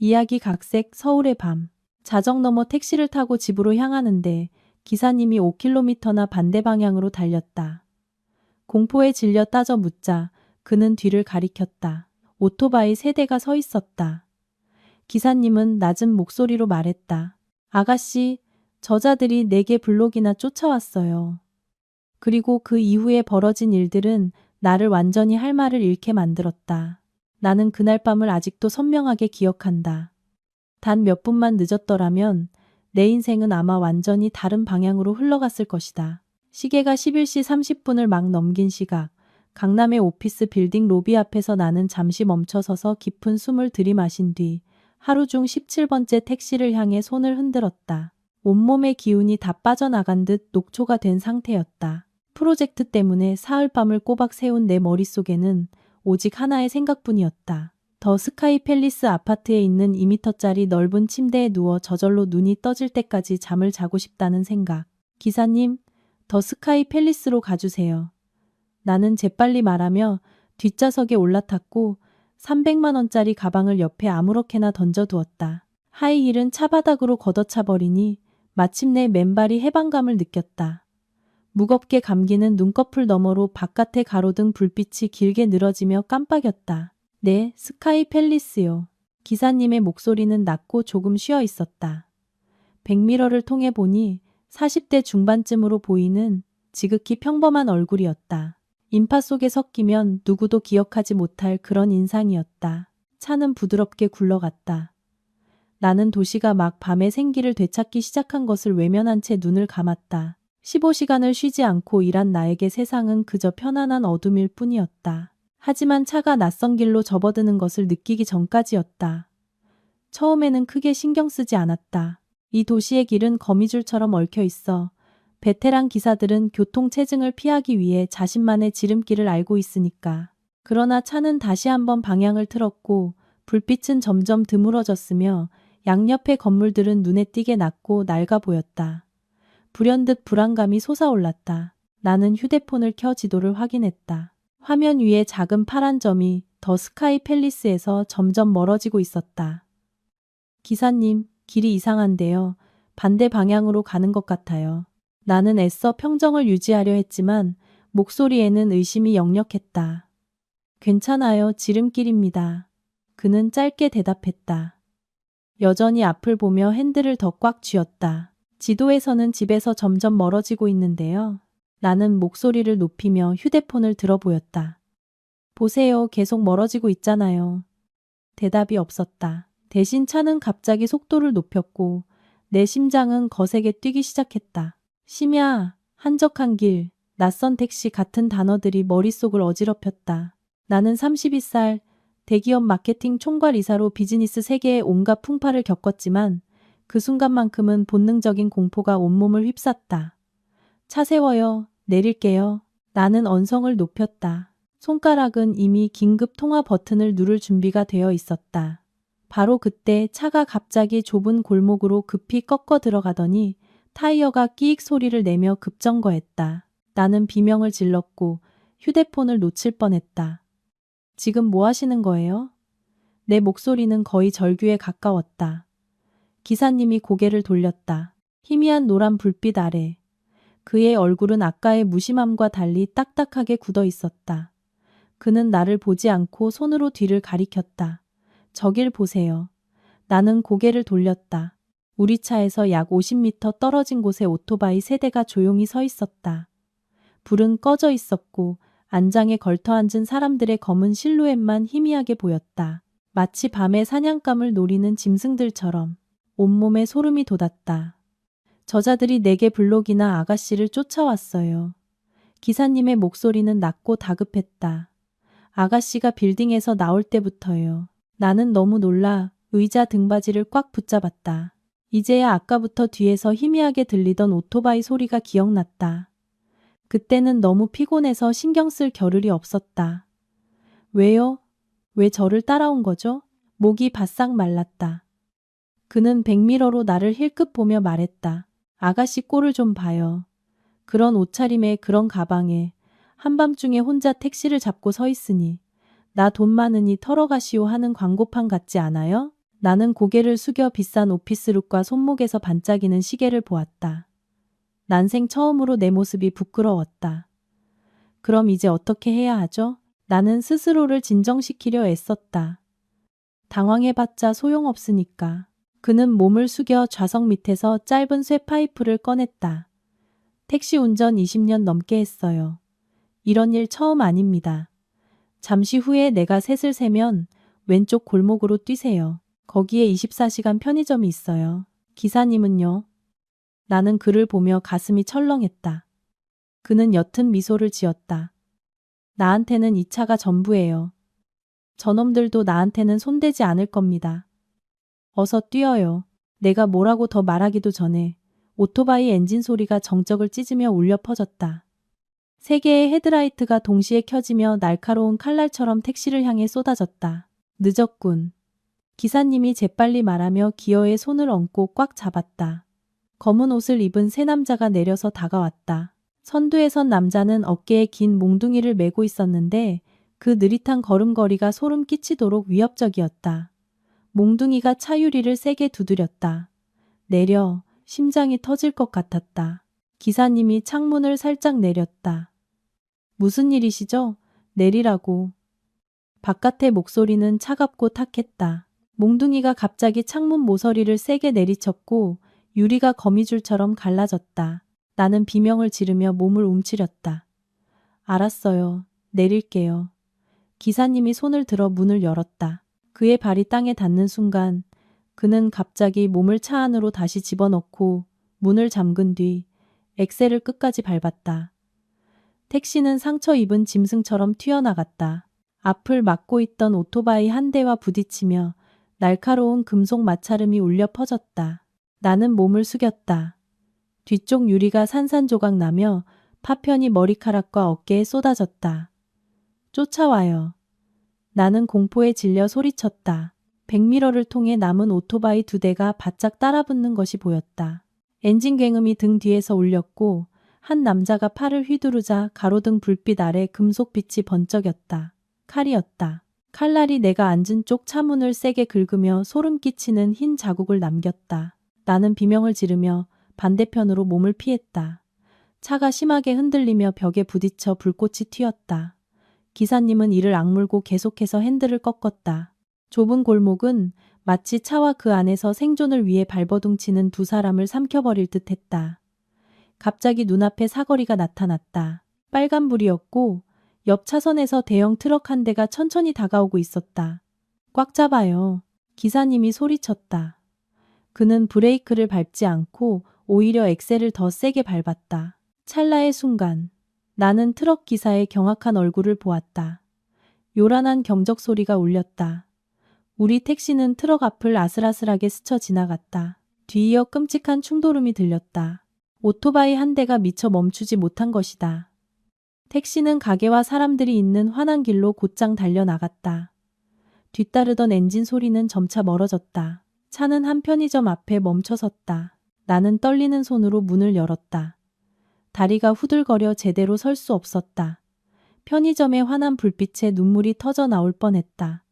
이야기 각색 서울의 밤. 자정 넘어 택시를 타고 집으로 향하는데 기사님이 5km나 반대 방향으로 달렸다. 공포에 질려 따져 묻자 그는 뒤를 가리켰다. 오토바이 3대가 서 있었다. 기사님은 낮은 목소리로 말했다. 아가씨, 저자들이 4개 블록이나 쫓아왔어요. 그리고 그 이후에 벌어진 일들은 나를 완전히 할 말을 잃게 만들었다. 나는 그날 밤을 아직도 선명하게 기억한다. 단 몇 분만 늦었더라면 내 인생은 아마 완전히 다른 방향으로 흘러갔을 것이다. 시계가 11시 30분을 막 넘긴 시각, 강남의 오피스 빌딩 로비 앞에서 나는 잠시 멈춰서서 깊은 숨을 들이마신 뒤 하루 중 17번째 택시를 향해 손을 흔들었다. 온몸의 기운이 다 빠져나간 듯 녹초가 된 상태였다. 프로젝트 때문에 사흘밤을 꼬박 세운 내 머릿속에는 오직 하나의 생각뿐이었다. 더 스카이 팰리스 아파트에 있는 2m짜리 넓은 침대에 누워 저절로 눈이 떠질 때까지 잠을 자고 싶다는 생각. 기사님, 더 스카이 팰리스로 가주세요. 나는 재빨리 말하며 뒷좌석에 올라탔고 300만 원짜리 가방을 옆에 아무렇게나 던져두었다. 하이힐은 차바닥으로 걷어차버리니 마침내 맨발이 해방감을 느꼈다. 무겁게 감기는 눈꺼풀 너머로 바깥에 가로등 불빛이 길게 늘어지며 깜빡였다. 네, 스카이 팰리스요. 기사님의 목소리는 낮고 조금 쉬어 있었다. 백미러를 통해 보니 40대 중반쯤으로 보이는 지극히 평범한 얼굴이었다. 인파 속에 섞이면 누구도 기억하지 못할 그런 인상이었다. 차는 부드럽게 굴러갔다. 나는 도시가 막 밤의 생기를 되찾기 시작한 것을 외면한 채 눈을 감았다. 15시간을 쉬지 않고 일한 나에게 세상은 그저 편안한 어둠일 뿐이었다. 하지만 차가 낯선 길로 접어드는 것을 느끼기 전까지였다. 처음에는 크게 신경 쓰지 않았다. 이 도시의 길은 거미줄처럼 얽혀 있어 베테랑 기사들은 교통체증을 피하기 위해 자신만의 지름길을 알고 있으니까. 그러나 차는 다시 한번 방향을 틀었고 불빛은 점점 드물어졌으며 양옆의 건물들은 눈에 띄게 낮고 낡아 보였다. 불현듯 불안감이 솟아올랐다. 나는 휴대폰을 켜 지도를 확인했다. 화면 위에 작은 파란 점이 더 스카이 팰리스에서 점점 멀어지고 있었다. 기사님, 길이 이상한데요. 반대 방향으로 가는 것 같아요. 나는 애써 평정을 유지하려 했지만 목소리에는 의심이 역력했다. 괜찮아요. 지름길입니다. 그는 짧게 대답했다. 여전히 앞을 보며 핸들을 더 꽉 쥐었다. 지도에서는 집에서 점점 멀어지고 있는데요. 나는 목소리를 높이며 휴대폰을 들어 보였다. 보세요. 계속 멀어지고 있잖아요. 대답이 없었다. 대신 차는 갑자기 속도를 높였고 내 심장은 거세게 뛰기 시작했다. 심야, 한적한 길, 낯선 택시 같은 단어들이 머릿속을 어지럽혔다. 나는 32살, 대기업 마케팅 총괄 이사로 비즈니스 세계의 온갖 풍파를 겪었지만 그 순간만큼은 본능적인 공포가 온몸을 휩쌌다. 차 세워요. 내릴게요. 나는 언성을 높였다. 손가락은 이미 긴급 통화 버튼을 누를 준비가 되어 있었다. 바로 그때 차가 갑자기 좁은 골목으로 급히 꺾어 들어가더니 타이어가 끼익 소리를 내며 급정거했다. 나는 비명을 질렀고 휴대폰을 놓칠 뻔했다. 지금 뭐 하시는 거예요? 내 목소리는 거의 절규에 가까웠다. 기사님이 고개를 돌렸다. 희미한 노란 불빛 아래. 그의 얼굴은 아까의 무심함과 달리 딱딱하게 굳어 있었다. 그는 나를 보지 않고 손으로 뒤를 가리켰다. 저길 보세요. 나는 고개를 돌렸다. 우리 차에서 약 50m 떨어진 곳에 오토바이 3대가 조용히 서 있었다. 불은 꺼져 있었고 안장에 걸터 앉은 사람들의 검은 실루엣만 희미하게 보였다. 마치 밤의 사냥감을 노리는 짐승들처럼. 온몸에 소름이 돋았다. 저자들이 4개 블록이나 아가씨를 쫓아왔어요. 기사님의 목소리는 낮고 다급했다. 아가씨가 빌딩에서 나올 때부터요. 나는 너무 놀라 의자 등받이를 꽉 붙잡았다. 이제야 아까부터 뒤에서 희미하게 들리던 오토바이 소리가 기억났다. 그때는 너무 피곤해서 신경 쓸 겨를이 없었다. 왜요? 왜 저를 따라온 거죠? 목이 바싹 말랐다. 그는 백미러로 나를 힐끗 보며 말했다. 아가씨 꼴을 좀 봐요. 그런 옷차림에 그런 가방에 한밤중에 혼자 택시를 잡고 서 있으니 나 돈 많으니 털어가시오 하는 광고판 같지 않아요? 나는 고개를 숙여 비싼 오피스룩과 손목에서 반짝이는 시계를 보았다. 난생 처음으로 내 모습이 부끄러웠다. 그럼 이제 어떻게 해야 하죠? 나는 스스로를 진정시키려 애썼다. 당황해봤자 소용없으니까. 그는 몸을 숙여 좌석 밑에서 짧은 쇠 파이프를 꺼냈다. 택시 운전 20년 넘게 했어요. 이런 일 처음 아닙니다. 잠시 후에 내가 셋을 세면 왼쪽 골목으로 뛰세요. 거기에 24시간 편의점이 있어요. 기사님은요? 나는 그를 보며 가슴이 철렁했다. 그는 옅은 미소를 지었다. 나한테는 이 차가 전부예요. 저놈들도 나한테는 손대지 않을 겁니다. 어서 뛰어요. 내가 뭐라고 더 말하기도 전에 오토바이 엔진 소리가 정적을 찢으며 울려 퍼졌다. 세 개의 헤드라이트가 동시에 켜지며 날카로운 칼날처럼 택시를 향해 쏟아졌다. 늦었군. 기사님이 재빨리 말하며 기어의 손을 얹고 꽉 잡았다. 검은 옷을 입은 세 남자가 내려서 다가왔다. 선두에 선 남자는 어깨에 긴 몽둥이를 메고 있었는데 그 느릿한 걸음걸이가 소름 끼치도록 위협적이었다. 몽둥이가 차 유리를 세게 두드렸다. 내려, 심장이 터질 것 같았다. 기사님이 창문을 살짝 내렸다. 무슨 일이시죠? 내리라고. 바깥의 목소리는 차갑고 탁했다. 몽둥이가 갑자기 창문 모서리를 세게 내리쳤고 유리가 거미줄처럼 갈라졌다. 나는 비명을 지르며 몸을 움츠렸다. 알았어요. 내릴게요. 기사님이 손을 들어 문을 열었다. 그의 발이 땅에 닿는 순간 그는 갑자기 몸을 차 안으로 다시 집어넣고 문을 잠근 뒤 엑셀을 끝까지 밟았다. 택시는 상처 입은 짐승처럼 튀어나갔다. 앞을 막고 있던 오토바이 한 대와 부딪히며 날카로운 금속 마찰음이 울려 퍼졌다. 나는 몸을 숙였다. 뒤쪽 유리가 산산조각 나며 파편이 머리카락과 어깨에 쏟아졌다. 쫓아와요. 나는 공포에 질려 소리쳤다. 백미러를 통해 남은 오토바이 두 대가 바짝 따라붙는 것이 보였다. 엔진 굉음이 등 뒤에서 울렸고 한 남자가 팔을 휘두르자 가로등 불빛 아래 금속빛이 번쩍였다. 칼이었다. 칼날이 내가 앉은 쪽 차문을 세게 긁으며 소름 끼치는 흰 자국을 남겼다. 나는 비명을 지르며 반대편으로 몸을 피했다. 차가 심하게 흔들리며 벽에 부딪혀 불꽃이 튀었다. 기사님은 이를 악물고 계속해서 핸들을 꺾었다. 좁은 골목은 마치 차와 그 안에서 생존을 위해 발버둥치는 두 사람을 삼켜버릴 듯 했다. 갑자기 눈앞에 사거리가 나타났다. 빨간불이었고 옆 차선에서 대형 트럭 한 대가 천천히 다가오고 있었다. 꽉 잡아요. 기사님이 소리쳤다. 그는 브레이크를 밟지 않고 오히려 엑셀을 더 세게 밟았다. 찰나의 순간 나는 트럭 기사의 경악한 얼굴을 보았다. 요란한 경적 소리가 울렸다. 우리 택시는 트럭 앞을 아슬아슬하게 스쳐 지나갔다. 뒤이어 끔찍한 충돌음이 들렸다. 오토바이 한 대가 미처 멈추지 못한 것이다. 택시는 가게와 사람들이 있는 환한 길로 곧장 달려나갔다. 뒤따르던 엔진 소리는 점차 멀어졌다. 차는 한 편의점 앞에 멈춰섰다. 나는 떨리는 손으로 문을 열었다. 다리가 후들거려 제대로 설 수 없었다. 편의점의 환한 불빛에 눈물이 터져 나올 뻔했다.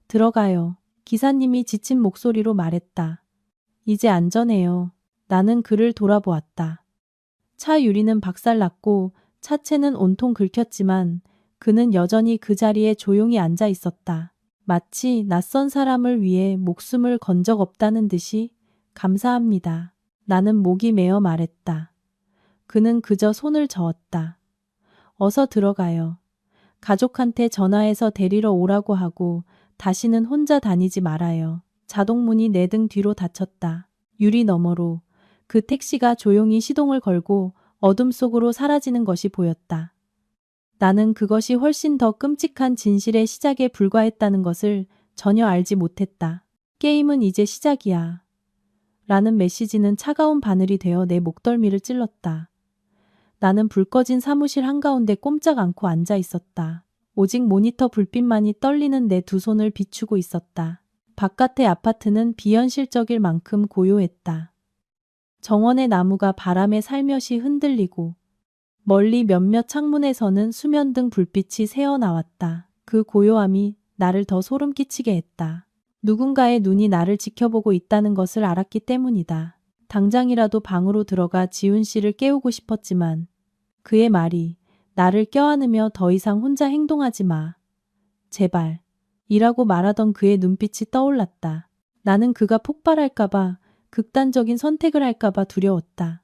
들어가요. 기사님이 지친 목소리로 말했다. 이제 안전해요. 나는 그를 돌아보았다. 차 유리는 박살났고 차체는 온통 긁혔지만 그는 여전히 그 자리에 조용히 앉아 있었다. 마치 낯선 사람을 위해 목숨을 건 적 없다는 듯이 감사합니다. 나는 목이 메어 말했다. 그는 그저 손을 저었다. 어서 들어가요. 가족한테 전화해서 데리러 오라고 하고 다시는 혼자 다니지 말아요. 자동문이 내 등 뒤로 닫혔다. 유리 너머로 그 택시가 조용히 시동을 걸고 어둠 속으로 사라지는 것이 보였다. 나는 그것이 훨씬 더 끔찍한 진실의 시작에 불과했다는 것을 전혀 알지 못했다. 게임은 이제 시작이야. 라는 메시지는 차가운 바늘이 되어 내 목덜미를 찔렀다. 나는 불 꺼진 사무실 한가운데 꼼짝 않고 앉아 있었다. 오직 모니터 불빛만이 떨리는 내 두 손을 비추고 있었다. 바깥의 아파트는 비현실적일 만큼 고요했다. 정원의 나무가 바람에 살며시 흔들리고 멀리 몇몇 창문에서는 수면등 불빛이 새어나왔다. 그 고요함이 나를 더 소름 끼치게 했다. 누군가의 눈이 나를 지켜보고 있다는 것을 알았기 때문이다. 당장이라도 방으로 들어가 지훈 씨를 깨우고 싶었지만 그의 말이 나를 껴안으며 더 이상 혼자 행동하지 마. 제발. 이라고 말하던 그의 눈빛이 떠올랐다. 나는 그가 폭발할까봐, 극단적인 선택을 할까봐 두려웠다.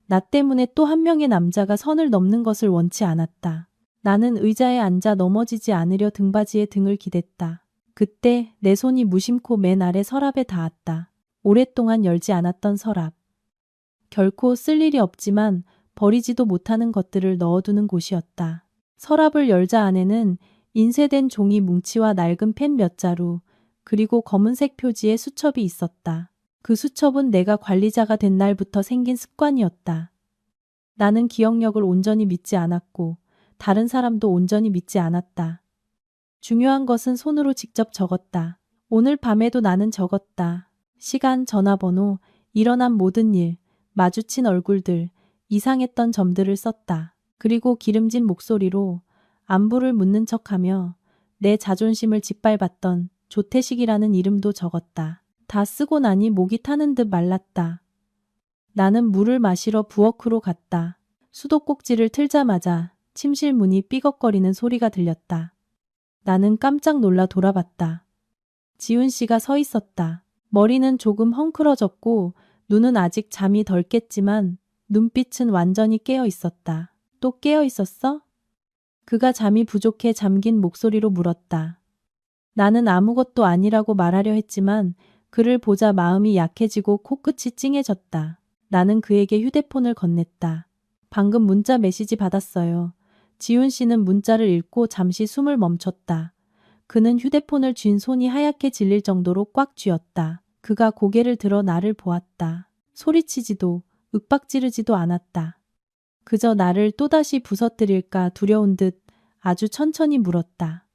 나 때문에 또 한 명의 남자가 선을 넘는 것을 원치 않았다. 나는 의자에 앉아 넘어지지 않으려 등받이에 등을 기댔다. 그때 내 손이 무심코 맨 아래 서랍에 닿았다. 오랫동안 열지 않았던 서랍. 결코 쓸 일이 없지만 버리지도 못하는 것들을 넣어두는 곳이었다. 서랍을 열자 안에는 인쇄된 종이 뭉치와 낡은 펜 몇 자루, 그리고 검은색 표지의 수첩이 있었다. 그 수첩은 내가 관리자가 된 날부터 생긴 습관이었다. 나는 기억력을 온전히 믿지 않았고 다른 사람도 온전히 믿지 않았다. 중요한 것은 손으로 직접 적었다. 오늘 밤에도 나는 적었다. 시간, 전화번호, 일어난 모든 일, 마주친 얼굴들, 이상했던 점들을 썼다. 그리고 기름진 목소리로 안부를 묻는 척하며 내 자존심을 짓밟았던 조태식이라는 이름도 적었다. 다 쓰고 나니 목이 타는 듯 말랐다. 나는 물을 마시러 부엌으로 갔다. 수도꼭지를 틀자마자 침실 문이 삐걱거리는 소리가 들렸다. 나는 깜짝 놀라 돌아봤다. 지훈 씨가 서 있었다. 머리는 조금 헝클어졌고 눈은 아직 잠이 덜 깼지만 눈빛은 완전히 깨어 있었다. 또 깨어 있었어? 그가 잠이 부족해 잠긴 목소리로 물었다. 나는 아무것도 아니라고 말하려 했지만 그를 보자 마음이 약해지고 코끝이 찡해졌다. 나는 그에게 휴대폰을 건넸다. 방금 문자 메시지 받았어요. 지훈 씨는 문자를 읽고 잠시 숨을 멈췄다. 그는 휴대폰을 쥔 손이 하얗게 질릴 정도로 꽉 쥐었다. 그가 고개를 들어 나를 보았다. 소리치지도 윽박지르지도 않았다. 그저 나를 또다시 부서뜨릴까 두려운 듯 아주 천천히 물었다.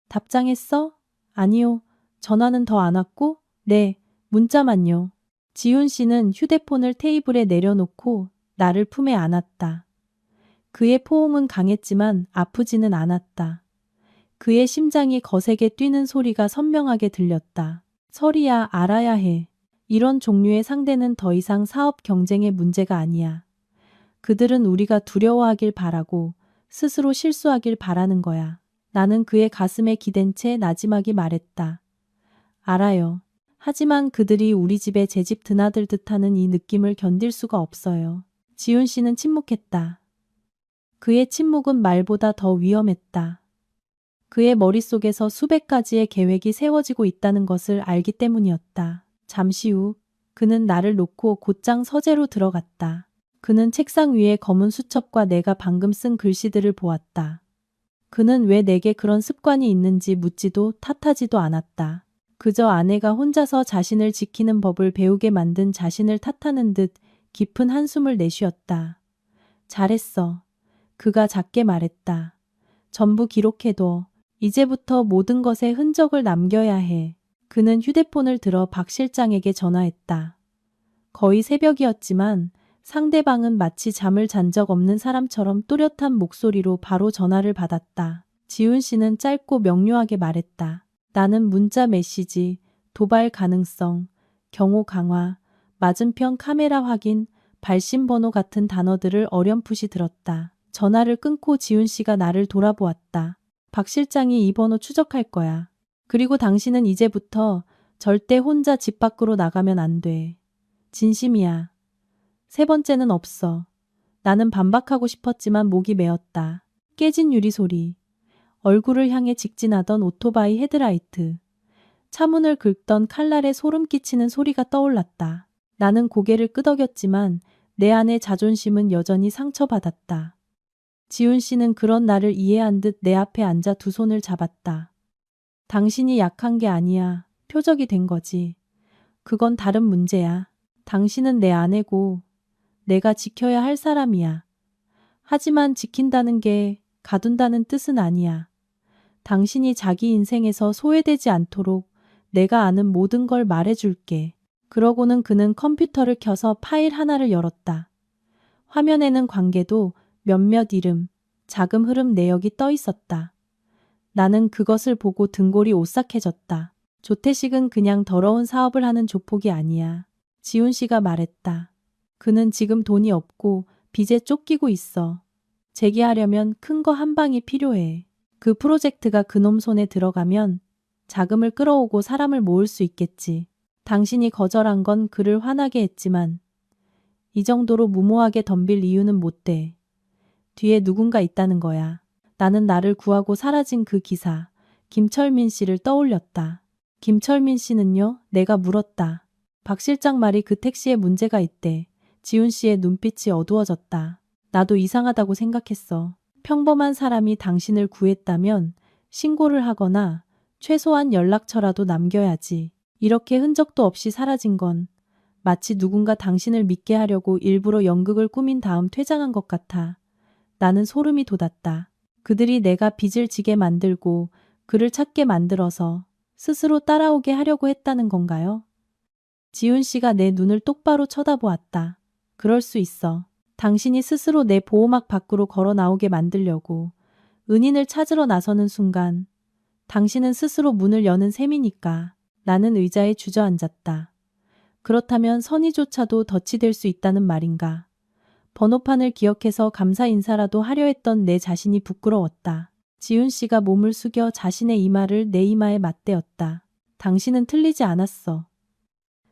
답장했어? 아니요. 전화는 더 안 왔고? 네, 문자만요. 지훈 씨는 휴대폰을 테이블에 내려놓고 나를 품에 안았다. 그의 포옹은 강했지만 아프지는 않았다. 그의 심장이 거세게 뛰는 소리가 선명하게 들렸다. 설이야, 알아야 해. 이런 종류의 상대는 더 이상 사업 경쟁의 문제가 아니야. 그들은 우리가 두려워하길 바라고 스스로 실수하길 바라는 거야. 나는 그의 가슴에 기댄 채 나지막이 말했다. 알아요. 하지만 그들이 우리 집에 제 집 드나들 듯하는 이 느낌을 견딜 수가 없어요. 지훈 씨는 침묵했다. 그의 침묵은 말보다 더 위험했다. 그의 머릿속에서 수백 가지의 계획이 세워지고 있다는 것을 알기 때문이었다. 잠시 후 그는 나를 놓고 곧장 서재로 들어갔다. 그는 책상 위에 검은 수첩과 내가 방금 쓴 글씨들을 보았다. 그는 왜 내게 그런 습관이 있는지 묻지도 탓하지도 않았다. 그저 아내가 혼자서 자신을 지키는 법을 배우게 만든 자신을 탓하는 듯 깊은 한숨을 내쉬었다. 잘했어. 그가 작게 말했다. 전부 기록해둬. 이제부터 모든 것에 흔적을 남겨야 해. 그는 휴대폰을 들어 박 실장에게 전화했다. 거의 새벽이었지만 상대방은 마치 잠을 잔 적 없는 사람처럼 또렷한 목소리로 바로 전화를 받았다. 지훈 씨는 짧고 명료하게 말했다. 나는 문자 메시지, 도발 가능성, 경호 강화, 맞은편 카메라 확인, 발신 번호 같은 단어들을 어렴풋이 들었다. 전화를 끊고 지훈 씨가 나를 돌아보았다. 박 실장이 이 번호 추적할 거야. 그리고 당신은 이제부터 절대 혼자 집 밖으로 나가면 안 돼. 진심이야. 세 번째는 없어. 나는 반박하고 싶었지만 목이 메었다. 깨진 유리 소리. 얼굴을 향해 직진하던 오토바이 헤드라이트. 차문을 긁던 칼날에 소름 끼치는 소리가 떠올랐다. 나는 고개를 끄덕였지만 내 안의 자존심은 여전히 상처받았다. 지훈 씨는 그런 나를 이해한 듯 내 앞에 앉아 두 손을 잡았다. 당신이 약한 게 아니야. 표적이 된 거지. 그건 다른 문제야. 당신은 내 아내고 내가 지켜야 할 사람이야. 하지만 지킨다는 게 가둔다는 뜻은 아니야. 당신이 자기 인생에서 소외되지 않도록 내가 아는 모든 걸 말해줄게. 그러고는 그는 컴퓨터를 켜서 파일 하나를 열었다. 화면에는 관계도 몇몇 이름, 자금 흐름 내역이 떠 있었다. 나는 그것을 보고 등골이 오싹해졌다. 조태식은 그냥 더러운 사업을 하는 조폭이 아니야. 지훈 씨가 말했다. 그는 지금 돈이 없고 빚에 쫓기고 있어. 재기하려면 큰 거 한 방이 필요해. 그 프로젝트가 그놈 손에 들어가면 자금을 끌어오고 사람을 모을 수 있겠지. 당신이 거절한 건 그를 화나게 했지만 이 정도로 무모하게 덤빌 이유는 못 돼. 뒤에 누군가 있다는 거야. 나는 나를 구하고 사라진 그 기사, 김철민 씨를 떠올렸다. 김철민 씨는요? 내가 물었다. 박 실장 말이 그 택시에 문제가 있대. 지훈 씨의 눈빛이 어두워졌다. 나도 이상하다고 생각했어. 평범한 사람이 당신을 구했다면 신고를 하거나 최소한 연락처라도 남겨야지. 이렇게 흔적도 없이 사라진 건 마치 누군가 당신을 믿게 하려고 일부러 연극을 꾸민 다음 퇴장한 것 같아. 나는 소름이 돋았다. 그들이 내가 빚을 지게 만들고 그를 찾게 만들어서 스스로 따라오게 하려고 했다는 건가요? 지훈 씨가 내 눈을 똑바로 쳐다보았다. 그럴 수 있어. 당신이 스스로 내 보호막 밖으로 걸어 나오게 만들려고 은인을 찾으러 나서는 순간 당신은 스스로 문을 여는 셈이니까. 나는 의자에 주저앉았다. 그렇다면 선의조차도 덫이 될 수 있다는 말인가. 번호판을 기억해서 감사 인사라도 하려 했던 내 자신이 부끄러웠다. 지훈 씨가 몸을 숙여 자신의 이마를 내 이마에 맞대었다. 당신은 틀리지 않았어.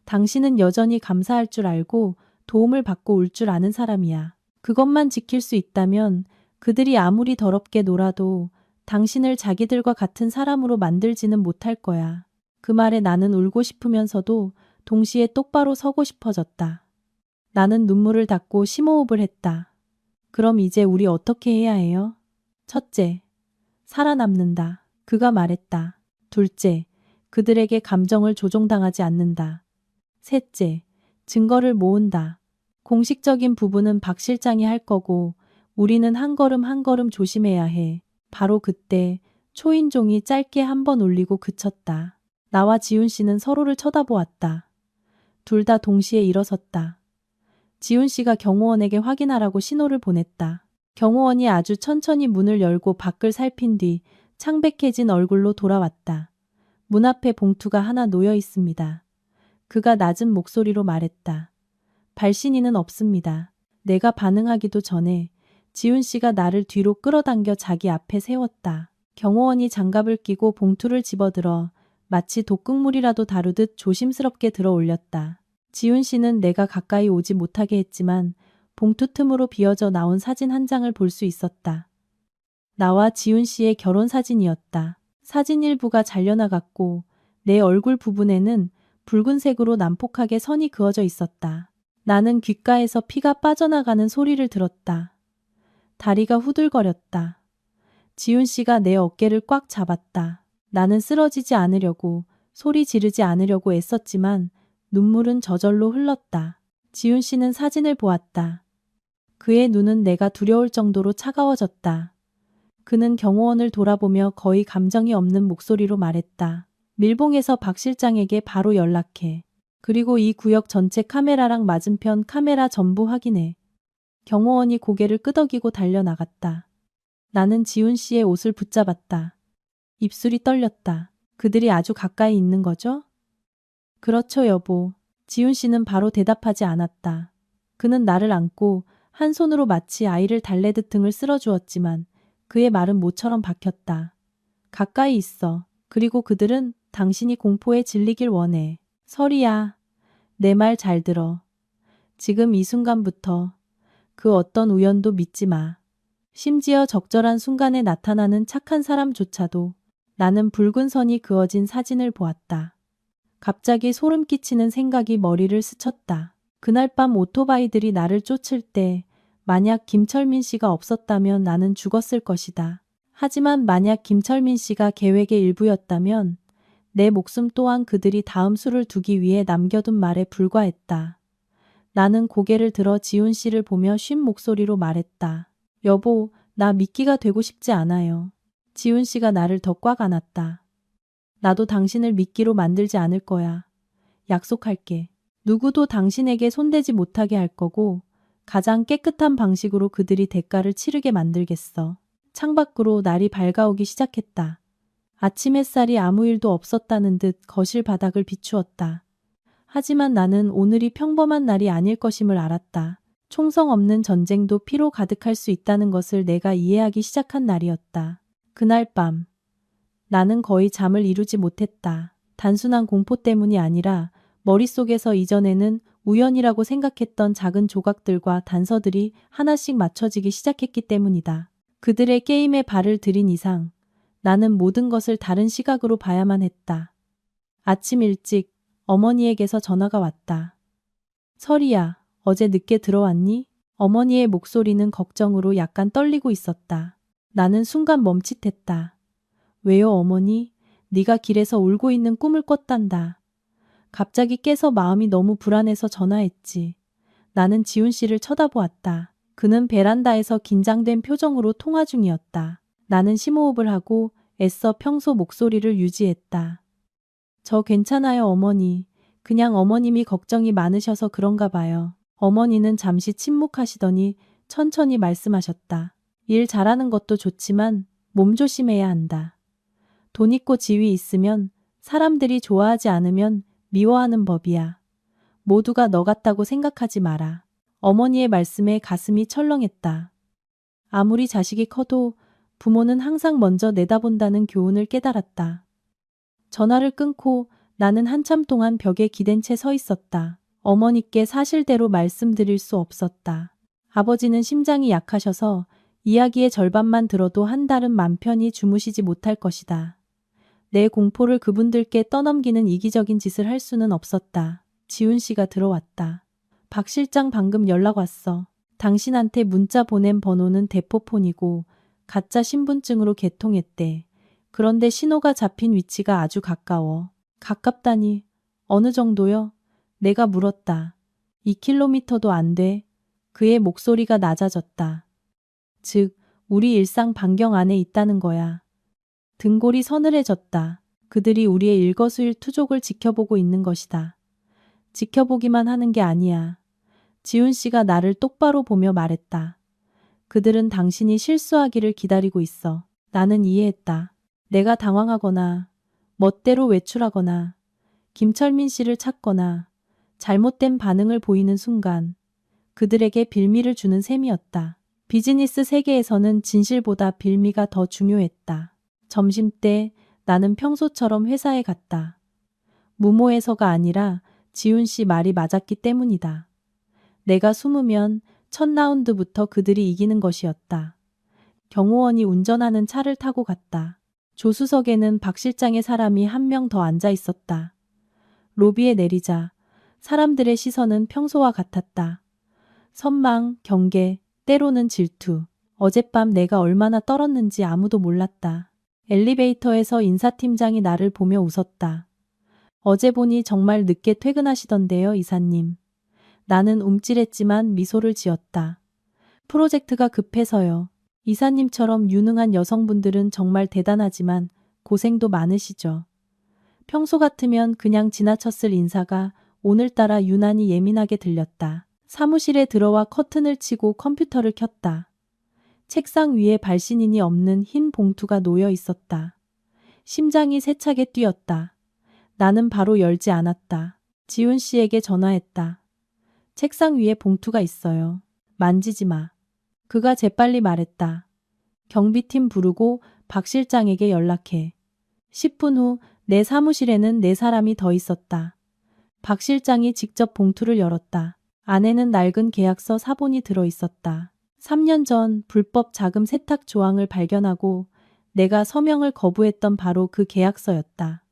당신은 여전히 감사할 줄 알고 도움을 받고 울 줄 아는 사람이야. 그것만 지킬 수 있다면 그들이 아무리 더럽게 놀아도 당신을 자기들과 같은 사람으로 만들지는 못할 거야. 그 말에 나는 울고 싶으면서도 동시에 똑바로 서고 싶어졌다. 나는 눈물을 닦고 심호흡을 했다. 그럼 이제 우리 어떻게 해야 해요? 첫째, 살아남는다. 그가 말했다. 둘째, 그들에게 감정을 조종당하지 않는다. 셋째, 증거를 모은다. 공식적인 부분은 박 실장이 할 거고 우리는 한 걸음 한 걸음 조심해야 해. 바로 그때 초인종이 짧게 한 번 울리고 그쳤다. 나와 지훈 씨는 서로를 쳐다보았다. 둘 다 동시에 일어섰다. 지훈 씨가 경호원에게 확인하라고 신호를 보냈다. 경호원이 아주 천천히 문을 열고 밖을 살핀 뒤 창백해진 얼굴로 돌아왔다. 문 앞에 봉투가 하나 놓여 있습니다. 그가 낮은 목소리로 말했다. 발신인은 없습니다. 내가 반응하기도 전에 지훈 씨가 나를 뒤로 끌어당겨 자기 앞에 세웠다. 경호원이 장갑을 끼고 봉투를 집어들어 마치 독극물이라도 다루듯 조심스럽게 들어 올렸다. 지훈 씨는 내가 가까이 오지 못하게 했지만 봉투 틈으로 비어져 나온 사진 한 장을 볼 수 있었다. 나와 지훈 씨의 결혼 사진이었다. 사진 일부가 잘려나갔고 내 얼굴 부분에는 붉은색으로 난폭하게 선이 그어져 있었다. 나는 귓가에서 피가 빠져나가는 소리를 들었다. 다리가 후들거렸다. 지훈 씨가 내 어깨를 꽉 잡았다. 나는 쓰러지지 않으려고, 소리 지르지 않으려고 애썼지만 눈물은 저절로 흘렀다. 지훈 씨는 사진을 보았다. 그의 눈은 내가 두려울 정도로 차가워졌다. 그는 경호원을 돌아보며 거의 감정이 없는 목소리로 말했다. 밀봉에서 박 실장에게 바로 연락해. 그리고 이 구역 전체 카메라랑 맞은편 카메라 전부 확인해. 경호원이 고개를 끄덕이고 달려나갔다. 나는 지훈 씨의 옷을 붙잡았다. 입술이 떨렸다. 그들이 아주 가까이 있는 거죠? 그렇죠, 여보. 지훈 씨는 바로 대답하지 않았다. 그는 나를 안고 한 손으로 마치 아이를 달래듯 등을 쓸어주었지만 그의 말은 모처럼 박혔다. 가까이 있어. 그리고 그들은 당신이 공포에 질리길 원해. 설이야. 내 말 잘 들어. 지금 이 순간부터 그 어떤 우연도 믿지 마. 심지어 적절한 순간에 나타나는 착한 사람조차도. 나는 붉은 선이 그어진 사진을 보았다. 갑자기 소름 끼치는 생각이 머리를 스쳤다. 그날 밤 오토바이들이 나를 쫓을 때 만약 김철민 씨가 없었다면 나는 죽었을 것이다. 하지만 만약 김철민 씨가 계획의 일부였다면 내 목숨 또한 그들이 다음 수를 두기 위해 남겨둔 말에 불과했다. 나는 고개를 들어 지훈 씨를 보며 쉰 목소리로 말했다. 여보, 나 미끼가 되고 싶지 않아요. 지훈 씨가 나를 더 꽉 안았다. 나도 당신을 미끼로 만들지 않을 거야. 약속할게. 누구도 당신에게 손대지 못하게 할 거고 가장 깨끗한 방식으로 그들이 대가를 치르게 만들겠어. 창밖으로 날이 밝아오기 시작했다. 아침 햇살이 아무 일도 없었다는 듯 거실 바닥을 비추었다. 하지만 나는 오늘이 평범한 날이 아닐 것임을 알았다. 총성 없는 전쟁도 피로 가득할 수 있다는 것을 내가 이해하기 시작한 날이었다. 그날 밤 나는 거의 잠을 이루지 못했다. 단순한 공포 때문이 아니라 머릿속에서 이전에는 우연이라고 생각했던 작은 조각들과 단서들이 하나씩 맞춰지기 시작했기 때문이다. 그들의 게임에 발을 들인 이상 나는 모든 것을 다른 시각으로 봐야만 했다. 아침 일찍 어머니에게서 전화가 왔다. 설이야, 어제 늦게 들어왔니? 어머니의 목소리는 걱정으로 약간 떨리고 있었다. 나는 순간 멈칫했다. 왜요, 어머니? 네가 길에서 울고 있는 꿈을 꿨단다. 갑자기 깨서 마음이 너무 불안해서 전화했지. 나는 지훈 씨를 쳐다보았다. 그는 베란다에서 긴장된 표정으로 통화 중이었다. 나는 심호흡을 하고 애써 평소 목소리를 유지했다. 저 괜찮아요, 어머니. 그냥 어머님이 걱정이 많으셔서 그런가 봐요. 어머니는 잠시 침묵하시더니 천천히 말씀하셨다. 일 잘하는 것도 좋지만 몸 조심해야 한다. 돈 있고 지위 있으면 사람들이 좋아하지 않으면 미워하는 법이야. 모두가 너 같다고 생각하지 마라. 어머니의 말씀에 가슴이 철렁했다. 아무리 자식이 커도 부모는 항상 먼저 내다본다는 교훈을 깨달았다. 전화를 끊고 나는 한참 동안 벽에 기댄 채 서 있었다. 어머니께 사실대로 말씀드릴 수 없었다. 아버지는 심장이 약하셔서 이야기의 절반만 들어도 한 달은 맘 편히 주무시지 못할 것이다. 내 공포를 그분들께 떠넘기는 이기적인 짓을 할 수는 없었다. 지훈 씨가 들어왔다. 박 실장 방금 연락 왔어. 당신한테 문자 보낸 번호는 대포폰이고 가짜 신분증으로 개통했대. 그런데 신호가 잡힌 위치가 아주 가까워. 가깝다니 어느 정도요? 내가 물었다. 2km도 안 돼. 그의 목소리가 낮아졌다. 즉, 우리 일상 반경 안에 있다는 거야. 등골이 서늘해졌다. 그들이 우리의 일거수일투족을 지켜보고 있는 것이다. 지켜보기만 하는 게 아니야. 지훈 씨가 나를 똑바로 보며 말했다. 그들은 당신이 실수하기를 기다리고 있어. 나는 이해했다. 내가 당황하거나 멋대로 외출하거나 김철민 씨를 찾거나 잘못된 반응을 보이는 순간 그들에게 빌미를 주는 셈이었다. 비즈니스 세계에서는 진실보다 빌미가 더 중요했다. 점심때 나는 평소처럼 회사에 갔다. 무모해서가 아니라 지훈 씨 말이 맞았기 때문이다. 내가 숨으면 첫 라운드부터 그들이 이기는 것이었다. 경호원이 운전하는 차를 타고 갔다. 조수석에는 박 실장의 사람이 한 명 더 앉아 있었다. 로비에 내리자 사람들의 시선은 평소와 같았다. 선망, 경계, 때로는 질투. 어젯밤 내가 얼마나 떨었는지 아무도 몰랐다. 엘리베이터에서 인사팀장이 나를 보며 웃었다. 어제 보니 정말 늦게 퇴근하시던데요, 이사님. 나는 움찔했지만 미소를 지었다. 프로젝트가 급해서요. 이사님처럼 유능한 여성분들은 정말 대단하지만 고생도 많으시죠. 평소 같으면 그냥 지나쳤을 인사가 오늘따라 유난히 예민하게 들렸다. 사무실에 들어와 커튼을 치고 컴퓨터를 켰다. 책상 위에 발신인이 없는 흰 봉투가 놓여 있었다. 심장이 세차게 뛰었다. 나는 바로 열지 않았다. 지훈 씨에게 전화했다. 책상 위에 봉투가 있어요. 만지지 마. 그가 재빨리 말했다. 경비팀 부르고 박 실장에게 연락해. 10분 후 내 사무실에는 네 사람이 더 있었다. 박 실장이 직접 봉투를 열었다. 안에는 낡은 계약서 사본이 들어 있었다. 3년 전 불법 자금 세탁 조항을 발견하고 내가 서명을 거부했던 바로 그 계약서였다.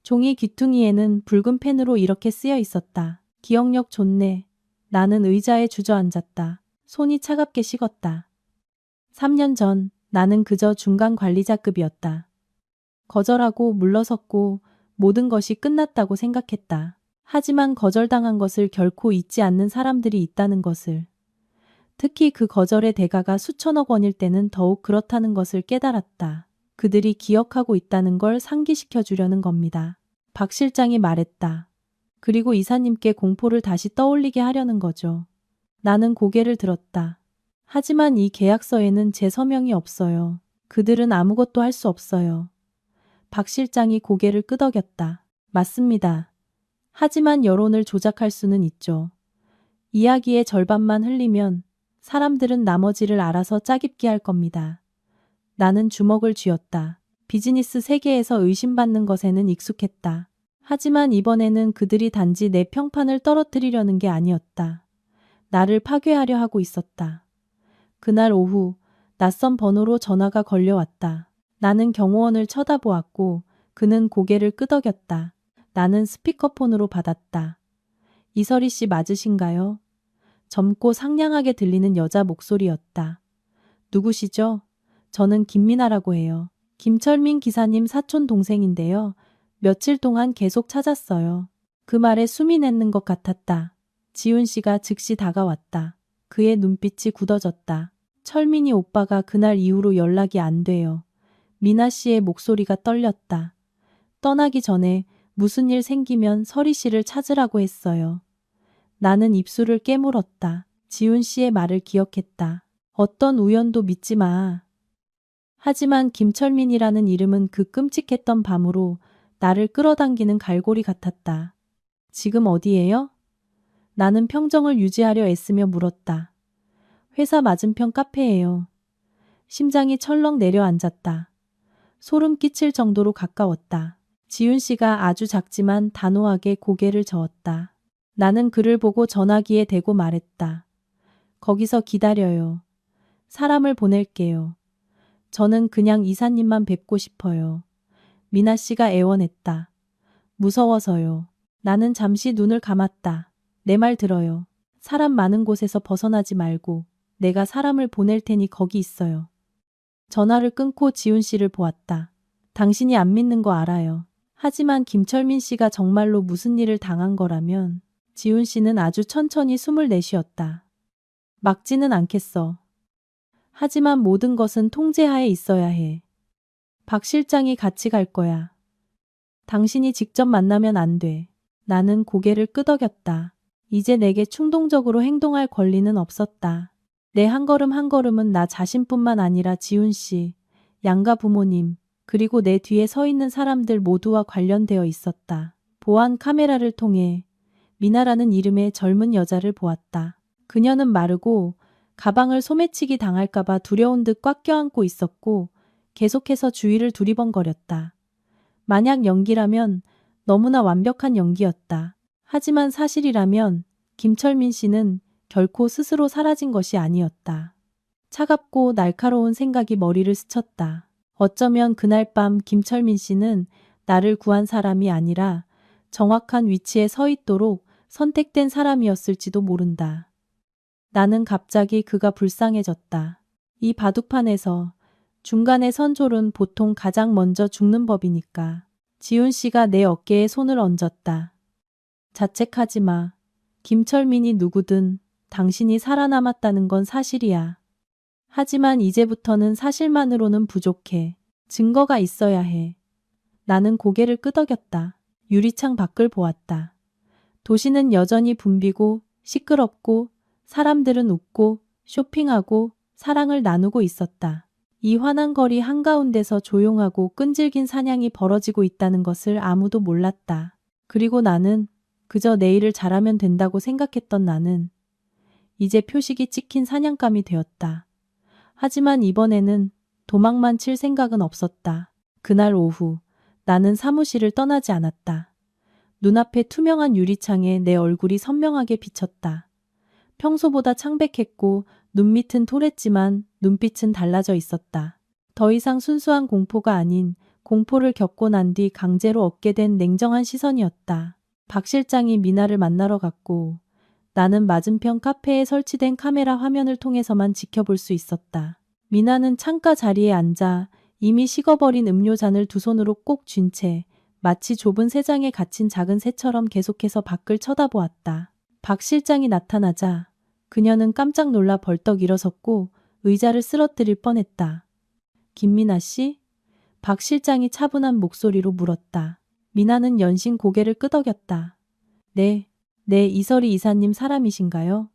종이 귀퉁이에는 붉은 펜으로 이렇게 쓰여 있었다. 기억력 좋네. 나는 의자에 주저앉았다. 손이 차갑게 식었다. 3년 전 나는 그저 중간 관리자급이었다. 거절하고 물러섰고 모든 것이 끝났다고 생각했다. 하지만 거절당한 것을 결코 잊지 않는 사람들이 있다는 것을. 특히 그 거절의 대가가 수천억 원일 때는 더욱 그렇다는 것을 깨달았다. 그들이 기억하고 있다는 걸 상기시켜 주려는 겁니다. 박 실장이 말했다. 그리고 이사님께 공포를 다시 떠올리게 하려는 거죠. 나는 고개를 들었다. 하지만 이 계약서에는 제 서명이 없어요. 그들은 아무것도 할 수 없어요. 박 실장이 고개를 끄덕였다. 맞습니다. 하지만 여론을 조작할 수는 있죠. 이야기의 절반만 흘리면 사람들은 나머지를 알아서 짜깁기 할 겁니다. 나는 주먹을 쥐었다. 비즈니스 세계에서 의심받는 것에는 익숙했다. 하지만 이번에는 그들이 단지 내 평판을 떨어뜨리려는 게 아니었다. 나를 파괴하려 하고 있었다. 그날 오후 낯선 번호로 전화가 걸려왔다. 나는 경호원을 쳐다보았고 그는 고개를 끄덕였다. 나는 스피커폰으로 받았다. 이설희 씨 맞으신가요? 젊고 상냥하게 들리는 여자 목소리였다. 누구시죠? 저는 김미나라고 해요. 김철민 기사님 사촌 동생인데요. 며칠 동안 계속 찾았어요. 그 말에 숨이 맺는 것 같았다. 지훈 씨가 즉시 다가왔다. 그의 눈빛이 굳어졌다. 철민이 오빠가 그날 이후로 연락이 안 돼요. 미나 씨의 목소리가 떨렸다. 떠나기 전에 무슨 일 생기면 설희 씨를 찾으라고 했어요. 나는 입술을 깨물었다. 지훈 씨의 말을 기억했다. 어떤 우연도 믿지 마. 하지만 김철민이라는 이름은 그 끔찍했던 밤으로 나를 끌어당기는 갈고리 같았다. 지금 어디예요? 나는 평정을 유지하려 애쓰며 물었다. 회사 맞은편 카페예요. 심장이 철렁 내려앉았다. 소름 끼칠 정도로 가까웠다. 지훈 씨가 아주 작지만 단호하게 고개를 저었다. 나는 그를 보고 전화기에 대고 말했다. 거기서 기다려요. 사람을 보낼게요. 저는 그냥 이사님만 뵙고 싶어요. 미나 씨가 애원했다. 무서워서요. 나는 잠시 눈을 감았다. 내 말 들어요. 사람 많은 곳에서 벗어나지 말고 내가 사람을 보낼 테니 거기 있어요. 전화를 끊고 지훈 씨를 보았다. 당신이 안 믿는 거 알아요. 하지만 김철민 씨가 정말로 무슨 일을 당한 거라면 지훈 씨는 아주 천천히 숨을 내쉬었다. 막지는 않겠어. 하지만 모든 것은 통제하에 있어야 해. 박 실장이 같이 갈 거야. 당신이 직접 만나면 안 돼. 나는 고개를 끄덕였다. 이제 내게 충동적으로 행동할 권리는 없었다. 내 한 걸음 한 걸음은 나 자신뿐만 아니라 지훈 씨, 양가 부모님, 그리고 내 뒤에 서 있는 사람들 모두와 관련되어 있었다. 보안 카메라를 통해 미나라는 이름의 젊은 여자를 보았다. 그녀는 마르고 가방을 소매치기 당할까봐 두려운 듯 꽉 껴안고 있었고 계속해서 주위를 두리번거렸다. 만약 연기라면 너무나 완벽한 연기였다. 하지만 사실이라면 김철민 씨는 결코 스스로 사라진 것이 아니었다. 차갑고 날카로운 생각이 머리를 스쳤다. 어쩌면 그날 밤 김철민 씨는 나를 구한 사람이 아니라 정확한 위치에 서 있도록 선택된 사람이었을지도 모른다. 나는 갑자기 그가 불쌍해졌다. 이 바둑판에서 중간에 선 졸은 보통 가장 먼저 죽는 법이니까. 지훈 씨가 내 어깨에 손을 얹었다. 자책하지 마. 김철민이 누구든 당신이 살아남았다는 건 사실이야. 하지만 이제부터는 사실만으로는 부족해. 증거가 있어야 해. 나는 고개를 끄덕였다. 유리창 밖을 보았다. 도시는 여전히 붐비고 시끄럽고 사람들은 웃고 쇼핑하고 사랑을 나누고 있었다. 이 환한 거리 한가운데서 조용하고 끈질긴 사냥이 벌어지고 있다는 것을 아무도 몰랐다. 그리고 나는 그저 내일을 잘하면 된다고 생각했던 나는 이제 표식이 찍힌 사냥감이 되었다. 하지만 이번에는 도망만 칠 생각은 없었다. 그날 오후 나는 사무실을 떠나지 않았다. 눈앞에 투명한 유리창에 내 얼굴이 선명하게 비쳤다. 평소보다 창백했고 눈밑은 토랬지만 눈빛은 달라져 있었다. 더 이상 순수한 공포가 아닌 공포를 겪고 난 뒤 강제로 얻게 된 냉정한 시선이었다. 박 실장이 미나를 만나러 갔고 나는 맞은편 카페에 설치된 카메라 화면을 통해서만 지켜볼 수 있었다. 미나는 창가 자리에 앉아 이미 식어버린 음료잔을 두 손으로 꼭 쥔 채 마치 좁은 새장에 갇힌 작은 새처럼 계속해서 밖을 쳐다보았다. 박 실장이 나타나자 그녀는 깜짝 놀라 벌떡 일어섰고 의자를 쓰러뜨릴 뻔했다. 김미나 씨? 박 실장이 차분한 목소리로 물었다. 미나는 연신 고개를 끄덕였다. 네, 이설희 이사님 사람이신가요?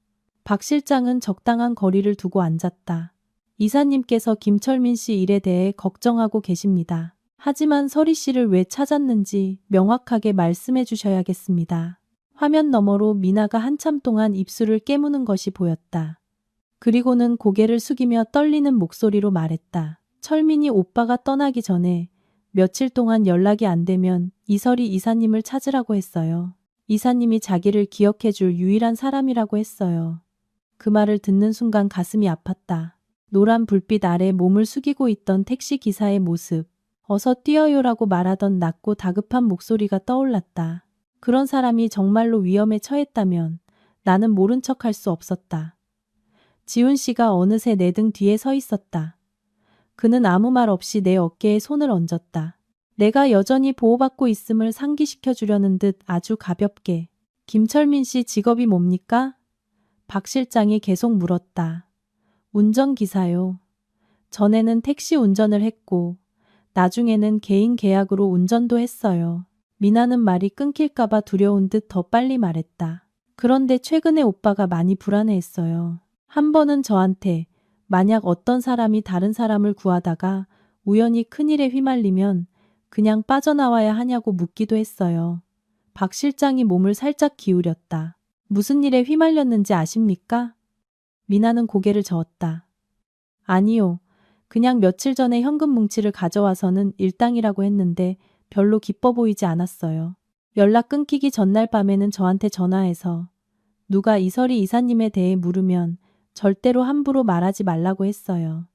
박 실장은 적당한 거리를 두고 앉았다. 이사님께서 김철민 씨 일에 대해 걱정하고 계십니다. 하지만 서리 씨를 왜 찾았는지 명확하게 말씀해 주셔야겠습니다. 화면 너머로 미나가 한참 동안 입술을 깨무는 것이 보였다. 그리고는 고개를 숙이며 떨리는 목소리로 말했다. 철민이 오빠가 떠나기 전에 며칠 동안 연락이 안 되면 이설이 이사님을 찾으라고 했어요. 이사님이 자기를 기억해 줄 유일한 사람이라고 했어요. 그 말을 듣는 순간 가슴이 아팠다. 노란 불빛 아래 몸을 숙이고 있던 택시 기사의 모습. 어서 뛰어요라고 말하던 낮고 다급한 목소리가 떠올랐다. 그런 사람이 정말로 위험에 처했다면 나는 모른 척할 수 없었다. 지훈 씨가 어느새 내 등 뒤에 서 있었다. 그는 아무 말 없이 내 어깨에 손을 얹었다. 내가 여전히 보호받고 있음을 상기시켜 주려는 듯 아주 가볍게. 김철민 씨 직업이 뭡니까? 박 실장이 계속 물었다. 운전기사요. 전에는 택시 운전을 했고 나중에는 개인 계약으로 운전도 했어요. 미나는 말이 끊길까봐 두려운 듯 더 빨리 말했다. 그런데 최근에 오빠가 많이 불안해했어요. 한 번은 저한테 만약 어떤 사람이 다른 사람을 구하다가 우연히 큰일에 휘말리면 그냥 빠져나와야 하냐고 묻기도 했어요. 박 실장이 몸을 살짝 기울였다. 무슨 일에 휘말렸는지 아십니까? 미나는 고개를 저었다. 아니요. 그냥 며칠 전에 현금 뭉치를 가져와서는 일당이라고 했는데 별로 기뻐 보이지 않았어요. 연락 끊기기 전날 밤에는 저한테 전화해서 누가 이설이 이사님에 대해 물으면 절대로 함부로 말하지 말라고 했어요.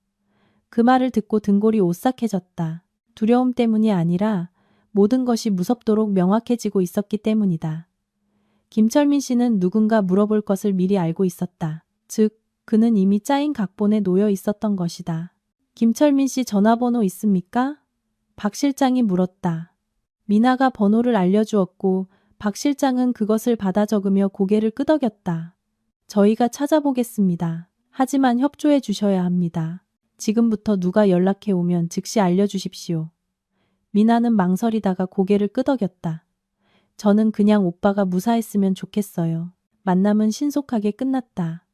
그 말을 듣고 등골이 오싹해졌다. 두려움 때문이 아니라 모든 것이 무섭도록 명확해지고 있었기 때문이다. 김철민 씨는 누군가 물어볼 것을 미리 알고 있었다. 즉, 그는 이미 짜인 각본에 놓여 있었던 것이다. 김철민 씨 전화번호 있습니까? 박 실장이 물었다. 미나가 번호를 알려주었고 박 실장은 그것을 받아 적으며 고개를 끄덕였다. 저희가 찾아보겠습니다. 하지만 협조해 주셔야 합니다. 지금부터 누가 연락해 오면 즉시 알려주십시오. 미나는 망설이다가 고개를 끄덕였다. 저는 그냥 오빠가 무사했으면 좋겠어요. 만남은 신속하게 끝났다.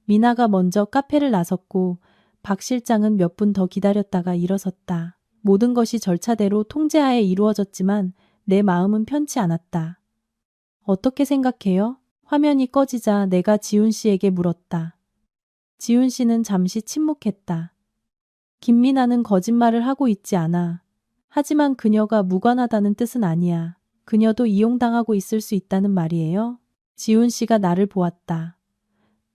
미나가 먼저 카페를 나섰고 박 실장은 몇 분 더 기다렸다가 일어섰다. 모든 것이 절차대로 통제하에 이루어졌지만 내 마음은 편치 않았다. 어떻게 생각해요? 화면이 꺼지자 내가 지훈 씨에게 물었다. 지훈 씨는 잠시 침묵했다. 김미나는 거짓말을 하고 있지 않아. 하지만 그녀가 무관하다는 뜻은 아니야. 그녀도 이용당하고 있을 수 있다는 말이에요. 지훈 씨가 나를 보았다.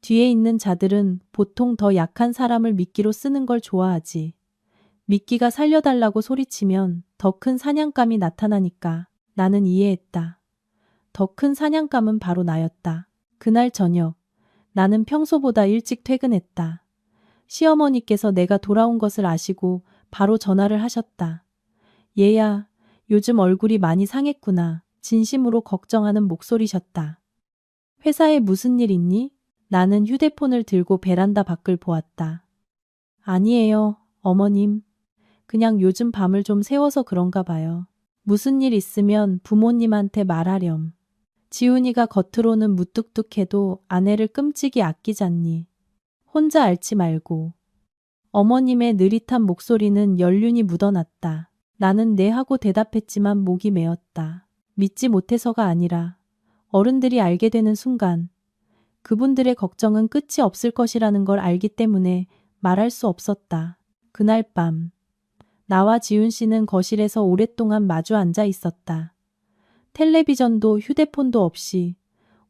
뒤에 있는 자들은 보통 더 약한 사람을 미끼로 쓰는 걸 좋아하지. 미끼가 살려달라고 소리치면 더 큰 사냥감이 나타나니까. 나는 이해했다. 더 큰 사냥감은 바로 나였다. 그날 저녁, 나는 평소보다 일찍 퇴근했다. 시어머니께서 내가 돌아온 것을 아시고 바로 전화를 하셨다. 얘야, 요즘 얼굴이 많이 상했구나. 진심으로 걱정하는 목소리셨다. 회사에 무슨 일 있니? 나는 휴대폰을 들고 베란다 밖을 보았다. 아니에요, 어머님. 그냥 요즘 밤을 좀 새워서 그런가 봐요. 무슨 일 있으면 부모님한테 말하렴. 지훈이가 겉으로는 무뚝뚝해도 아내를 끔찍이 아끼잖니. 혼자 앓지 말고. 어머님의 느릿한 목소리는 연륜이 묻어났다. 나는 네 하고 대답했지만 목이 메었다. 믿지 못해서가 아니라 어른들이 알게 되는 순간 그분들의 걱정은 끝이 없을 것이라는 걸 알기 때문에 말할 수 없었다. 그날 밤 나와 지훈 씨는 거실에서 오랫동안 마주 앉아 있었다. 텔레비전도 휴대폰도 없이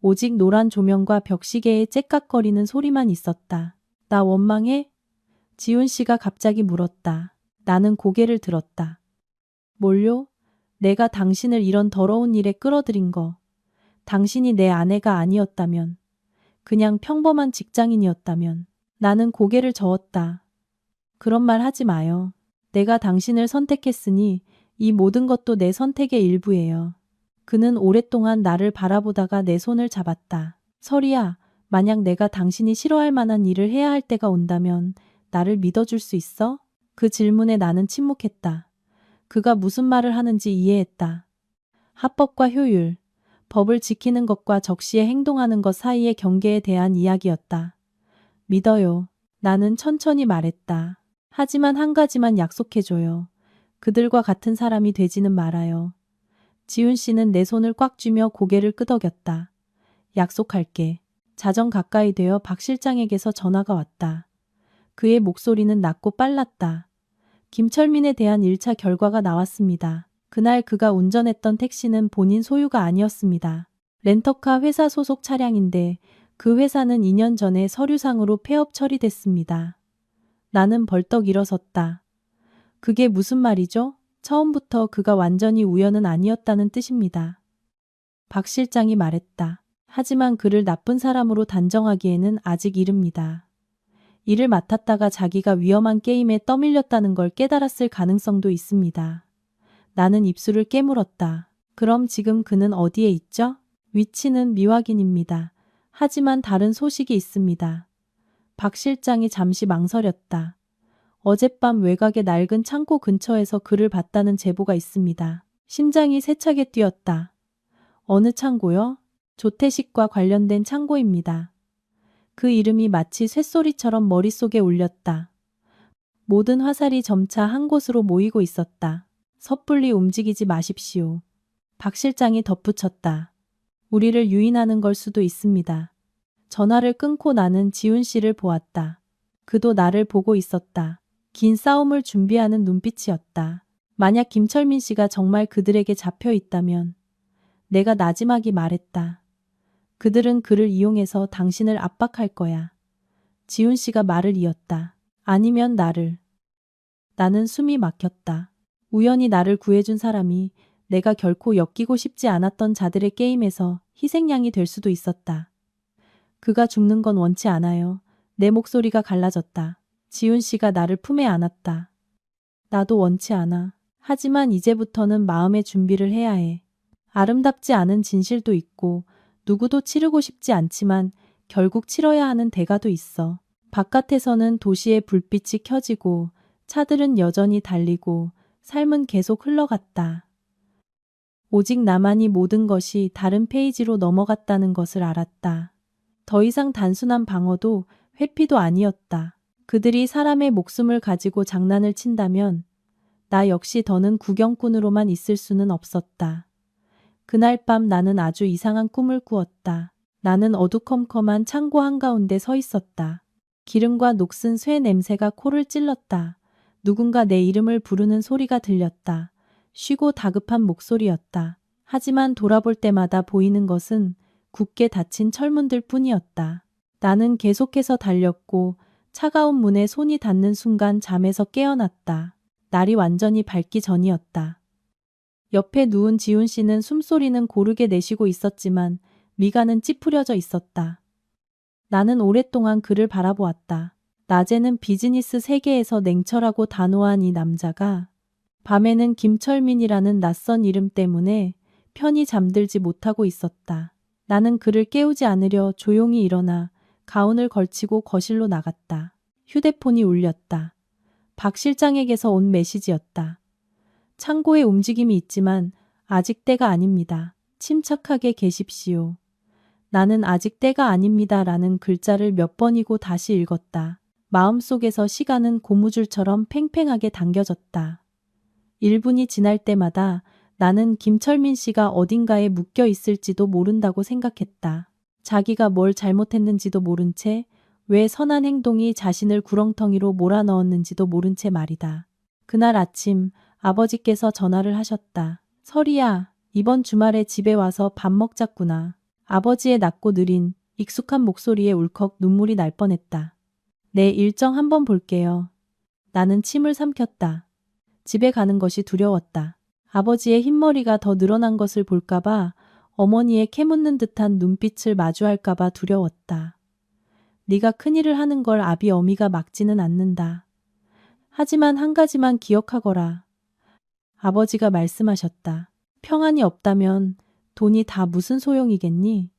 오직 노란 조명과 벽시계의 째깍거리는 소리만 있었다. 나 원망해? 지훈 씨가 갑자기 물었다. 나는 고개를 들었다. 뭘요? 내가 당신을 이런 더러운 일에 끌어들인 거. 당신이 내 아내가 아니었다면, 그냥 평범한 직장인이었다면. 나는 고개를 저었다. 그런 말 하지 마요. 내가 당신을 선택했으니 이 모든 것도 내 선택의 일부예요. 그는 오랫동안 나를 바라보다가 내 손을 잡았다. 설이야, 만약 내가 당신이 싫어할 만한 일을 해야 할 때가 온다면 나를 믿어줄 수 있어? 그 질문에 나는 침묵했다. 그가 무슨 말을 하는지 이해했다. 합법과 효율, 법을 지키는 것과 적시에 행동하는 것 사이의 경계에 대한 이야기였다. 믿어요. 나는 천천히 말했다. 하지만 한 가지만 약속해줘요. 그들과 같은 사람이 되지는 말아요. 지훈 씨는 내 손을 꽉 쥐며 고개를 끄덕였다. 약속할게. 자정 가까이 되어 박 실장에게서 전화가 왔다. 그의 목소리는 낮고 빨랐다. 김철민에 대한 1차 결과가 나왔습니다. 그날 그가 운전했던 택시는 본인 소유가 아니었습니다. 렌터카 회사 소속 차량인데 그 회사는 2년 전에 서류상으로 폐업 처리됐습니다. 나는 벌떡 일어섰다. 그게 무슨 말이죠? 처음부터 그가 완전히 우연은 아니었다는 뜻입니다. 박 실장이 말했다. 하지만 그를 나쁜 사람으로 단정하기에는 아직 이릅니다. 일을 맡았다가 자기가 위험한 게임에 떠밀렸다는 걸 깨달았을 가능성도 있습니다. 나는 입술을 깨물었다. 그럼 지금 그는 어디에 있죠? 위치는 미확인입니다. 하지만 다른 소식이 있습니다. 박 실장이 잠시 망설였다. 어젯밤 외곽의 낡은 창고 근처에서 그를 봤다는 제보가 있습니다. 심장이 세차게 뛰었다. 어느 창고요? 조태식과 관련된 창고입니다. 그 이름이 마치 쇳소리처럼 머릿속에 울렸다. 모든 화살이 점차 한 곳으로 모이고 있었다. 섣불리 움직이지 마십시오. 박 실장이 덧붙였다. 우리를 유인하는 걸 수도 있습니다. 전화를 끊고 나는 지훈 씨를 보았다. 그도 나를 보고 있었다. 긴 싸움을 준비하는 눈빛이었다. 만약 김철민 씨가 정말 그들에게 잡혀 있다면 내가 나지막이 말했다. 그들은 그를 이용해서 당신을 압박할 거야. 지훈 씨가 말을 이었다. 아니면 나를. 나는 숨이 막혔다. 우연히 나를 구해준 사람이 내가 결코 엮이고 싶지 않았던 자들의 게임에서 희생양이 될 수도 있었다. 그가 죽는 건 원치 않아요. 내 목소리가 갈라졌다. 지훈 씨가 나를 품에 안았다. 나도 원치 않아. 하지만 이제부터는 마음의 준비를 해야 해. 아름답지 않은 진실도 있고 누구도 치르고 싶지 않지만 결국 치러야 하는 대가도 있어. 바깥에서는 도시의 불빛이 켜지고 차들은 여전히 달리고 삶은 계속 흘러갔다. 오직 나만이 모든 것이 다른 페이지로 넘어갔다는 것을 알았다. 더 이상 단순한 방어도 회피도 아니었다. 그들이 사람의 목숨을 가지고 장난을 친다면 나 역시 더는 구경꾼으로만 있을 수는 없었다. 그날 밤 나는 아주 이상한 꿈을 꾸었다. 나는 어두컴컴한 창고 한가운데 서 있었다. 기름과 녹슨 쇠 냄새가 코를 찔렀다. 누군가 내 이름을 부르는 소리가 들렸다. 쉬고 다급한 목소리였다. 하지만 돌아볼 때마다 보이는 것은 굳게 닫힌 철문들 뿐이었다. 나는 계속해서 달렸고 차가운 문에 손이 닿는 순간 잠에서 깨어났다. 날이 완전히 밝기 전이었다. 옆에 누운 지훈 씨는 숨소리는 고르게 내쉬고 있었지만 미간은 찌푸려져 있었다. 나는 오랫동안 그를 바라보았다. 낮에는 비즈니스 세계에서 냉철하고 단호한 이 남자가 밤에는 김철민이라는 낯선 이름 때문에 편히 잠들지 못하고 있었다. 나는 그를 깨우지 않으려 조용히 일어나 가운을 걸치고 거실로 나갔다. 휴대폰이 울렸다. 박 실장에게서 온 메시지였다. 창고에 움직임이 있지만 아직 때가 아닙니다. 침착하게 계십시오. 나는 아직 때가 아닙니다. 라는 글자를 몇 번이고 다시 읽었다. 마음속에서 시간은 고무줄처럼 팽팽하게 당겨졌다. 1분이 지날 때마다 나는 김철민 씨가 어딘가에 묶여 있을지도 모른다고 생각했다. 자기가 뭘 잘못했는지도 모른 채 왜 선한 행동이 자신을 구렁텅이로 몰아넣었는지도 모른 채 말이다. 그날 아침 아버지께서 전화를 하셨다. 설이야, 이번 주말에 집에 와서 밥 먹자꾸나. 아버지의 낮고 느린 익숙한 목소리에 울컥 눈물이 날 뻔했다. 내 일정 한번 볼게요. 나는 침을 삼켰다. 집에 가는 것이 두려웠다. 아버지의 흰머리가 더 늘어난 것을 볼까봐, 어머니의 캐묻는 듯한 눈빛을 마주할까봐 두려웠다. 네가 큰일을 하는 걸 아비 어미가 막지는 않는다. 하지만 한 가지만 기억하거라. 아버지가 말씀하셨다. 평안이 없다면 돈이 다 무슨 소용이겠니?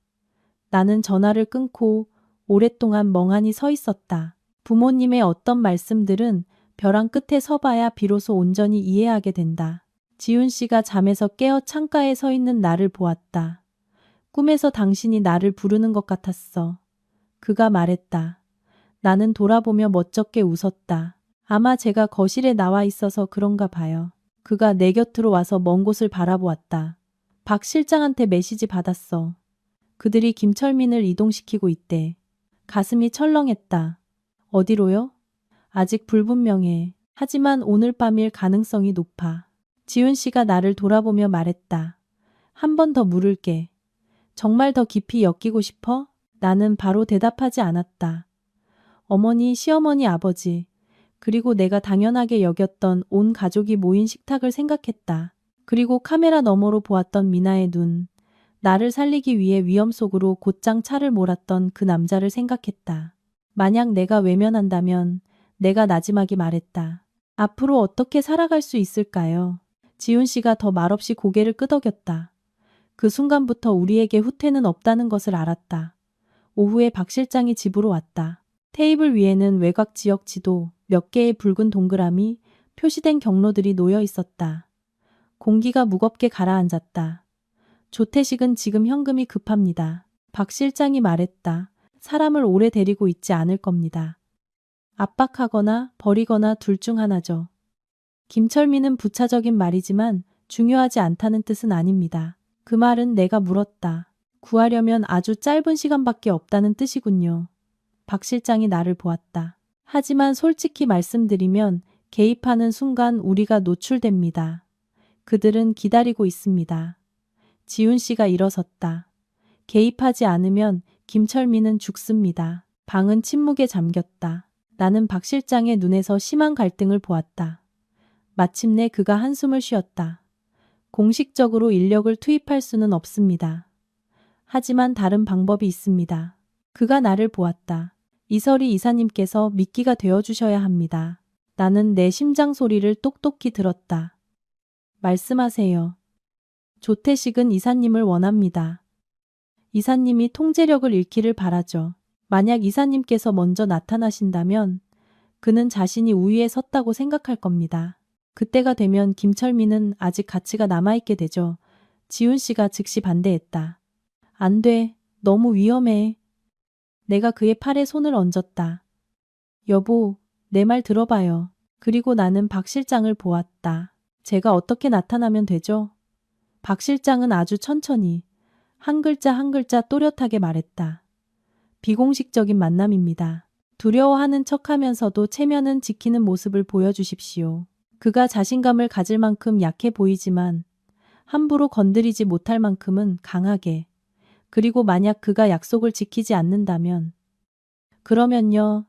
나는 전화를 끊고 오랫동안 멍하니 서 있었다. 부모님의 어떤 말씀들은 벼랑 끝에 서봐야 비로소 온전히 이해하게 된다. 지훈 씨가 잠에서 깨어 창가에 서 있는 나를 보았다. 꿈에서 당신이 나를 부르는 것 같았어. 그가 말했다. 나는 돌아보며 멋쩍게 웃었다. 아마 제가 거실에 나와 있어서 그런가 봐요. 그가 내 곁으로 와서 먼 곳을 바라보았다. 박 실장한테 메시지 받았어. 그들이 김철민을 이동시키고 있대. 가슴이 철렁했다. 어디로요? 아직 불분명해. 하지만 오늘 밤일 가능성이 높아. 지훈 씨가 나를 돌아보며 말했다. 한 번 더 물을게. 정말 더 깊이 엮이고 싶어? 나는 바로 대답하지 않았다. 어머니, 시어머니, 아버지, 그리고 내가 당연하게 여겼던 온 가족이 모인 식탁을 생각했다. 그리고 카메라 너머로 보았던 미나의 눈, 나를 살리기 위해 위험 속으로 곧장 차를 몰았던 그 남자를 생각했다. 만약 내가 외면한다면 내가 나지막이 말했다. 앞으로 어떻게 살아갈 수 있을까요? 지훈 씨가 더 말없이 고개를 끄덕였다. 그 순간부터 우리에게 후퇴는 없다는 것을 알았다. 오후에 박 실장이 집으로 왔다. 테이블 위에는 외곽 지역 지도, 몇 개의 붉은 동그라미, 표시된 경로들이 놓여 있었다. 공기가 무겁게 가라앉았다. 조태식은 지금 현금이 급합니다. 박 실장이 말했다. 사람을 오래 데리고 있지 않을 겁니다. 압박하거나 버리거나 둘 중 하나죠. 김철민은 부차적인 말이지만 중요하지 않다는 뜻은 아닙니다. 그 말은 내가 물었다. 구하려면 아주 짧은 시간밖에 없다는 뜻이군요. 박 실장이 나를 보았다. 하지만 솔직히 말씀드리면 개입하는 순간 우리가 노출됩니다. 그들은 기다리고 있습니다. 지훈 씨가 일어섰다. 개입하지 않으면 김철민은 죽습니다. 방은 침묵에 잠겼다. 나는 박 실장의 눈에서 심한 갈등을 보았다. 마침내 그가 한숨을 쉬었다. 공식적으로 인력을 투입할 수는 없습니다. 하지만 다른 방법이 있습니다. 그가 나를 보았다. 이설이 이사님께서 미끼가 되어주셔야 합니다. 나는 내 심장 소리를 똑똑히 들었다. 말씀하세요. 조태식은 이사님을 원합니다. 이사님이 통제력을 잃기를 바라죠. 만약 이사님께서 먼저 나타나신다면 그는 자신이 우위에 섰다고 생각할 겁니다. 그때가 되면 김철민은 아직 가치가 남아있게 되죠. 지훈 씨가 즉시 반대했다. 안 돼. 너무 위험해. 내가 그의 팔에 손을 얹었다. 여보, 내 말 들어봐요. 그리고 나는 박 실장을 보았다. 제가 어떻게 나타나면 되죠? 박 실장은 아주 천천히 한 글자 한 글자 또렷하게 말했다. 비공식적인 만남입니다. 두려워하는 척하면서도 체면은 지키는 모습을 보여주십시오. 그가 자신감을 가질 만큼 약해 보이지만 함부로 건드리지 못할 만큼은 강하게. 그리고 만약 그가 약속을 지키지 않는다면 그러면요.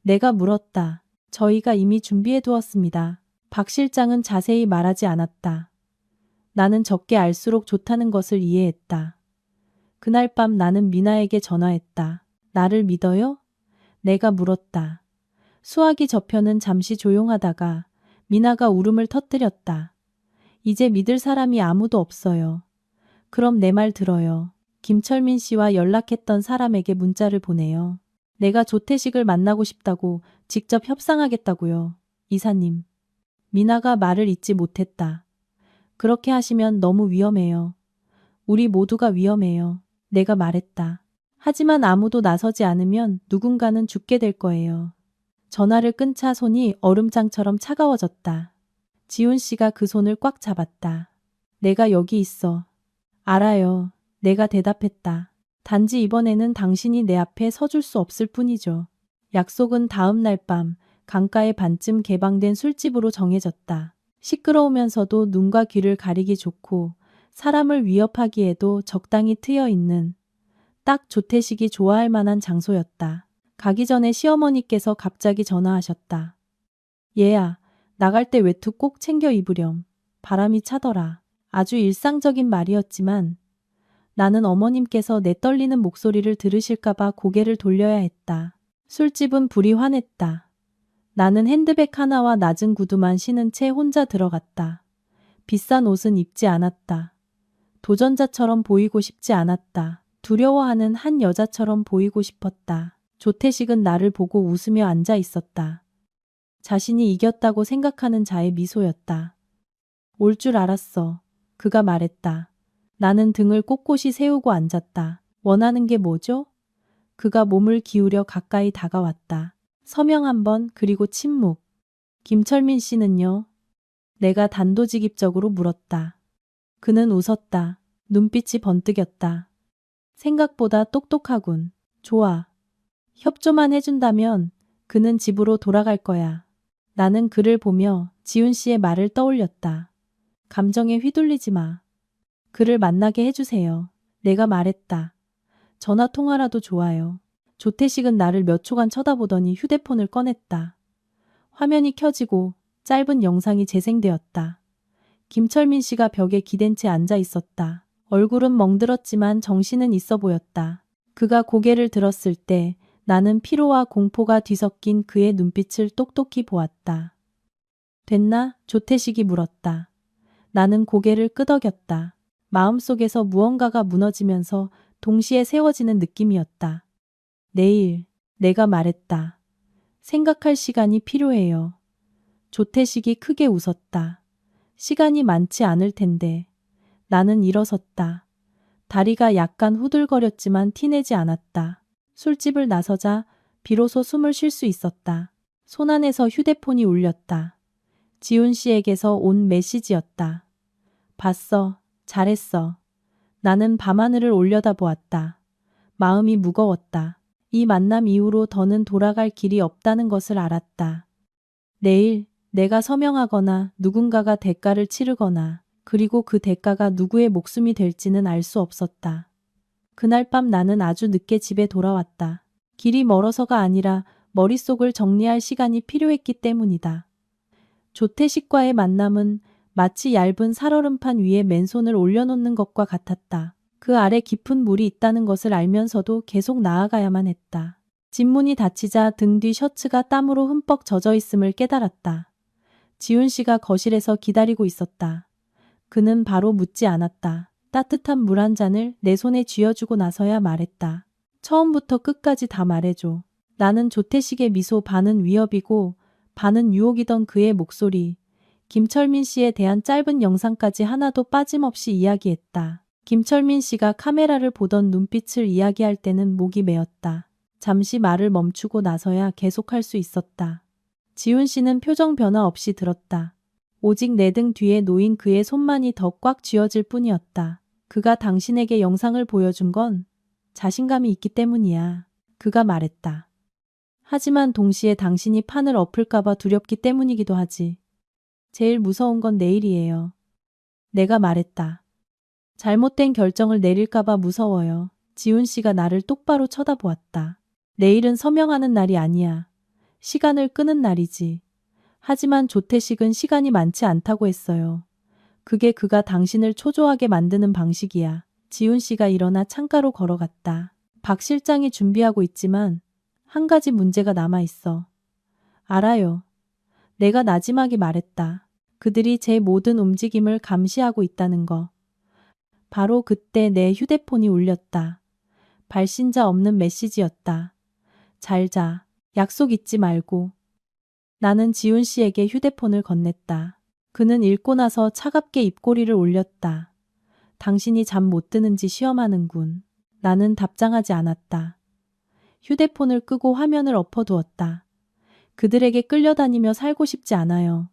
내가 물었다. 저희가 이미 준비해 두었습니다. 박 실장은 자세히 말하지 않았다. 나는 적게 알수록 좋다는 것을 이해했다. 그날 밤 나는 미나에게 전화했다. 나를 믿어요? 내가 물었다. 수화기 저편은 잠시 조용하다가 미나가 울음을 터뜨렸다. 이제 믿을 사람이 아무도 없어요. 그럼 내 말 들어요. 김철민 씨와 연락했던 사람에게 문자를 보내요. 내가 조태식을 만나고 싶다고 직접 협상하겠다고요. 이사님. 미나가 말을 잇지 못했다. 그렇게 하시면 너무 위험해요. 우리 모두가 위험해요. 내가 말했다. 하지만 아무도 나서지 않으면 누군가는 죽게 될 거예요. 전화를 끊자 손이 얼음장처럼 차가워졌다. 지훈 씨가 그 손을 꽉 잡았다. 내가 여기 있어. 알아요. 내가 대답했다. 단지 이번에는 당신이 내 앞에 서줄 수 없을 뿐이죠. 약속은 다음 날 밤 강가의 반쯤 개방된 술집으로 정해졌다. 시끄러우면서도 눈과 귀를 가리기 좋고 사람을 위협하기에도 적당히 트여 있는 딱 조태식이 좋아할 만한 장소였다. 가기 전에 시어머니께서 갑자기 전화하셨다. 얘야, 나갈 때 외투 꼭 챙겨 입으렴. 바람이 차더라. 아주 일상적인 말이었지만 나는 어머님께서 내 떨리는 목소리를 들으실까봐 고개를 돌려야 했다. 술집은 불이 환했다. 나는 핸드백 하나와 낮은 구두만 신은 채 혼자 들어갔다. 비싼 옷은 입지 않았다. 도전자처럼 보이고 싶지 않았다. 두려워하는 한 여자처럼 보이고 싶었다. 조태식은 나를 보고 웃으며 앉아 있었다. 자신이 이겼다고 생각하는 자의 미소였다. 올 줄 알았어. 그가 말했다. 나는 등을 꼿꼿이 세우고 앉았다. 원하는 게 뭐죠? 그가 몸을 기울여 가까이 다가왔다. 서명 한 번, 그리고 침묵. 김철민 씨는요? 내가 단도직입적으로 물었다. 그는 웃었다. 눈빛이 번뜩였다. 생각보다 똑똑하군. 좋아. 협조만 해준다면 그는 집으로 돌아갈 거야. 나는 그를 보며 지훈 씨의 말을 떠올렸다. 감정에 휘둘리지 마. 그를 만나게 해주세요. 내가 말했다. 전화 통화라도 좋아요. 조태식은 나를 몇 초간 쳐다보더니 휴대폰을 꺼냈다. 화면이 켜지고 짧은 영상이 재생되었다. 김철민 씨가 벽에 기댄 채 앉아 있었다. 얼굴은 멍들었지만 정신은 있어 보였다. 그가 고개를 들었을 때 나는 피로와 공포가 뒤섞인 그의 눈빛을 똑똑히 보았다. 됐나? 조태식이 물었다. 나는 고개를 끄덕였다. 마음속에서 무언가가 무너지면서 동시에 세워지는 느낌이었다. 내일, 내가 말했다. 생각할 시간이 필요해요. 조태식이 크게 웃었다. 시간이 많지 않을 텐데. 나는 일어섰다. 다리가 약간 후들거렸지만 티내지 않았다. 술집을 나서자 비로소 숨을 쉴 수 있었다. 손안에서 휴대폰이 울렸다. 지훈 씨에게서 온 메시지였다. 봤어. 잘했어. 나는 밤하늘을 올려다보았다. 마음이 무거웠다. 이 만남 이후로 더는 돌아갈 길이 없다는 것을 알았다. 내일 내가 서명하거나 누군가가 대가를 치르거나 그리고 그 대가가 누구의 목숨이 될지는 알 수 없었다. 그날 밤 나는 아주 늦게 집에 돌아왔다. 길이 멀어서가 아니라 머릿속을 정리할 시간이 필요했기 때문이다. 조태식과의 만남은 마치 얇은 살얼음판 위에 맨손을 올려놓는 것과 같았다. 그 아래 깊은 물이 있다는 것을 알면서도 계속 나아가야만 했다. 집문이 닫히자 등 뒤 셔츠가 땀으로 흠뻑 젖어 있음을 깨달았다. 지훈 씨가 거실에서 기다리고 있었다. 그는 바로 묻지 않았다. 따뜻한 물 한 잔을 내 손에 쥐어주고 나서야 말했다. 처음부터 끝까지 다 말해줘. 나는 조태식의 미소 반은 위협이고 반은 유혹이던 그의 목소리, 김철민 씨에 대한 짧은 영상까지 하나도 빠짐없이 이야기했다. 김철민 씨가 카메라를 보던 눈빛을 이야기할 때는 목이 메었다. 잠시 말을 멈추고 나서야 계속할 수 있었다. 지훈 씨는 표정 변화 없이 들었다. 오직 내 등 뒤에 놓인 그의 손만이 더 꽉 쥐어질 뿐이었다. 그가 당신에게 영상을 보여준 건 자신감이 있기 때문이야. 그가 말했다. 하지만 동시에 당신이 판을 엎을까봐 두렵기 때문이기도 하지. 제일 무서운 건 내일이에요. 내가 말했다. 잘못된 결정을 내릴까봐 무서워요. 지훈 씨가 나를 똑바로 쳐다보았다. 내일은 서명하는 날이 아니야. 시간을 끄는 날이지. 하지만 조태식은 시간이 많지 않다고 했어요. 그게 그가 당신을 초조하게 만드는 방식이야. 지훈 씨가 일어나 창가로 걸어갔다. 박 실장이 준비하고 있지만 한 가지 문제가 남아있어. 알아요. 내가 나지막이 말했다. 그들이 제 모든 움직임을 감시하고 있다는 거. 바로 그때 내 휴대폰이 울렸다. 발신자 없는 메시지였다. 잘 자. 약속 잊지 말고. 나는 지훈 씨에게 휴대폰을 건넸다. 그는 읽고 나서 차갑게 입꼬리를 올렸다. 당신이 잠 못 드는지 시험하는군. 나는 답장하지 않았다. 휴대폰을 끄고 화면을 엎어두었다. 그들에게 끌려다니며 살고 싶지 않아요.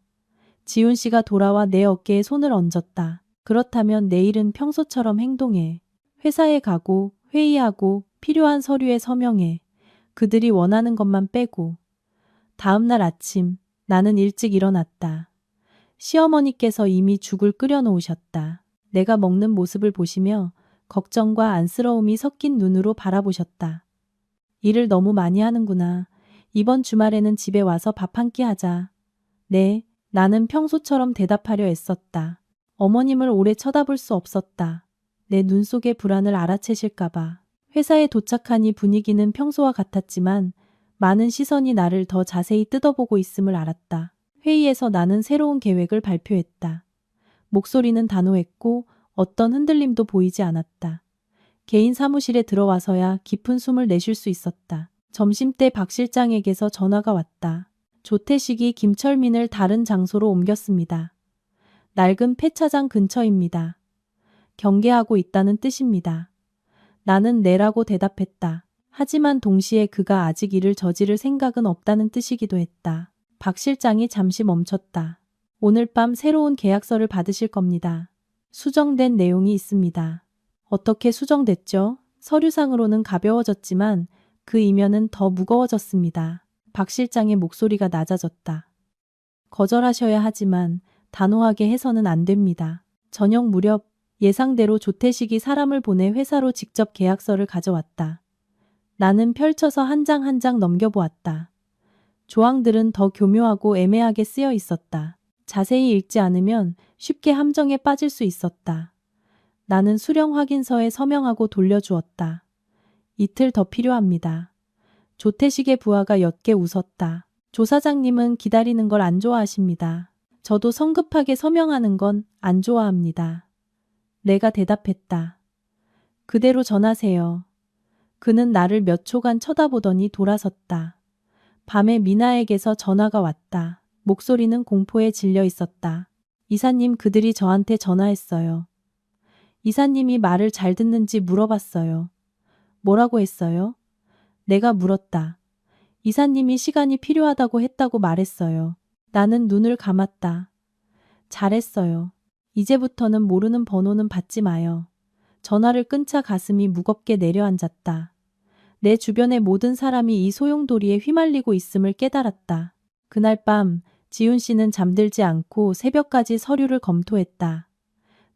지훈 씨가 돌아와 내 어깨에 손을 얹었다. 그렇다면 내일은 평소처럼 행동해. 회사에 가고 회의하고 필요한 서류에 서명해. 그들이 원하는 것만 빼고. 다음 날 아침 나는 일찍 일어났다. 시어머니께서 이미 죽을 끓여 놓으셨다. 내가 먹는 모습을 보시며 걱정과 안쓰러움이 섞인 눈으로 바라보셨다. 일을 너무 많이 하는구나. 이번 주말에는 집에 와서 밥 한 끼 하자. 네, 나는 평소처럼 대답하려 애썼다. 어머님을 오래 쳐다볼 수 없었다. 내 눈 속의 불안을 알아채실까봐. 회사에 도착하니 분위기는 평소와 같았지만 많은 시선이 나를 더 자세히 뜯어보고 있음을 알았다. 회의에서 나는 새로운 계획을 발표했다. 목소리는 단호했고 어떤 흔들림도 보이지 않았다. 개인 사무실에 들어와서야 깊은 숨을 내쉴 수 있었다. 점심때 박 실장에게서 전화가 왔다. 조태식이 김철민을 다른 장소로 옮겼습니다. 낡은 폐차장 근처입니다. 경계하고 있다는 뜻입니다. 나는 네라고 대답했다. 하지만 동시에 그가 아직 일을 저지를 생각은 없다는 뜻이기도 했다. 박 실장이 잠시 멈췄다. 오늘 밤 새로운 계약서를 받으실 겁니다. 수정된 내용이 있습니다. 어떻게 수정됐죠? 서류상으로는 가벼워졌지만 그 이면은 더 무거워졌습니다. 박 실장의 목소리가 낮아졌다. 거절하셔야 하지만 단호하게 해서는 안 됩니다. 저녁 무렵 예상대로 조태식이 사람을 보내 회사로 직접 계약서를 가져왔다. 나는 펼쳐서 한 장 한 장 넘겨보았다. 조항들은 더 교묘하고 애매하게 쓰여 있었다. 자세히 읽지 않으면 쉽게 함정에 빠질 수 있었다. 나는 수령 확인서에 서명하고 돌려주었다. 이틀 더 필요합니다. 조태식의 부하가 옅게 웃었다. 조 사장님은 기다리는 걸 안 좋아하십니다. 저도 성급하게 서명하는 건 안 좋아합니다. 내가 대답했다. 그대로 전하세요. 그는 나를 몇 초간 쳐다보더니 돌아섰다. 밤에 미나에게서 전화가 왔다. 목소리는 공포에 질려 있었다. 이사님, 그들이 저한테 전화했어요. 이사님이 말을 잘 듣는지 물어봤어요. 뭐라고 했어요? 내가 물었다. 이사님이 시간이 필요하다고 했다고 말했어요. 나는 눈을 감았다. 잘했어요. 이제부터는 모르는 번호는 받지 마요. 전화를 끊자 가슴이 무겁게 내려앉았다. 내 주변의 모든 사람이 이 소용돌이에 휘말리고 있음을 깨달았다. 그날 밤 지훈 씨는 잠들지 않고 새벽까지 서류를 검토했다.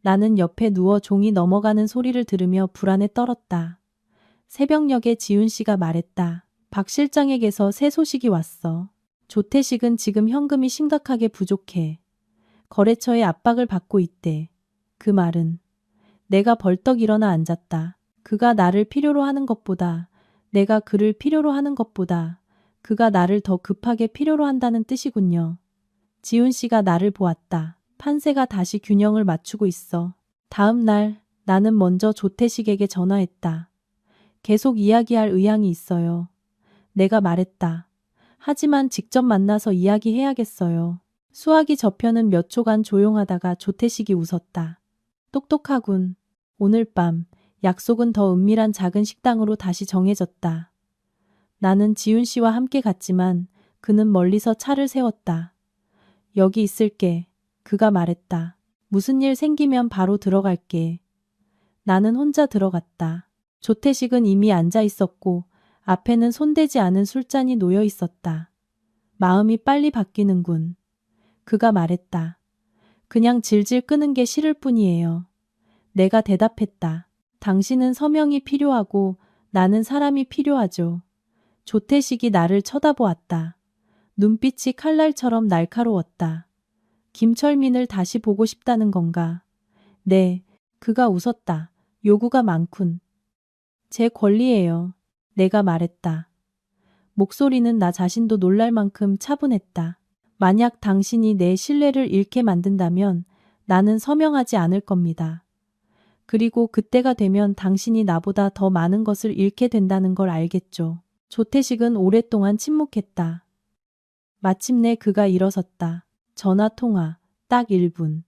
나는 옆에 누워 종이 넘어가는 소리를 들으며 불안에 떨었다. 새벽녘에 지훈 씨가 말했다. 박 실장에게서 새 소식이 왔어. 조태식은 지금 현금이 심각하게 부족해. 거래처에 압박을 받고 있대. 그 말은 내가 벌떡 일어나 앉았다. 그가 나를 필요로 하는 것보다, 내가 그를 필요로 하는 것보다 그가 나를 더 급하게 필요로 한다는 뜻이군요. 지훈 씨가 나를 보았다. 판세가 다시 균형을 맞추고 있어. 다음 날 나는 먼저 조태식에게 전화했다. 계속 이야기할 의향이 있어요. 내가 말했다. 하지만 직접 만나서 이야기해야겠어요. 수화기 저편은 몇 초간 조용하다가 조태식이 웃었다. 똑똑하군. 오늘 밤 약속은 더 은밀한 작은 식당으로 다시 정해졌다. 나는 지훈 씨와 함께 갔지만 그는 멀리서 차를 세웠다. 여기 있을게. 그가 말했다. 무슨 일 생기면 바로 들어갈게. 나는 혼자 들어갔다. 조태식은 이미 앉아 있었고 앞에는 손대지 않은 술잔이 놓여 있었다. 마음이 빨리 바뀌는군. 그가 말했다. 그냥 질질 끄는 게 싫을 뿐이에요. 내가 대답했다. 당신은 서명이 필요하고 나는 사람이 필요하죠. 조태식이 나를 쳐다보았다. 눈빛이 칼날처럼 날카로웠다. 김철민을 다시 보고 싶다는 건가? 네, 그가 웃었다. 요구가 많군. 제 권리예요. 내가 말했다. 목소리는 나 자신도 놀랄 만큼 차분했다. 만약 당신이 내 신뢰를 잃게 만든다면 나는 서명하지 않을 겁니다. 그리고 그때가 되면 당신이 나보다 더 많은 것을 잃게 된다는 걸 알겠죠. 조태식은 오랫동안 침묵했다. 마침내 그가 일어섰다. 전화 통화, 딱 1분.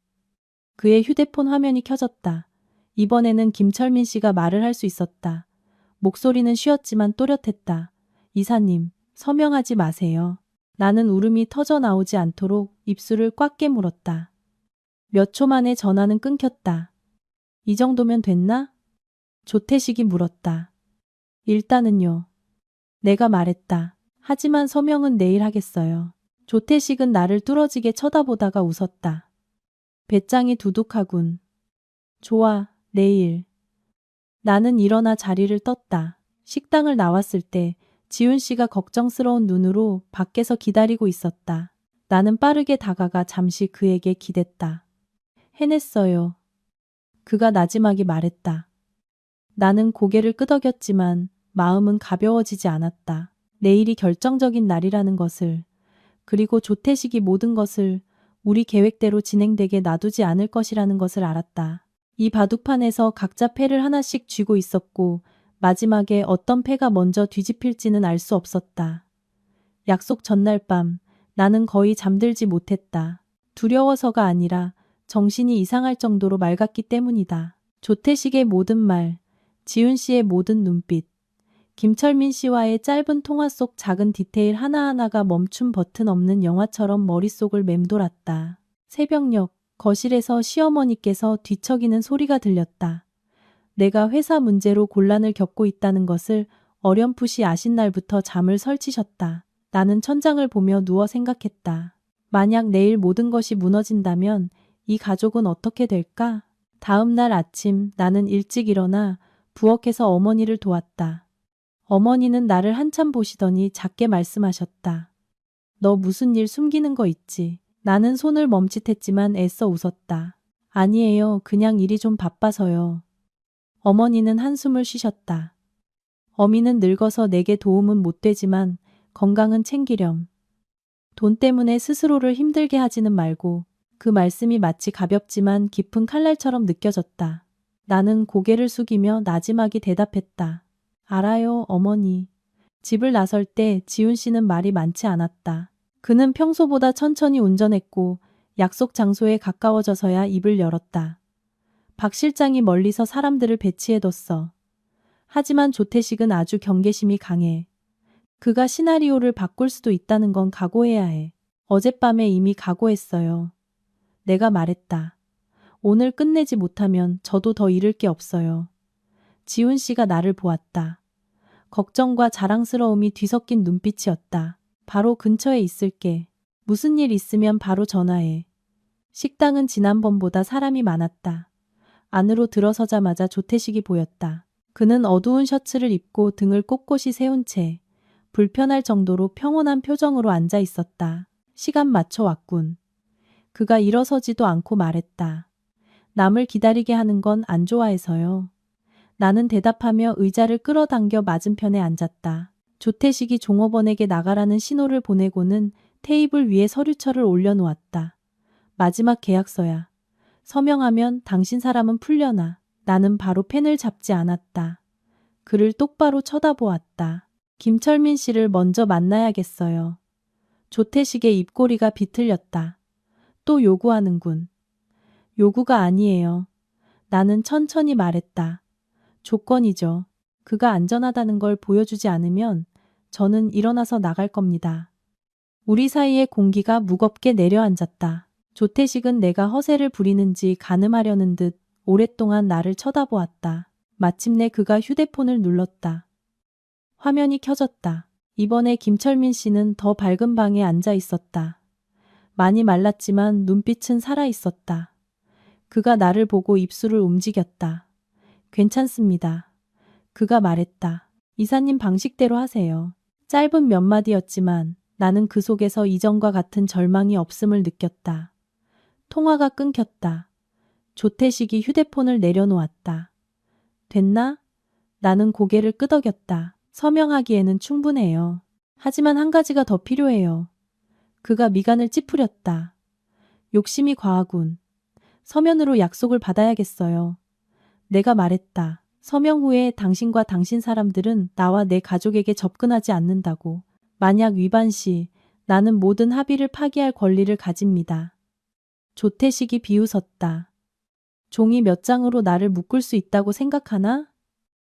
그의 휴대폰 화면이 켜졌다. 이번에는 김철민 씨가 말을 할 수 있었다. 목소리는 쉬었지만 또렷했다. 이사님, 서명하지 마세요. 나는 울음이 터져 나오지 않도록 입술을 꽉 깨물었다. 몇 초 만에 전화는 끊겼다. 이 정도면 됐나? 조태식이 물었다. 일단은요. 내가 말했다. 하지만 서명은 내일 하겠어요. 조태식은 나를 뚫어지게 쳐다보다가 웃었다. 배짱이 두둑하군. 좋아, 내일. 나는 일어나 자리를 떴다. 식당을 나왔을 때 지훈 씨가 걱정스러운 눈으로 밖에서 기다리고 있었다. 나는 빠르게 다가가 잠시 그에게 기댔다. 해냈어요. 그가 나지막이 말했다. 나는 고개를 끄덕였지만 마음은 가벼워지지 않았다. 내일이 결정적인 날이라는 것을, 그리고 조태식이 모든 것을 우리 계획대로 진행되게 놔두지 않을 것이라는 것을 알았다. 이 바둑판에서 각자 패를 하나씩 쥐고 있었고 마지막에 어떤 패가 먼저 뒤집힐지는 알 수 없었다. 약속 전날 밤 나는 거의 잠들지 못했다. 두려워서가 아니라 정신이 이상할 정도로 맑았기 때문이다. 조태식의 모든 말, 지훈 씨의 모든 눈빛, 김철민 씨와의 짧은 통화 속 작은 디테일 하나하나가 멈춤 버튼 없는 영화처럼 머릿속을 맴돌았다. 새벽녘 거실에서 시어머니께서 뒤척이는 소리가 들렸다. 내가 회사 문제로 곤란을 겪고 있다는 것을 어렴풋이 아신 날부터 잠을 설치셨다. 나는 천장을 보며 누워 생각했다. 만약 내일 모든 것이 무너진다면 이 가족은 어떻게 될까? 다음 날 아침 나는 일찍 일어나 부엌에서 어머니를 도왔다. 어머니는 나를 한참 보시더니 작게 말씀하셨다. 너 무슨 일 숨기는 거 있지? 나는 손을 멈칫했지만 애써 웃었다. 아니에요. 그냥 일이 좀 바빠서요. 어머니는 한숨을 쉬셨다. 어미는 늙어서 내게 도움은 못 되지만 건강은 챙기렴. 돈 때문에 스스로를 힘들게 하지는 말고. 그 말씀이 마치 가볍지만 깊은 칼날처럼 느껴졌다. 나는 고개를 숙이며 나지막이 대답했다. 알아요, 어머니. 집을 나설 때 지훈 씨는 말이 많지 않았다. 그는 평소보다 천천히 운전했고 약속 장소에 가까워져서야 입을 열었다. 박 실장이 멀리서 사람들을 배치해뒀어. 하지만 조태식은 아주 경계심이 강해. 그가 시나리오를 바꿀 수도 있다는 건 각오해야 해. 어젯밤에 이미 각오했어요. 내가 말했다. 오늘 끝내지 못하면 저도 더 잃을 게 없어요. 지훈 씨가 나를 보았다. 걱정과 자랑스러움이 뒤섞인 눈빛이었다. 바로 근처에 있을게. 무슨 일 있으면 바로 전화해. 식당은 지난번보다 사람이 많았다. 안으로 들어서자마자 조태식이 보였다. 그는 어두운 셔츠를 입고 등을 꼿꼿이 세운 채 불편할 정도로 평온한 표정으로 앉아 있었다. 시간 맞춰 왔군. 그가 일어서지도 않고 말했다. 남을 기다리게 하는 건 안 좋아해서요. 나는 대답하며 의자를 끌어당겨 맞은편에 앉았다. 조태식이 종업원에게 나가라는 신호를 보내고는 테이블 위에 서류철을 올려놓았다. 마지막 계약서야. 서명하면 당신 사람은 풀려나. 나는 바로 펜을 잡지 않았다. 그를 똑바로 쳐다보았다. 김철민 씨를 먼저 만나야겠어요. 조태식의 입꼬리가 비틀렸다. 또 요구하는군. 요구가 아니에요. 나는 천천히 말했다. 조건이죠. 그가 안전하다는 걸 보여주지 않으면 저는 일어나서 나갈 겁니다. 우리 사이의 공기가 무겁게 내려앉았다. 조태식은 내가 허세를 부리는지 가늠하려는 듯 오랫동안 나를 쳐다보았다. 마침내 그가 휴대폰을 눌렀다. 화면이 켜졌다. 이번에 김철민 씨는 더 밝은 방에 앉아 있었다. 많이 말랐지만 눈빛은 살아 있었다. 그가 나를 보고 입술을 움직였다. 괜찮습니다. 그가 말했다. 이사님 방식대로 하세요. 짧은 몇 마디였지만 나는 그 속에서 이전과 같은 절망이 없음을 느꼈다. 통화가 끊겼다. 조태식이 휴대폰을 내려놓았다. 됐나? 나는 고개를 끄덕였다. 서명하기에는 충분해요. 하지만 한 가지가 더 필요해요. 그가 미간을 찌푸렸다. 욕심이 과하군. 서면으로 약속을 받아야겠어요. 내가 말했다. 서명 후에 당신과 당신 사람들은 나와 내 가족에게 접근하지 않는다고. 만약 위반 시 나는 모든 합의를 파기할 권리를 가집니다. 조태식이 비웃었다. 종이 몇 장으로 나를 묶을 수 있다고 생각하나?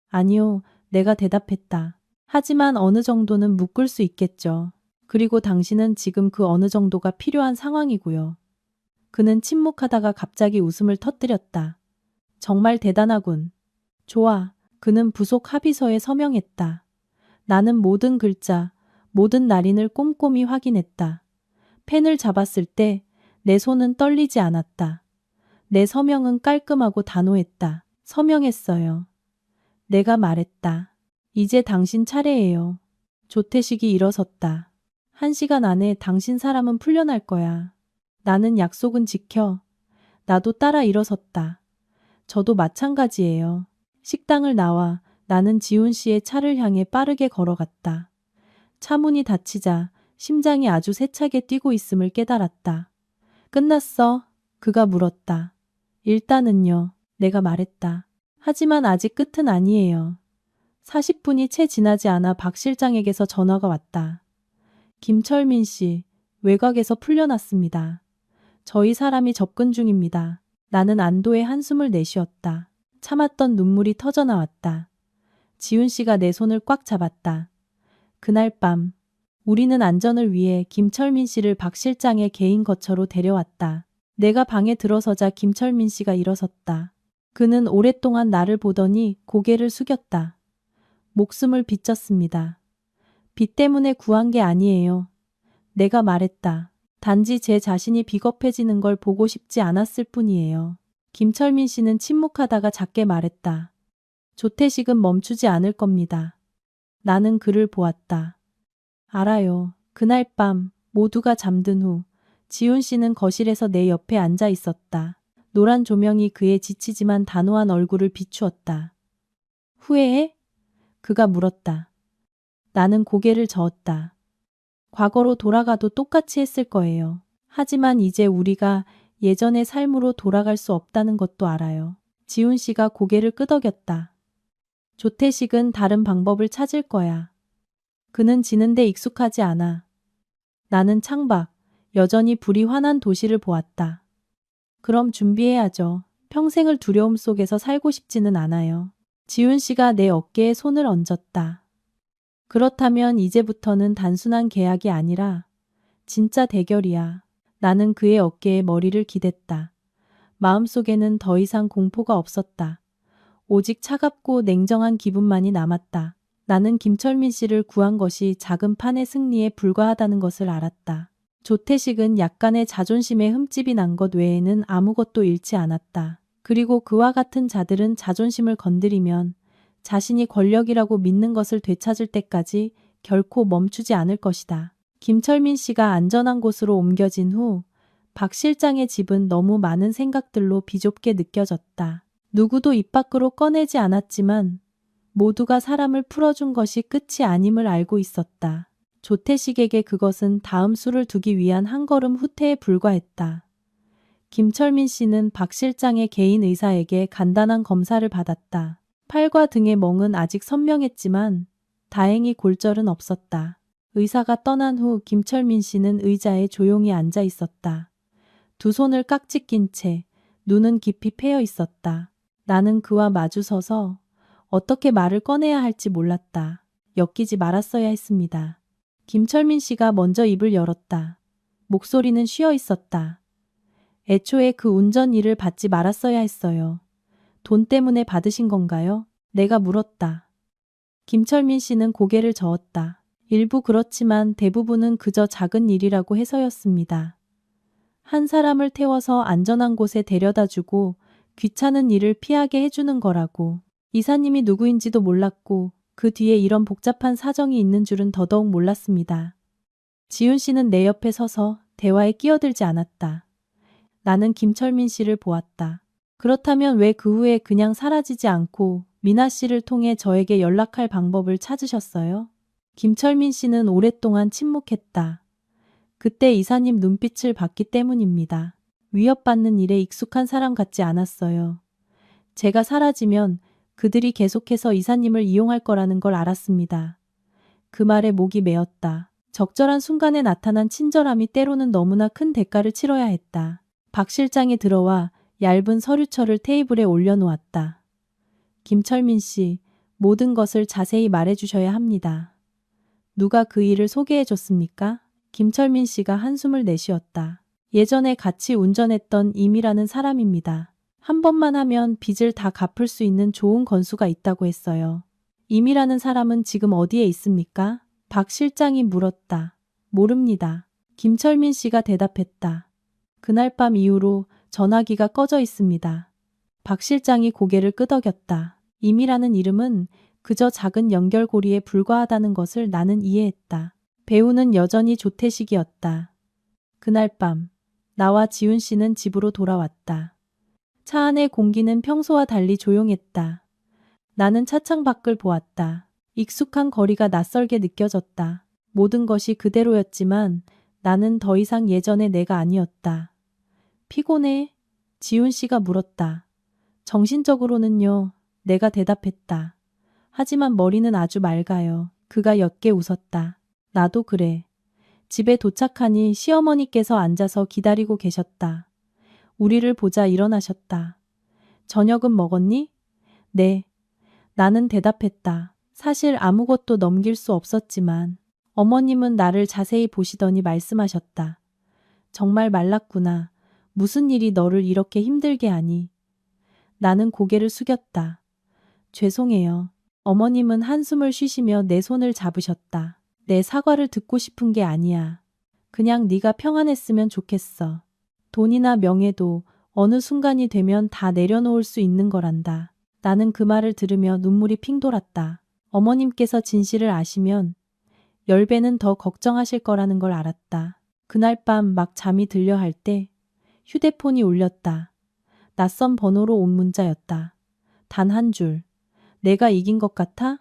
아니요, 내가 대답했다. 하지만 어느 정도는 묶을 수 있겠죠. 그리고 당신은 지금 그 어느 정도가 필요한 상황이고요. 그는 침묵하다가 갑자기 웃음을 터뜨렸다. 정말 대단하군. 좋아. 그는 부속 합의서에 서명했다. 나는 모든 글자, 모든 날인을 꼼꼼히 확인했다. 펜을 잡았을 때 내 손은 떨리지 않았다. 내 서명은 깔끔하고 단호했다. 서명했어요. 내가 말했다. 이제 당신 차례예요. 조태식이 일어섰다. 1시간 안에 당신 사람은 풀려날 거야. 나는 약속은 지켜. 나도 따라 일어섰다. 저도 마찬가지예요. 식당을 나와 나는 지훈 씨의 차를 향해 빠르게 걸어갔다. 차 문이 닫히자 심장이 아주 세차게 뛰고 있음을 깨달았다. 끝났어? 그가 물었다. 일단은요. 내가 말했다. 하지만 아직 끝은 아니에요. 40분이 채 지나지 않아 박 실장에게서 전화가 왔다. 김철민 씨, 외곽에서 풀려났습니다. 저희 사람이 접근 중입니다. 나는 안도의 한숨을 내쉬었다. 참았던 눈물이 터져나왔다. 지훈 씨가 내 손을 꽉 잡았다. 그날 밤 우리는 안전을 위해 김철민 씨를 박 실장의 개인 거처로 데려왔다. 내가 방에 들어서자 김철민 씨가 일어섰다. 그는 오랫동안 나를 보더니 고개를 숙였다. 목숨을 빚졌습니다. 빚 때문에 구한 게 아니에요. 내가 말했다. 단지 제 자신이 비겁해지는 걸 보고 싶지 않았을 뿐이에요. 김철민 씨는 침묵하다가 작게 말했다. 조태식은 멈추지 않을 겁니다. 나는 그를 보았다. 알아요. 그날 밤 모두가 잠든 후 지훈 씨는 거실에서 내 옆에 앉아 있었다. 노란 조명이 그의 지치지만 단호한 얼굴을 비추었다. 후회해? 그가 물었다. 나는 고개를 저었다. 과거로 돌아가도 똑같이 했을 거예요. 하지만 이제 우리가 예전의 삶으로 돌아갈 수 없다는 것도 알아요. 지훈 씨가 고개를 끄덕였다. 조태식은 다른 방법을 찾을 거야. 그는 지는데 익숙하지 않아. 나는 창밖, 여전히 불이 환한 도시를 보았다. 그럼 준비해야죠. 평생을 두려움 속에서 살고 싶지는 않아요. 지훈 씨가 내 어깨에 손을 얹었다. 그렇다면 이제부터는 단순한 계약이 아니라 진짜 대결이야. 나는 그의 어깨에 머리를 기댔다. 마음속에는 더 이상 공포가 없었다. 오직 차갑고 냉정한 기분만이 남았다. 나는 김철민 씨를 구한 것이 작은 판의 승리에 불과하다는 것을 알았다. 조태식은 약간의 자존심에 흠집이 난 것 외에는 아무것도 잃지 않았다. 그리고 그와 같은 자들은 자존심을 건드리면 자신이 권력이라고 믿는 것을 되찾을 때까지 결코 멈추지 않을 것이다. 김철민 씨가 안전한 곳으로 옮겨진 후 박 실장의 집은 너무 많은 생각들로 비좁게 느껴졌다. 누구도 입 밖으로 꺼내지 않았지만 모두가 사람을 풀어준 것이 끝이 아님을 알고 있었다. 조태식에게 그것은 다음 수를 두기 위한 한 걸음 후퇴에 불과했다. 김철민 씨는 박 실장의 개인 의사에게 간단한 검사를 받았다. 팔과 등의 멍은 아직 선명했지만 다행히 골절은 없었다. 의사가 떠난 후 김철민 씨는 의자에 조용히 앉아 있었다. 두 손을 깍지 낀 채 눈은 깊이 패여 있었다. 나는 그와 마주서서 어떻게 말을 꺼내야 할지 몰랐다. 엮이지 말았어야 했습니다. 김철민 씨가 먼저 입을 열었다. 목소리는 쉬어 있었다. 애초에 그 운전 일을 받지 말았어야 했어요. 돈 때문에 받으신 건가요? 내가 물었다. 김철민 씨는 고개를 저었다. 일부 그렇지만 대부분은 그저 작은 일이라고 해서였습니다. 한 사람을 태워서 안전한 곳에 데려다주고 귀찮은 일을 피하게 해주는 거라고. 이사님이 누구인지도 몰랐고 그 뒤에 이런 복잡한 사정이 있는 줄은 더더욱 몰랐습니다. 지훈 씨는 내 옆에 서서 대화에 끼어들지 않았다. 나는 김철민 씨를 보았다. 그렇다면 왜 그 후에 그냥 사라지지 않고 미나 씨를 통해 저에게 연락할 방법을 찾으셨어요? 김철민 씨는 오랫동안 침묵했다. 그때 이사님 눈빛을 봤기 때문입니다. 위협받는 일에 익숙한 사람 같지 않았어요. 제가 사라지면 그들이 계속해서 이사님을 이용할 거라는 걸 알았습니다. 그 말에 목이 메었다. 적절한 순간에 나타난 친절함이 때로는 너무나 큰 대가를 치러야 했다. 박 실장이 들어와 얇은 서류철을 테이블에 올려놓았다. 김철민 씨, 모든 것을 자세히 말해주셔야 합니다. 누가 그 일을 소개해줬습니까? 김철민 씨가 한숨을 내쉬었다. 예전에 같이 운전했던 임이라는 사람입니다. 한 번만 하면 빚을 다 갚을 수 있는 좋은 건수가 있다고 했어요. 임이라는 사람은 지금 어디에 있습니까? 박 실장이 물었다. 모릅니다. 김철민 씨가 대답했다. 그날 밤 이후로 전화기가 꺼져 있습니다. 박 실장이 고개를 끄덕였다. 임이라는 이름은 그저 작은 연결고리에 불과하다는 것을 나는 이해했다. 배우는 여전히 조태식이었다. 그날 밤 나와 지훈 씨는 집으로 돌아왔다. 차 안의 공기는 평소와 달리 조용했다. 나는 차창 밖을 보았다. 익숙한 거리가 낯설게 느껴졌다. 모든 것이 그대로였지만 나는 더 이상 예전의 내가 아니었다. 피곤해? 지훈 씨가 물었다. 정신적으로는요. 내가 대답했다. 하지만 머리는 아주 맑아요. 그가 옅게 웃었다. 나도 그래. 집에 도착하니 시어머니께서 앉아서 기다리고 계셨다. 우리를 보자 일어나셨다. 저녁은 먹었니? 네. 나는 대답했다. 사실 아무것도 넘길 수 없었지만 어머님은 나를 자세히 보시더니 말씀하셨다. 정말 말랐구나. 무슨 일이 너를 이렇게 힘들게 하니? 나는 고개를 숙였다. 죄송해요. 어머님은 한숨을 쉬시며 내 손을 잡으셨다. 내 사과를 듣고 싶은 게 아니야. 그냥 네가 평안했으면 좋겠어. 돈이나 명예도 어느 순간이 되면 다 내려놓을 수 있는 거란다. 나는 그 말을 들으며 눈물이 핑 돌았다. 어머님께서 진실을 아시면 10배는 더 걱정하실 거라는 걸 알았다. 그날 밤 막 잠이 들려 할 때 휴대폰이 울렸다. 낯선 번호로 온 문자였다. 단 한 줄. 내가 이긴 것 같아?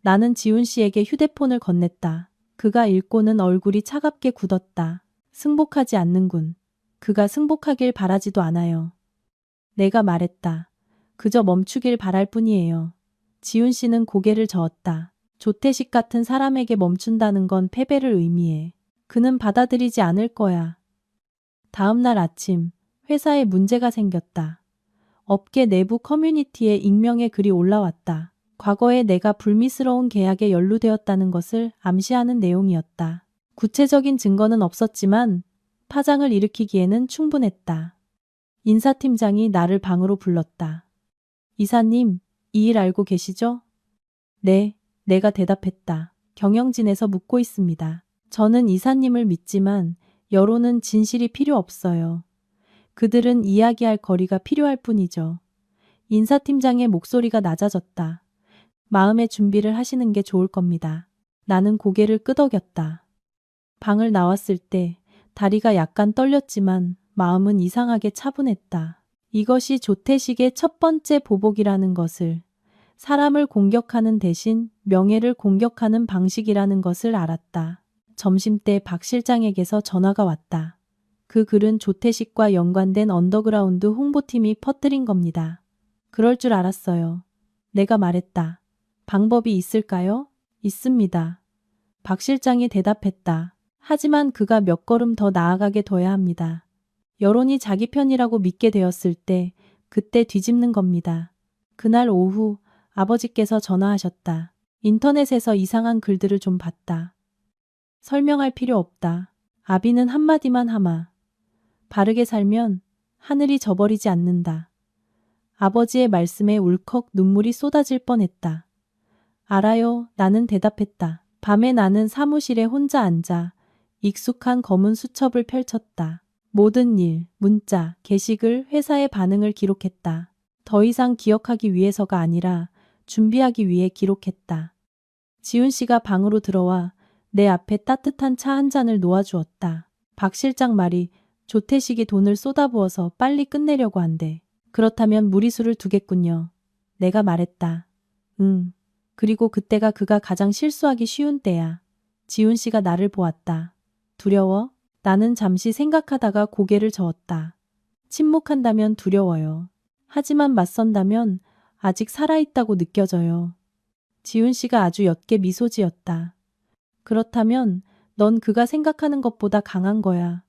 나는 지훈 씨에게 휴대폰을 건넸다. 그가 읽고는 얼굴이 차갑게 굳었다. 승복하지 않는군. 그가 승복하길 바라지도 않아요. 내가 말했다. 그저 멈추길 바랄 뿐이에요. 지훈 씨는 고개를 저었다. 조태식 같은 사람에게 멈춘다는 건 패배를 의미해. 그는 받아들이지 않을 거야. 다음 날 아침 회사에 문제가 생겼다. 업계 내부 커뮤니티에 익명의 글이 올라왔다. 과거에 내가 불미스러운 계약에 연루되었다는 것을 암시하는 내용이었다. 구체적인 증거는 없었지만 파장을 일으키기에는 충분했다. 인사팀장이 나를 방으로 불렀다. 이사님, 이 일 알고 계시죠? 네, 내가 대답했다. 경영진에서 묻고 있습니다. 저는 이사님을 믿지만 여론은 진실이 필요 없어요. 그들은 이야기할 거리가 필요할 뿐이죠. 인사팀장의 목소리가 낮아졌다. 마음의 준비를 하시는 게 좋을 겁니다. 나는 고개를 끄덕였다. 방을 나왔을 때 다리가 약간 떨렸지만 마음은 이상하게 차분했다. 이것이 조태식의 첫 번째 보복이라는 것을, 사람을 공격하는 대신 명예를 공격하는 방식이라는 것을 알았다. 점심때 박 실장에게서 전화가 왔다. 그 글은 조태식과 연관된 언더그라운드 홍보팀이 퍼뜨린 겁니다. 그럴 줄 알았어요. 내가 말했다. 방법이 있을까요? 있습니다. 박 실장이 대답했다. 하지만 그가 몇 걸음 더 나아가게 둬야 합니다. 여론이 자기 편이라고 믿게 되었을 때 그때 뒤집는 겁니다. 그날 오후 아버지께서 전화하셨다. 인터넷에서 이상한 글들을 좀 봤다. 설명할 필요 없다. 아비는 한마디만 하마. 바르게 살면 하늘이 져버리지 않는다. 아버지의 말씀에 울컥 눈물이 쏟아질 뻔했다. 알아요. 나는 대답했다. 밤에 나는 사무실에 혼자 앉아 익숙한 검은 수첩을 펼쳤다. 모든 일, 문자, 게시글, 회사의 반응을 기록했다. 더 이상 기억하기 위해서가 아니라 준비하기 위해 기록했다. 지훈 씨가 방으로 들어와 내 앞에 따뜻한 차 한 잔을 놓아주었다. 박 실장 말이 조태식이 돈을 쏟아부어서 빨리 끝내려고 한대. 그렇다면 무리수를 두겠군요. 내가 말했다. 그리고 그때가 그가 가장 실수하기 쉬운 때야. 지훈 씨가 나를 보았다. 두려워? 나는 잠시 생각하다가 고개를 저었다. 침묵한다면 두려워요. 하지만 맞선다면 아직 살아있다고 느껴져요. 지훈 씨가 아주 옅게 미소 지었다. 그렇다면 넌 그가 생각하는 것보다 강한 거야.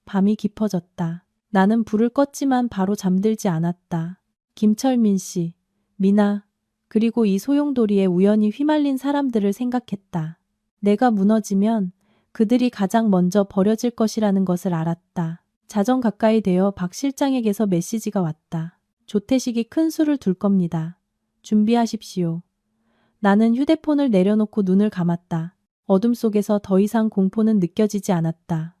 밤이 깊어졌다. 나는 불을 껐지만 바로 잠들지 않았다. 김철민 씨, 미나, 그리고 이 소용돌이에 우연히 휘말린 사람들을 생각했다. 내가 무너지면 그들이 가장 먼저 버려질 것이라는 것을 알았다. 자정 가까이 되어 박 실장에게서 메시지가 왔다. 조태식이 큰 수를 둘 겁니다. 준비하십시오. 나는 휴대폰을 내려놓고 눈을 감았다. 어둠 속에서 더 이상 공포는 느껴지지 않았다.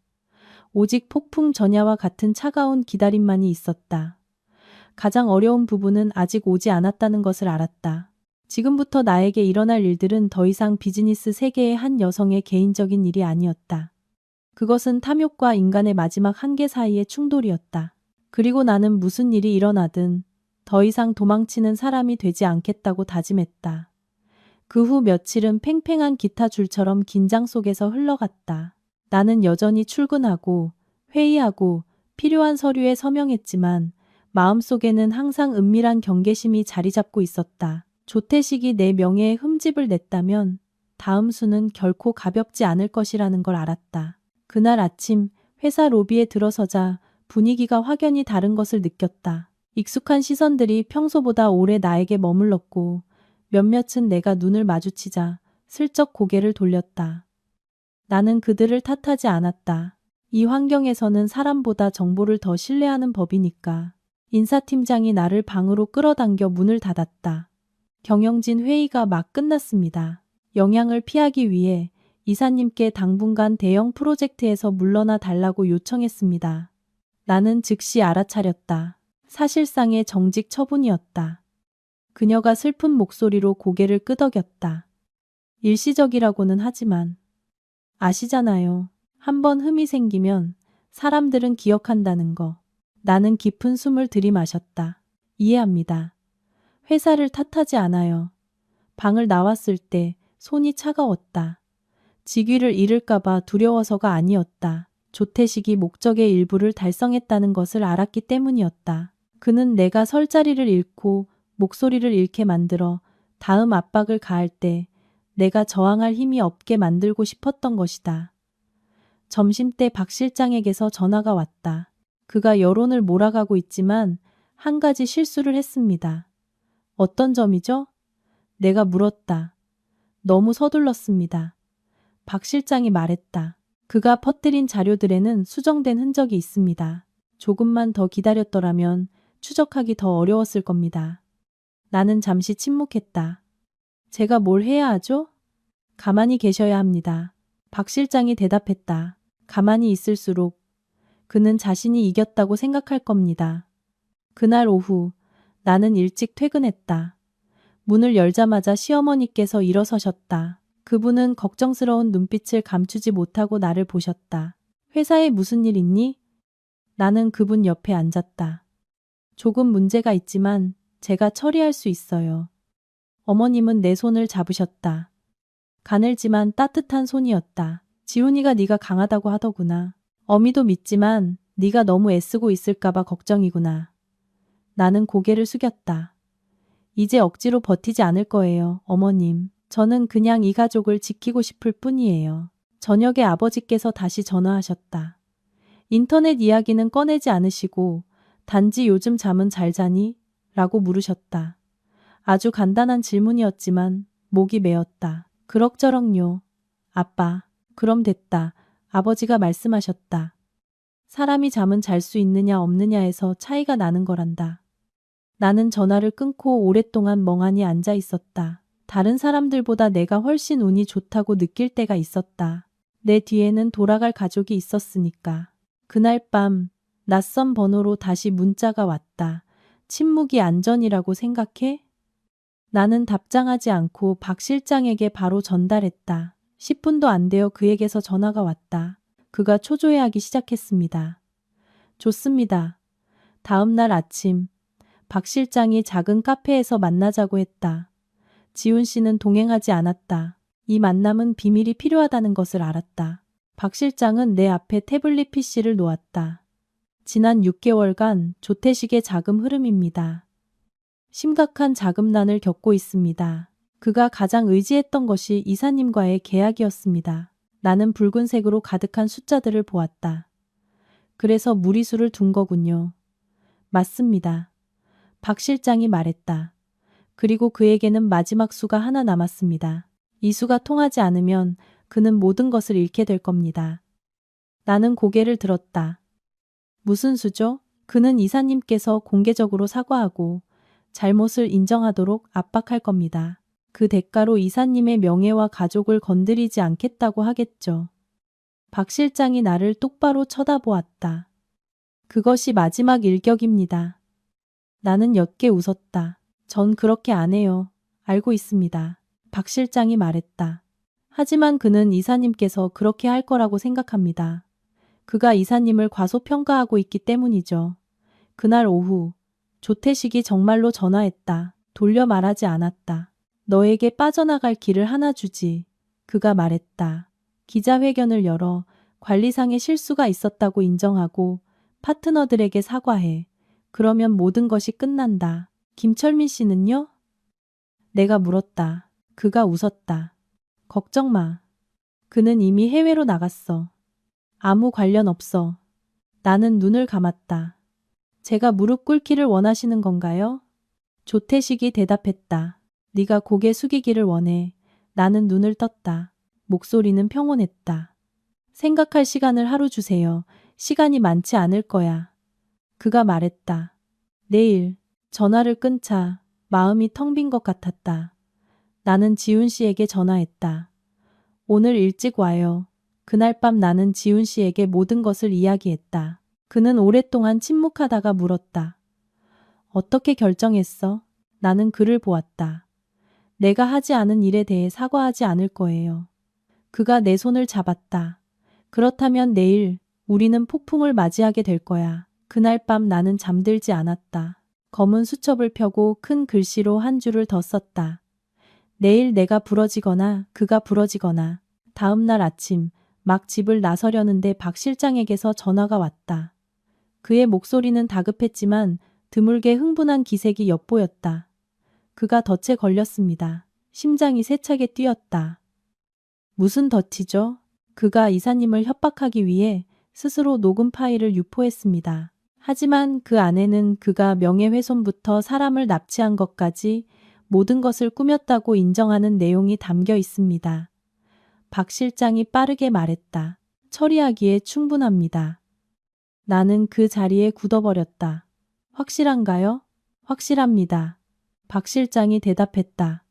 오직 폭풍 전야와 같은 차가운 기다림만이 있었다. 가장 어려운 부분은 아직 오지 않았다는 것을 알았다. 지금부터 나에게 일어날 일들은 더 이상 비즈니스 세계의 한 여성의 개인적인 일이 아니었다. 그것은 탐욕과 인간의 마지막 한계 사이의 충돌이었다. 그리고 나는 무슨 일이 일어나든 더 이상 도망치는 사람이 되지 않겠다고 다짐했다. 그 후 며칠은 팽팽한 기타 줄처럼 긴장 속에서 흘러갔다. 나는 여전히 출근하고 회의하고 필요한 서류에 서명했지만 마음속에는 항상 은밀한 경계심이 자리 잡고 있었다. 조태식이 내 명예에 흠집을 냈다면 다음 수는 결코 가볍지 않을 것이라는 걸 알았다. 그날 아침 회사 로비에 들어서자 분위기가 확연히 다른 것을 느꼈다. 익숙한 시선들이 평소보다 오래 나에게 머물렀고 몇몇은 내가 눈을 마주치자 슬쩍 고개를 돌렸다. 나는 그들을 탓하지 않았다. 이 환경에서는 사람보다 정보를 더 신뢰하는 법이니까. 인사팀장이 나를 방으로 끌어당겨 문을 닫았다. 경영진 회의가 막 끝났습니다. 영향을 피하기 위해 이사님께 당분간 대형 프로젝트에서 물러나 달라고 요청했습니다. 나는 즉시 알아차렸다. 사실상의 정직 처분이었다. 그녀가 슬픈 목소리로 고개를 끄덕였다. 일시적이라고는 하지만 아시잖아요. 한번 흠이 생기면 사람들은 기억한다는 거. 나는 깊은 숨을 들이마셨다. 이해합니다. 회사를 탓하지 않아요. 방을 나왔을 때 손이 차가웠다. 직위를 잃을까봐 두려워서가 아니었다. 조태식이 목적의 일부를 달성했다는 것을 알았기 때문이었다. 그는 내가 설 자리를 잃고 목소리를 잃게 만들어 다음 압박을 가할 때 내가 저항할 힘이 없게 만들고 싶었던 것이다. 점심때 박 실장에게서 전화가 왔다. 그가 여론을 몰아가고 있지만 한 가지 실수를 했습니다. 어떤 점이죠? 내가 물었다. 너무 서둘렀습니다. 박 실장이 말했다. 그가 퍼뜨린 자료들에는 수정된 흔적이 있습니다. 조금만 더 기다렸더라면 추적하기 더 어려웠을 겁니다. 나는 잠시 침묵했다. 제가 뭘 해야 하죠? 가만히 계셔야 합니다. 박 실장이 대답했다. 가만히 있을수록 그는 자신이 이겼다고 생각할 겁니다. 그날 오후 나는 일찍 퇴근했다. 문을 열자마자 시어머니께서 일어서셨다. 그분은 걱정스러운 눈빛을 감추지 못하고 나를 보셨다. 회사에 무슨 일 있니? 나는 그분 옆에 앉았다. 조금 문제가 있지만 제가 처리할 수 있어요. 어머님은 내 손을 잡으셨다. 가늘지만 따뜻한 손이었다. 지훈이가 네가 강하다고 하더구나. 어미도 믿지만 네가 너무 애쓰고 있을까봐 걱정이구나. 나는 고개를 숙였다. 이제 억지로 버티지 않을 거예요, 어머님. 저는 그냥 이 가족을 지키고 싶을 뿐이에요. 저녁에 아버지께서 다시 전화하셨다. 인터넷 이야기는 꺼내지 않으시고 단지 요즘 잠은 잘 자니? 라고 물으셨다. 아주 간단한 질문이었지만 목이 메었다. 그럭저럭요. 아빠. 그럼 됐다. 아버지가 말씀하셨다. 사람이 잠은 잘 수 있느냐 없느냐에서 차이가 나는 거란다. 나는 전화를 끊고 오랫동안 멍하니 앉아 있었다. 다른 사람들보다 내가 훨씬 운이 좋다고 느낄 때가 있었다. 내 뒤에는 돌아갈 가족이 있었으니까. 그날 밤 낯선 번호로 다시 문자가 왔다. 침묵이 안전이라고 생각해? 나는 답장하지 않고 박 실장에게 바로 전달했다. 10분도 안 되어 그에게서 전화가 왔다. 그가 초조해하기 시작했습니다. 좋습니다. 다음 날 아침 박 실장이 작은 카페에서 만나자고 했다. 지훈 씨는 동행하지 않았다. 이 만남은 비밀이 필요하다는 것을 알았다. 박 실장은 내 앞에 태블릿 PC를 놓았다. 지난 6개월간 조태식의 자금 흐름입니다. 심각한 자금난을 겪고 있습니다. 그가 가장 의지했던 것이 이사님과의 계약이었습니다. 나는 붉은색으로 가득한 숫자들을 보았다. 그래서 무리수를 둔 거군요. 맞습니다. 박 실장이 말했다. 그리고 그에게는 마지막 수가 하나 남았습니다. 이 수가 통하지 않으면 그는 모든 것을 잃게 될 겁니다. 나는 고개를 들었다. 무슨 수죠? 그는 이사님께서 공개적으로 사과하고 잘못을 인정하도록 압박할 겁니다. 그 대가로 이사님의 명예와 가족을 건드리지 않겠다고 하겠죠. 박 실장이 나를 똑바로 쳐다보았다. 그것이 마지막 일격입니다. 나는 옅게 웃었다. 전 그렇게 안 해요. 알고 있습니다. 박 실장이 말했다. 하지만 그는 이사님께서 그렇게 할 거라고 생각합니다. 그가 이사님을 과소평가하고 있기 때문이죠. 그날 오후 조태식이 정말로 전화했다. 돌려 말하지 않았다. 너에게 빠져나갈 길을 하나 주지. 그가 말했다. 기자회견을 열어 관리상의 실수가 있었다고 인정하고 파트너들에게 사과해. 그러면 모든 것이 끝난다. 김철민 씨는요? 내가 물었다. 그가 웃었다. 걱정 마. 그는 이미 해외로 나갔어. 아무 관련 없어. 나는 눈을 감았다. 제가 무릎 꿇기를 원하시는 건가요? 조태식이 대답했다. 네가 고개 숙이기를 원해. 나는 눈을 떴다. 목소리는 평온했다. 생각할 시간을 하루 주세요. 시간이 많지 않을 거야. 그가 말했다. 내일. 전화를 끊자 마음이 텅 빈 것 같았다. 나는 지훈 씨에게 전화했다. 오늘 일찍 와요. 그날 밤 나는 지훈 씨에게 모든 것을 이야기했다. 그는 오랫동안 침묵하다가 물었다. 어떻게 결정했어? 나는 그를 보았다. 내가 하지 않은 일에 대해 사과하지 않을 거예요. 그가 내 손을 잡았다. 그렇다면 내일 우리는 폭풍을 맞이하게 될 거야. 그날 밤 나는 잠들지 않았다. 검은 수첩을 펴고 큰 글씨로 한 줄을 더 썼다. 내일 내가 부러지거나 그가 부러지거나. 다음 날 아침 막 집을 나서려는데 박 실장에게서 전화가 왔다. 그의 목소리는 다급했지만 드물게 흥분한 기색이 엿보였다. 그가 덫에 걸렸습니다. 심장이 세차게 뛰었다. 무슨 덫이죠? 그가 이사님을 협박하기 위해 스스로 녹음 파일을 유포했습니다. 하지만 그 안에는 그가 명예훼손부터 사람을 납치한 것까지 모든 것을 꾸몄다고 인정하는 내용이 담겨 있습니다. 박 실장이 빠르게 말했다. 처리하기에 충분합니다. 나는 그 자리에 굳어버렸다. 확실한가요? 확실합니다. 박 실장이 대답했다.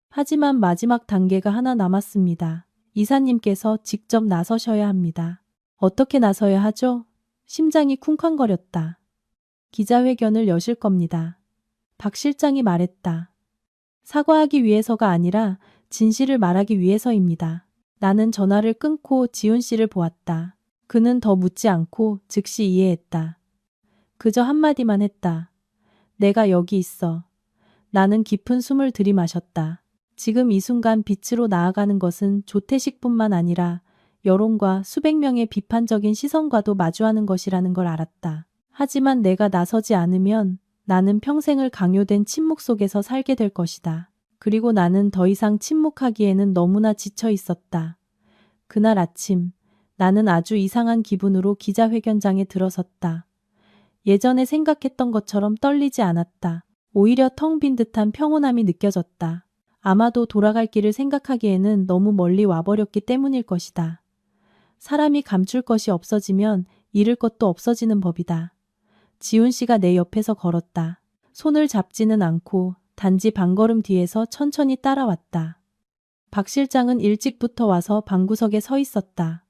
하지만 마지막 단계가 하나 남았습니다. 이사님께서 직접 나서셔야 합니다. 어떻게 나서야 하죠? 심장이 쿵쾅거렸다. 기자회견을 여실 겁니다. 박 실장이 말했다. 사과하기 위해서가 아니라 진실을 말하기 위해서입니다. 나는 전화를 끊고 지훈 씨를 보았다. 그는 더 묻지 않고 즉시 이해했다. 그저 한마디만 했다. 내가 여기 있어. 나는 깊은 숨을 들이마셨다. 지금 이 순간 빛으로 나아가는 것은 조태식뿐만 아니라 여론과 수백 명의 비판적인 시선과도 마주하는 것이라는 걸 알았다. 하지만 내가 나서지 않으면 나는 평생을 강요된 침묵 속에서 살게 될 것이다. 그리고 나는 더 이상 침묵하기에는 너무나 지쳐 있었다. 그날 아침 나는 아주 이상한 기분으로 기자회견장에 들어섰다. 예전에 생각했던 것처럼 떨리지 않았다. 오히려 텅 빈 듯한 평온함이 느껴졌다. 아마도 돌아갈 길을 생각하기에는 너무 멀리 와버렸기 때문일 것이다. 사람이 감출 것이 없어지면 잃을 것도 없어지는 법이다. 지훈 씨가 내 옆에서 걸었다. 손을 잡지는 않고 단지 반걸음 뒤에서 천천히 따라왔다. 박 실장은 일찍부터 와서 방구석에 서 있었다.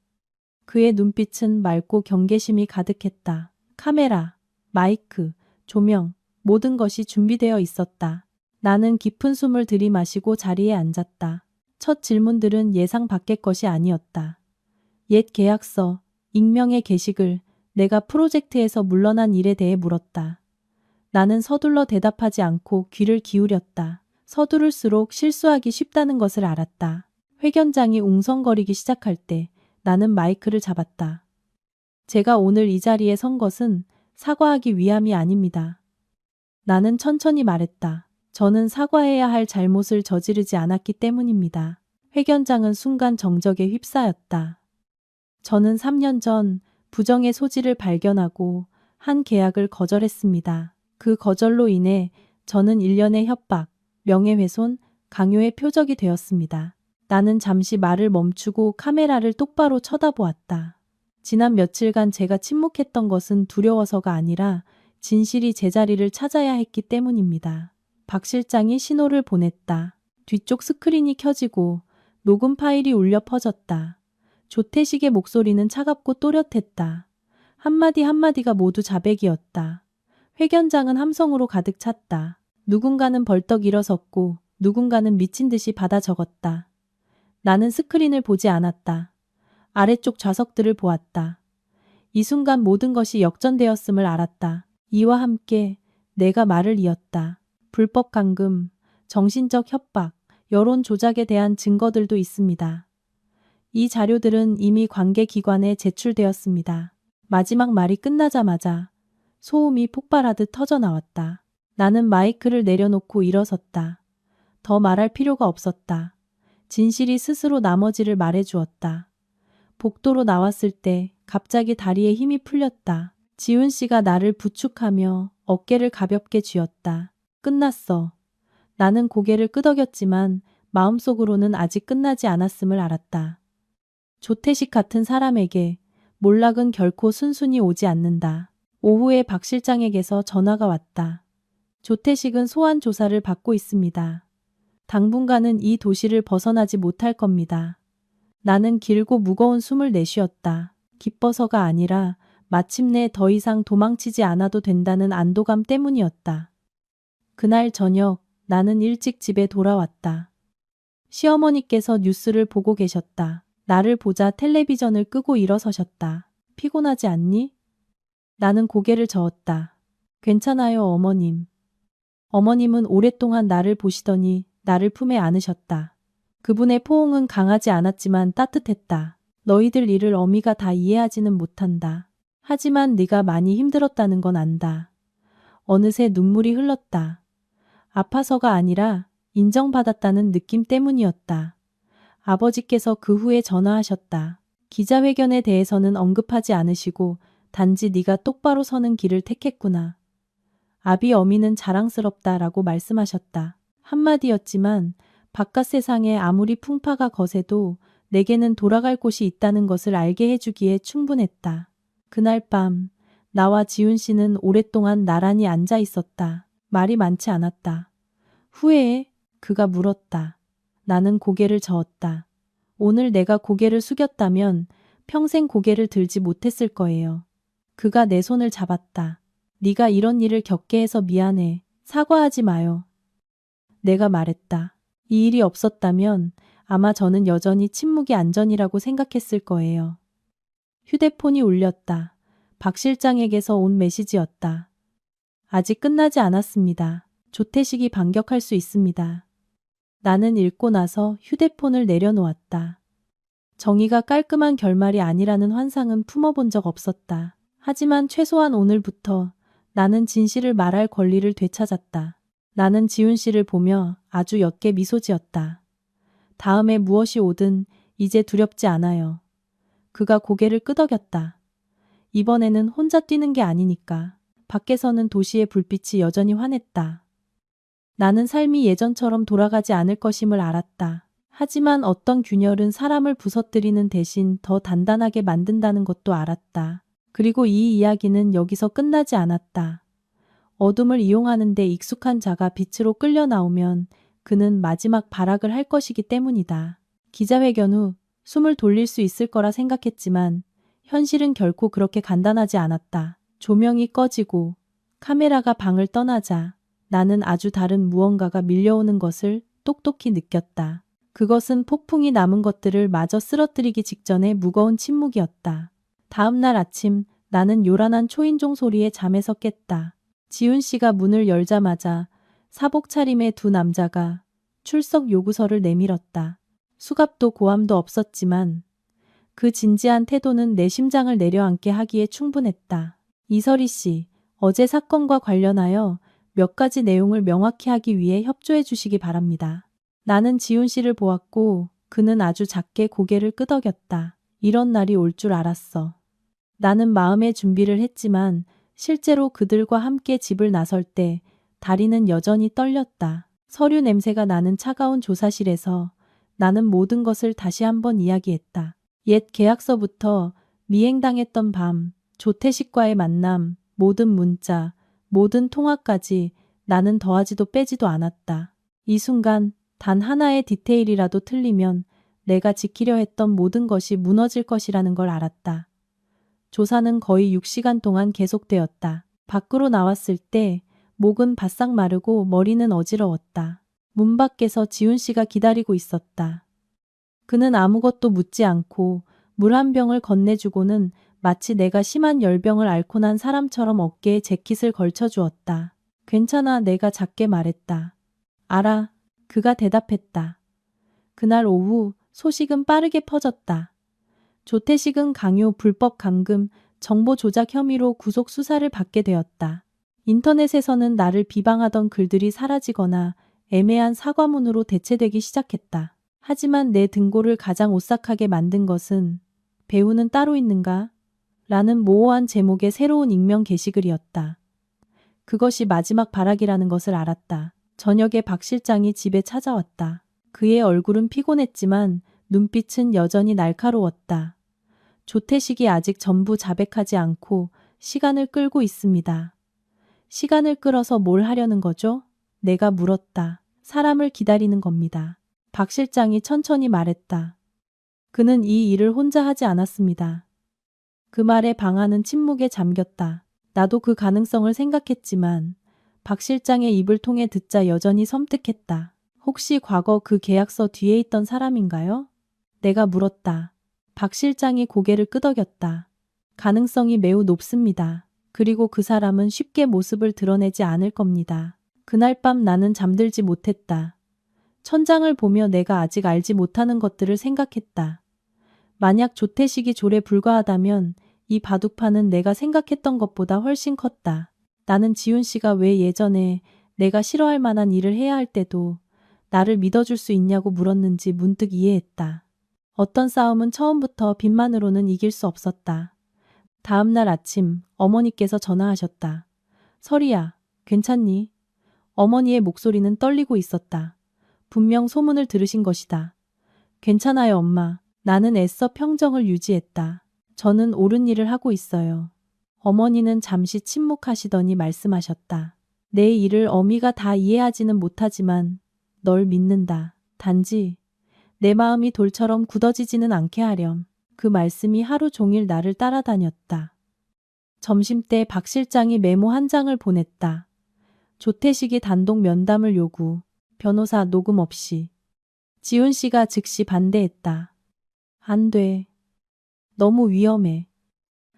그의 눈빛은 맑고 경계심이 가득했다. 카메라, 마이크, 조명, 모든 것이 준비되어 있었다. 나는 깊은 숨을 들이마시고 자리에 앉았다. 첫 질문들은 예상 밖의 것이 아니었다. 옛 계약서, 익명의 게시글, 내가 프로젝트에서 물러난 일에 대해 물었다. 나는 서둘러 대답하지 않고 귀를 기울였다. 서두를수록 실수하기 쉽다는 것을 알았다. 회견장이 웅성거리기 시작할 때 나는 마이크를 잡았다. 제가 오늘 이 자리에 선 것은 사과하기 위함이 아닙니다. 나는 천천히 말했다. 저는 사과해야 할 잘못을 저지르지 않았기 때문입니다. 회견장은 순간 정적에 휩싸였다. 저는 3년 전 부정의 소지를 발견하고 한 계약을 거절했습니다. 그 거절로 인해 저는 일련의 협박, 명예훼손, 강요의 표적이 되었습니다. 나는 잠시 말을 멈추고 카메라를 똑바로 쳐다보았다. 지난 며칠간 제가 침묵했던 것은 두려워서가 아니라 진실이 제자리를 찾아야 했기 때문입니다. 박 실장이 신호를 보냈다. 뒤쪽 스크린이 켜지고 녹음 파일이 울려 퍼졌다. 조태식의 목소리는 차갑고 또렷했다. 한마디 한마디가 모두 자백이었다. 회견장은 함성으로 가득 찼다. 누군가는 벌떡 일어섰고 누군가는 미친 듯이 받아 적었다. 나는 스크린을 보지 않았다. 아래쪽 좌석들을 보았다. 이 순간 모든 것이 역전되었음을 알았다. 이와 함께 내가 말을 이었다. 불법 감금, 정신적 협박, 여론 조작에 대한 증거들도 있습니다. 이 자료들은 이미 관계기관에 제출되었습니다. 마지막 말이 끝나자마자 소음이 폭발하듯 터져나왔다. 나는 마이크를 내려놓고 일어섰다. 더 말할 필요가 없었다. 진실이 스스로 나머지를 말해주었다. 복도로 나왔을 때 갑자기 다리에 힘이 풀렸다. 지훈 씨가 나를 부축하며 어깨를 가볍게 쥐었다. 끝났어. 나는 고개를 끄덕였지만 마음속으로는 아직 끝나지 않았음을 알았다. 조태식 같은 사람에게 몰락은 결코 순순히 오지 않는다. 오후에 박 실장에게서 전화가 왔다. 조태식은 소환 조사를 받고 있습니다. 당분간은 이 도시를 벗어나지 못할 겁니다. 나는 길고 무거운 숨을 내쉬었다. 기뻐서가 아니라 마침내 더 이상 도망치지 않아도 된다는 안도감 때문이었다. 그날 저녁 나는 일찍 집에 돌아왔다. 시어머니께서 뉴스를 보고 계셨다. 나를 보자 텔레비전을 끄고 일어서셨다. 피곤하지 않니? 나는 고개를 저었다. 괜찮아요, 어머님. 어머님은 오랫동안 나를 보시더니 나를 품에 안으셨다. 그분의 포옹은 강하지 않았지만 따뜻했다. 너희들 일을 어미가 다 이해하지는 못한다. 하지만 네가 많이 힘들었다는 건 안다. 어느새 눈물이 흘렀다. 아파서가 아니라 인정받았다는 느낌 때문이었다. 아버지께서 그 후에 전화하셨다. 기자회견에 대해서는 언급하지 않으시고 단지 네가 똑바로 서는 길을 택했구나. 아비 어미는 자랑스럽다라고 말씀하셨다. 한마디였지만 바깥 세상에 아무리 풍파가 거세도 내게는 돌아갈 곳이 있다는 것을 알게 해주기에 충분했다. 그날 밤 나와 지훈 씨는 오랫동안 나란히 앉아 있었다. 말이 많지 않았다. 후회해? 그가 물었다. 나는 고개를 저었다. 오늘 내가 고개를 숙였다면 평생 고개를 들지 못했을 거예요. 그가 내 손을 잡았다. 네가 이런 일을 겪게 해서 미안해. 사과하지 마요. 내가 말했다. 이 일이 없었다면 아마 저는 여전히 침묵이 안전이라고 생각했을 거예요. 휴대폰이 울렸다. 박 실장에게서 온 메시지였다. 아직 끝나지 않았습니다. 조태식이 반격할 수 있습니다. 나는 읽고 나서 휴대폰을 내려놓았다. 정의가 깔끔한 결말이 아니라는 환상은 품어본 적 없었다. 하지만 최소한 오늘부터 나는 진실을 말할 권리를 되찾았다. 나는 지훈 씨를 보며 아주 옅게 미소 지었다. 다음에 무엇이 오든 이제 두렵지 않아요. 그가 고개를 끄덕였다. 이번에는 혼자 뛰는 게 아니니까. 밖에서는 도시의 불빛이 여전히 환했다. 나는 삶이 예전처럼 돌아가지 않을 것임을 알았다. 하지만 어떤 균열은 사람을 부서뜨리는 대신 더 단단하게 만든다는 것도 알았다. 그리고 이 이야기는 여기서 끝나지 않았다. 어둠을 이용하는 데 익숙한 자가 빛으로 끌려 나오면 그는 마지막 발악을 할 것이기 때문이다. 기자회견 후 숨을 돌릴 수 있을 거라 생각했지만 현실은 결코 그렇게 간단하지 않았다. 조명이 꺼지고 카메라가 방을 떠나자 나는 아주 다른 무언가가 밀려오는 것을 똑똑히 느꼈다. 그것은 폭풍이 남은 것들을 마저 쓰러뜨리기 직전의 무거운 침묵이었다. 다음 날 아침 나는 요란한 초인종 소리에 잠에서 깼다. 지훈 씨가 문을 열자마자 사복 차림의 두 남자가 출석 요구서를 내밀었다. 수갑도 고함도 없었지만 그 진지한 태도는 내 심장을 내려앉게 하기에 충분했다. 이설희 씨, 어제 사건과 관련하여 몇 가지 내용을 명확히 하기 위해 협조해 주시기 바랍니다. 나는 지훈 씨를 보았고 그는 아주 작게 고개를 끄덕였다. 이런 날이 올 줄 알았어. 나는 마음의 준비를 했지만 실제로 그들과 함께 집을 나설 때 다리는 여전히 떨렸다. 서류 냄새가 나는 차가운 조사실에서 나는 모든 것을 다시 한번 이야기했다. 옛 계약서부터 미행당했던 밤, 조태식과의 만남, 모든 문자, 모든 통화까지 나는 더하지도 빼지도 않았다. 이 순간 단 하나의 디테일이라도 틀리면 내가 지키려 했던 모든 것이 무너질 것이라는 걸 알았다. 조사는 거의 6시간 동안 계속되었다. 밖으로 나왔을 때 목은 바싹 마르고 머리는 어지러웠다. 문 밖에서 지훈 씨가 기다리고 있었다. 그는 아무것도 묻지 않고 물 한 병을 건네주고는 마치 내가 심한 열병을 앓고 난 사람처럼 어깨에 재킷을 걸쳐주었다. 괜찮아, 내가 작게 말했다. 알아. 그가 대답했다. 그날 오후 소식은 빠르게 퍼졌다. 조태식은 강요, 불법 감금, 정보 조작 혐의로 구속 수사를 받게 되었다. 인터넷에서는 나를 비방하던 글들이 사라지거나 애매한 사과문으로 대체되기 시작했다. 하지만 내 등골을 가장 오싹하게 만든 것은 배우는 따로 있는가? 라는 모호한 제목의 새로운 익명 게시글이었다. 그것이 마지막 발악이라는 것을 알았다. 저녁에 박 실장이 집에 찾아왔다. 그의 얼굴은 피곤했지만 눈빛은 여전히 날카로웠다. 조태식이 아직 전부 자백하지 않고 시간을 끌고 있습니다. 시간을 끌어서 뭘 하려는 거죠? 내가 물었다. 사람을 기다리는 겁니다. 박 실장이 천천히 말했다. 그는 이 일을 혼자 하지 않았습니다. 그 말에 방아는 침묵에 잠겼다. 나도 그 가능성을 생각했지만 박 실장의 입을 통해 듣자 여전히 섬뜩했다. 혹시 과거 그 계약서 뒤에 있던 사람인가요? 내가 물었다. 박 실장이 고개를 끄덕였다. 가능성이 매우 높습니다. 그리고 그 사람은 쉽게 모습을 드러내지 않을 겁니다. 그날 밤 나는 잠들지 못했다. 천장을 보며 내가 아직 알지 못하는 것들을 생각했다. 만약 조태식이 졸에 불과하다면 이 바둑판은 내가 생각했던 것보다 훨씬 컸다. 나는 지훈 씨가 왜 예전에 내가 싫어할 만한 일을 해야 할 때도 나를 믿어줄 수 있냐고 물었는지 문득 이해했다. 어떤 싸움은 처음부터 빚만으로는 이길 수 없었다. 다음 날 아침 어머니께서 전화하셨다. 설이야, 괜찮니? 어머니의 목소리는 떨리고 있었다. 분명 소문을 들으신 것이다. 괜찮아요, 엄마. 나는 애써 평정을 유지했다. 저는 옳은 일을 하고 있어요. 어머니는 잠시 침묵하시더니 말씀하셨다. 내 일을 어미가 다 이해하지는 못하지만 널 믿는다. 단지 내 마음이 돌처럼 굳어지지는 않게 하렴. 그 말씀이 하루 종일 나를 따라다녔다. 점심때 박 실장이 메모 한 장을 보냈다. 조태식이 단독 면담을 요구. 변호사 녹음 없이. 지훈 씨가 즉시 반대했다. 안 돼. 너무 위험해.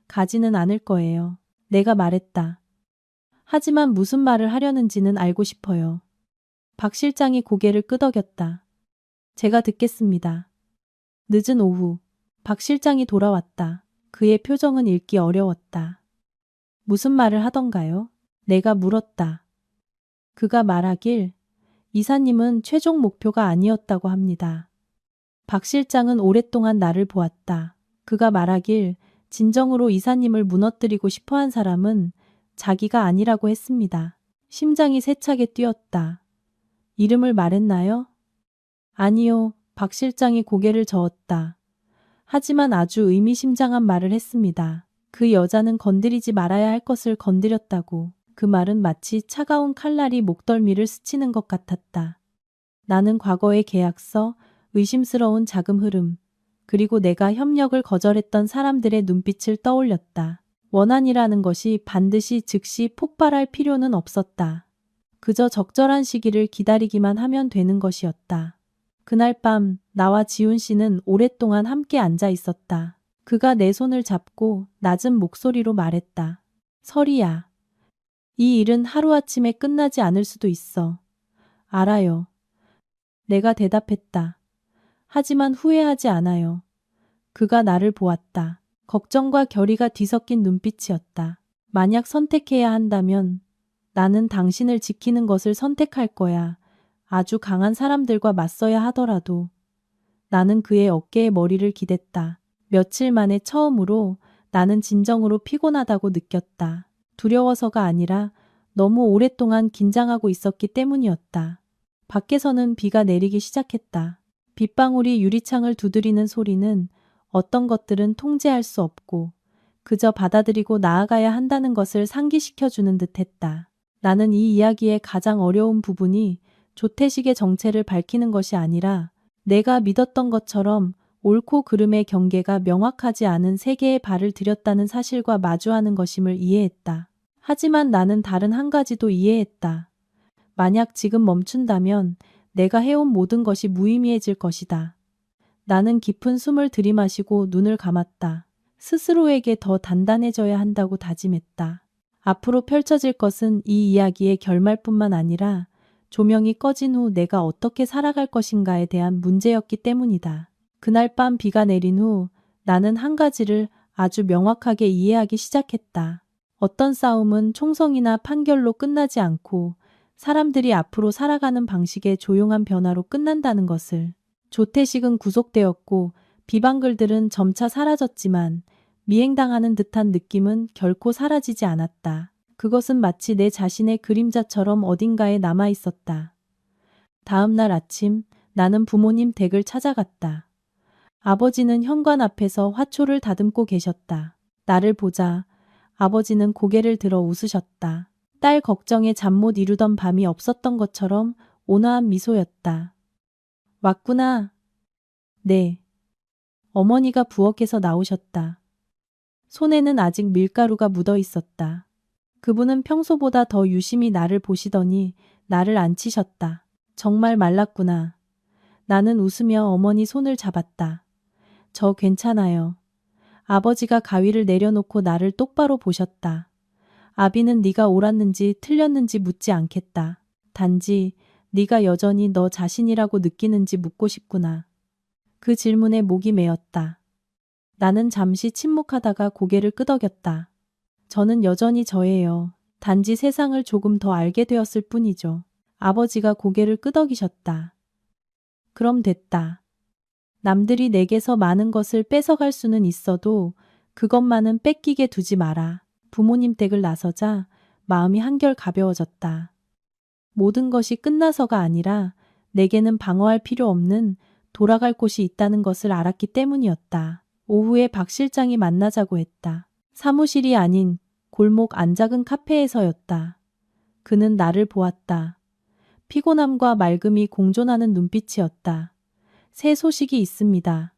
가지는 않을 거예요. 내가 말했다. 하지만 무슨 말을 하려는지는 알고 싶어요. 박 실장이 고개를 끄덕였다. 제가 듣겠습니다. 늦은 오후, 박 실장이 돌아왔다. 그의 표정은 읽기 어려웠다. 무슨 말을 하던가요? 내가 물었다. 그가 말하길 이사님은 최종 목표가 아니었다고 합니다. 박 실장은 오랫동안 나를 보았다. 그가 말하길 진정으로 이사님을 무너뜨리고 싶어한 사람은 자기가 아니라고 했습니다. 심장이 세차게 뛰었다. 이름을 말했나요? 아니요. 박 실장이 고개를 저었다. 하지만 아주 의미심장한 말을 했습니다. 그 여자는 건드리지 말아야 할 것을 건드렸다고. 그 말은 마치 차가운 칼날이 목덜미를 스치는 것 같았다. 나는 과거의 계약서, 의심스러운 자금 흐름, 그리고 내가 협력을 거절했던 사람들의 눈빛을 떠올렸다. 원한이라는 것이 반드시 즉시 폭발할 필요는 없었다. 그저 적절한 시기를 기다리기만 하면 되는 것이었다. 그날 밤 나와 지훈 씨는 오랫동안 함께 앉아 있었다. 그가 내 손을 잡고 낮은 목소리로 말했다. 설이야. 이 일은 하루아침에 끝나지 않을 수도 있어. 알아요. 내가 대답했다. 하지만 후회하지 않아요. 그가 나를 보았다. 걱정과 결의가 뒤섞인 눈빛이었다. 만약 선택해야 한다면 나는 당신을 지키는 것을 선택할 거야. 아주 강한 사람들과 맞서야 하더라도. 나는 그의 어깨에 머리를 기댔다. 며칠 만에 처음으로 나는 진정으로 피곤하다고 느꼈다. 두려워서가 아니라 너무 오랫동안 긴장하고 있었기 때문이었다. 밖에서는 비가 내리기 시작했다. 빗방울이 유리창을 두드리는 소리는 어떤 것들은 통제할 수 없고 그저 받아들이고 나아가야 한다는 것을 상기시켜주는 듯했다. 나는 이 이야기의 가장 어려운 부분이 조태식의 정체를 밝히는 것이 아니라 내가 믿었던 것처럼 옳고 그름의 경계가 명확하지 않은 세계에 발을 들였다는 사실과 마주하는 것임을 이해했다. 하지만 나는 다른 한 가지도 이해했다. 만약 지금 멈춘다면 내가 해온 모든 것이 무의미해질 것이다. 나는 깊은 숨을 들이마시고 눈을 감았다. 스스로에게 더 단단해져야 한다고 다짐했다. 앞으로 펼쳐질 것은 이 이야기의 결말뿐만 아니라 조명이 꺼진 후 내가 어떻게 살아갈 것인가에 대한 문제였기 때문이다. 그날 밤 비가 내린 후 나는 한 가지를 아주 명확하게 이해하기 시작했다. 어떤 싸움은 총성이나 판결로 끝나지 않고 사람들이 앞으로 살아가는 방식의 조용한 변화로 끝난다는 것을. 조태식은 구속되었고 비방글들은 점차 사라졌지만 미행당하는 듯한 느낌은 결코 사라지지 않았다. 그것은 마치 내 자신의 그림자처럼 어딘가에 남아 있었다. 다음 날 아침 나는 부모님 댁을 찾아갔다. 아버지는 현관 앞에서 화초를 다듬고 계셨다. 나를 보자 아버지는 고개를 들어 웃으셨다. 딸 걱정에 잠 못 이루던 밤이 없었던 것처럼 온화한 미소였다. 왔구나. 네. 어머니가 부엌에서 나오셨다. 손에는 아직 밀가루가 묻어 있었다. 그분은 평소보다 더 유심히 나를 보시더니 나를 앉히셨다. 정말 말랐구나. 나는 웃으며 어머니 손을 잡았다. 저 괜찮아요. 아버지가 가위를 내려놓고 나를 똑바로 보셨다. 아비는 네가 옳았는지 틀렸는지 묻지 않겠다. 단지 네가 여전히 너 자신이라고 느끼는지 묻고 싶구나. 그 질문에 목이 메었다. 나는 잠시 침묵하다가 고개를 끄덕였다. 저는 여전히 저예요. 단지 세상을 조금 더 알게 되었을 뿐이죠. 아버지가 고개를 끄덕이셨다. 그럼 됐다. 남들이 내게서 많은 것을 뺏어갈 수는 있어도 그것만은 뺏기게 두지 마라. 부모님 댁을 나서자 마음이 한결 가벼워졌다. 모든 것이 끝나서가 아니라 내게는 방어할 필요 없는 돌아갈 곳이 있다는 것을 알았기 때문이었다. 오후에 박 실장이 만나자고 했다. 사무실이 아닌 골목 안작은 카페에서였다. 그는 나를 보았다. 피곤함과 맑음이 공존하는 눈빛이었다. 새 소식이 있습니다.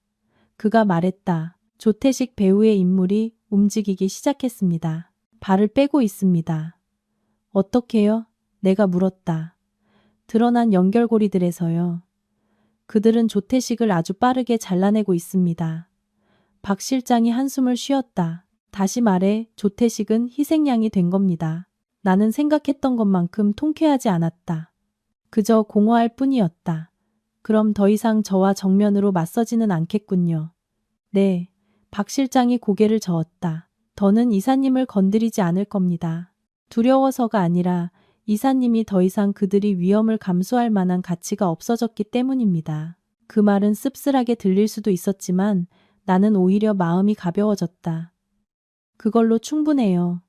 그가 말했다. 조태식 배우의 인물이 움직이기 시작했습니다. 발을 빼고 있습니다. 어떻게요? 내가 물었다. 드러난 연결고리들에서요. 그들은 조태식을 아주 빠르게 잘라내고 있습니다. 박 실장이 한숨을 쉬었다. 다시 말해 조태식은 희생양이 된 겁니다. 나는 생각했던 것만큼 통쾌하지 않았다. 그저 공허할 뿐이었다. 그럼 더 이상 저와 정면으로 맞서지는 않겠군요. 네. 박 실장이 고개를 저었다. 더는 이사님을 건드리지 않을 겁니다. 두려워서가 아니라 이사님이 더 이상 그들이 위험을 감수할 만한 가치가 없어졌기 때문입니다. 그 말은 씁쓸하게 들릴 수도 있었지만 나는 오히려 마음이 가벼워졌다. 그걸로 충분해요.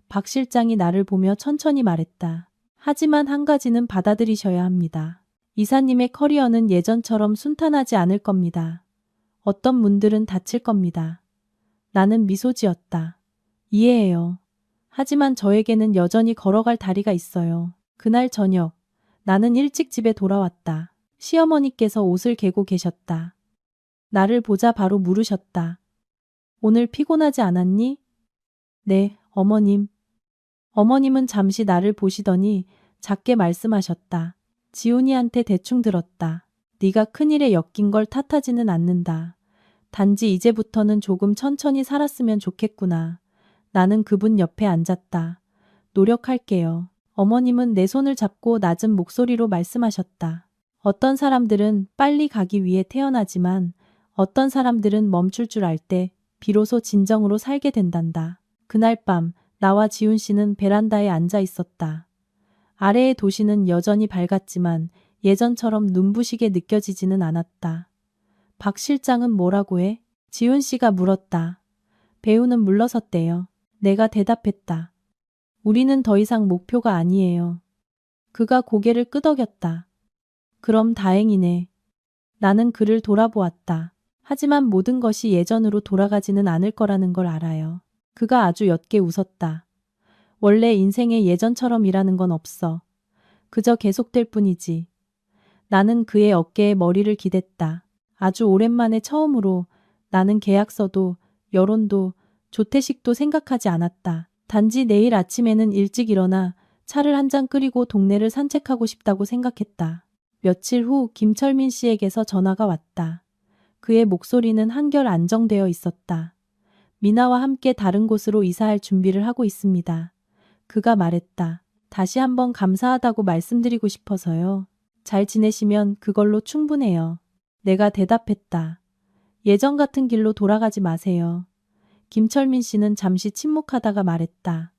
박 실장이 나를 보며 천천히 말했다. 하지만 한 가지는 받아들이셔야 합니다. 이사님의 커리어는 예전처럼 순탄하지 않을 겁니다. 어떤 문들은 닫힐 겁니다. 나는 미소 지었다. 이해해요. 하지만 저에게는 여전히 걸어갈 다리가 있어요. 그날 저녁, 나는 일찍 집에 돌아왔다. 시어머니께서 옷을 개고 계셨다. 나를 보자 바로 물으셨다. 오늘 피곤하지 않았니? 네, 어머님. 어머님은 잠시 나를 보시더니 작게 말씀하셨다. 지훈이한테 대충 들었다. 네가 큰일에 엮인 걸 탓하지는 않는다. 단지 이제부터는 조금 천천히 살았으면 좋겠구나. 나는 그분 옆에 앉았다. 노력할게요. 어머님은 내 손을 잡고 낮은 목소리로 말씀하셨다. 어떤 사람들은 빨리 가기 위해 태어나지만 어떤 사람들은 멈출 줄 알 때 비로소 진정으로 살게 된단다. 그날 밤 나와 지훈 씨는 베란다에 앉아 있었다. 아래의 도시는 여전히 밝았지만 예전처럼 눈부시게 느껴지지는 않았다. 박 실장은 뭐라고 해? 지훈 씨가 물었다. 배우는 물러섰대요. 내가 대답했다. 우리는 더 이상 목표가 아니에요. 그가 고개를 끄덕였다. 그럼 다행이네. 나는 그를 돌아보았다. 하지만 모든 것이 예전으로 돌아가지는 않을 거라는 걸 알아요. 그가 아주 옅게 웃었다. 원래 인생에 예전처럼이라는 건 없어. 그저 계속될 뿐이지. 나는 그의 어깨에 머리를 기댔다. 아주 오랜만에 처음으로 나는 계약서도 여론도 조태식도 생각하지 않았다. 단지 내일 아침에는 일찍 일어나 차를 한 잔 끓이고 동네를 산책하고 싶다고 생각했다. 며칠 후 김철민 씨에게서 전화가 왔다. 그의 목소리는 한결 안정되어 있었다. 미나와 함께 다른 곳으로 이사할 준비를 하고 있습니다. 그가 말했다. 다시 한번 감사하다고 말씀드리고 싶어서요. 잘 지내시면 그걸로 충분해요. 내가 대답했다. 예전 같은 길로 돌아가지 마세요. 김철민 씨는 잠시 침묵하다가 말했다.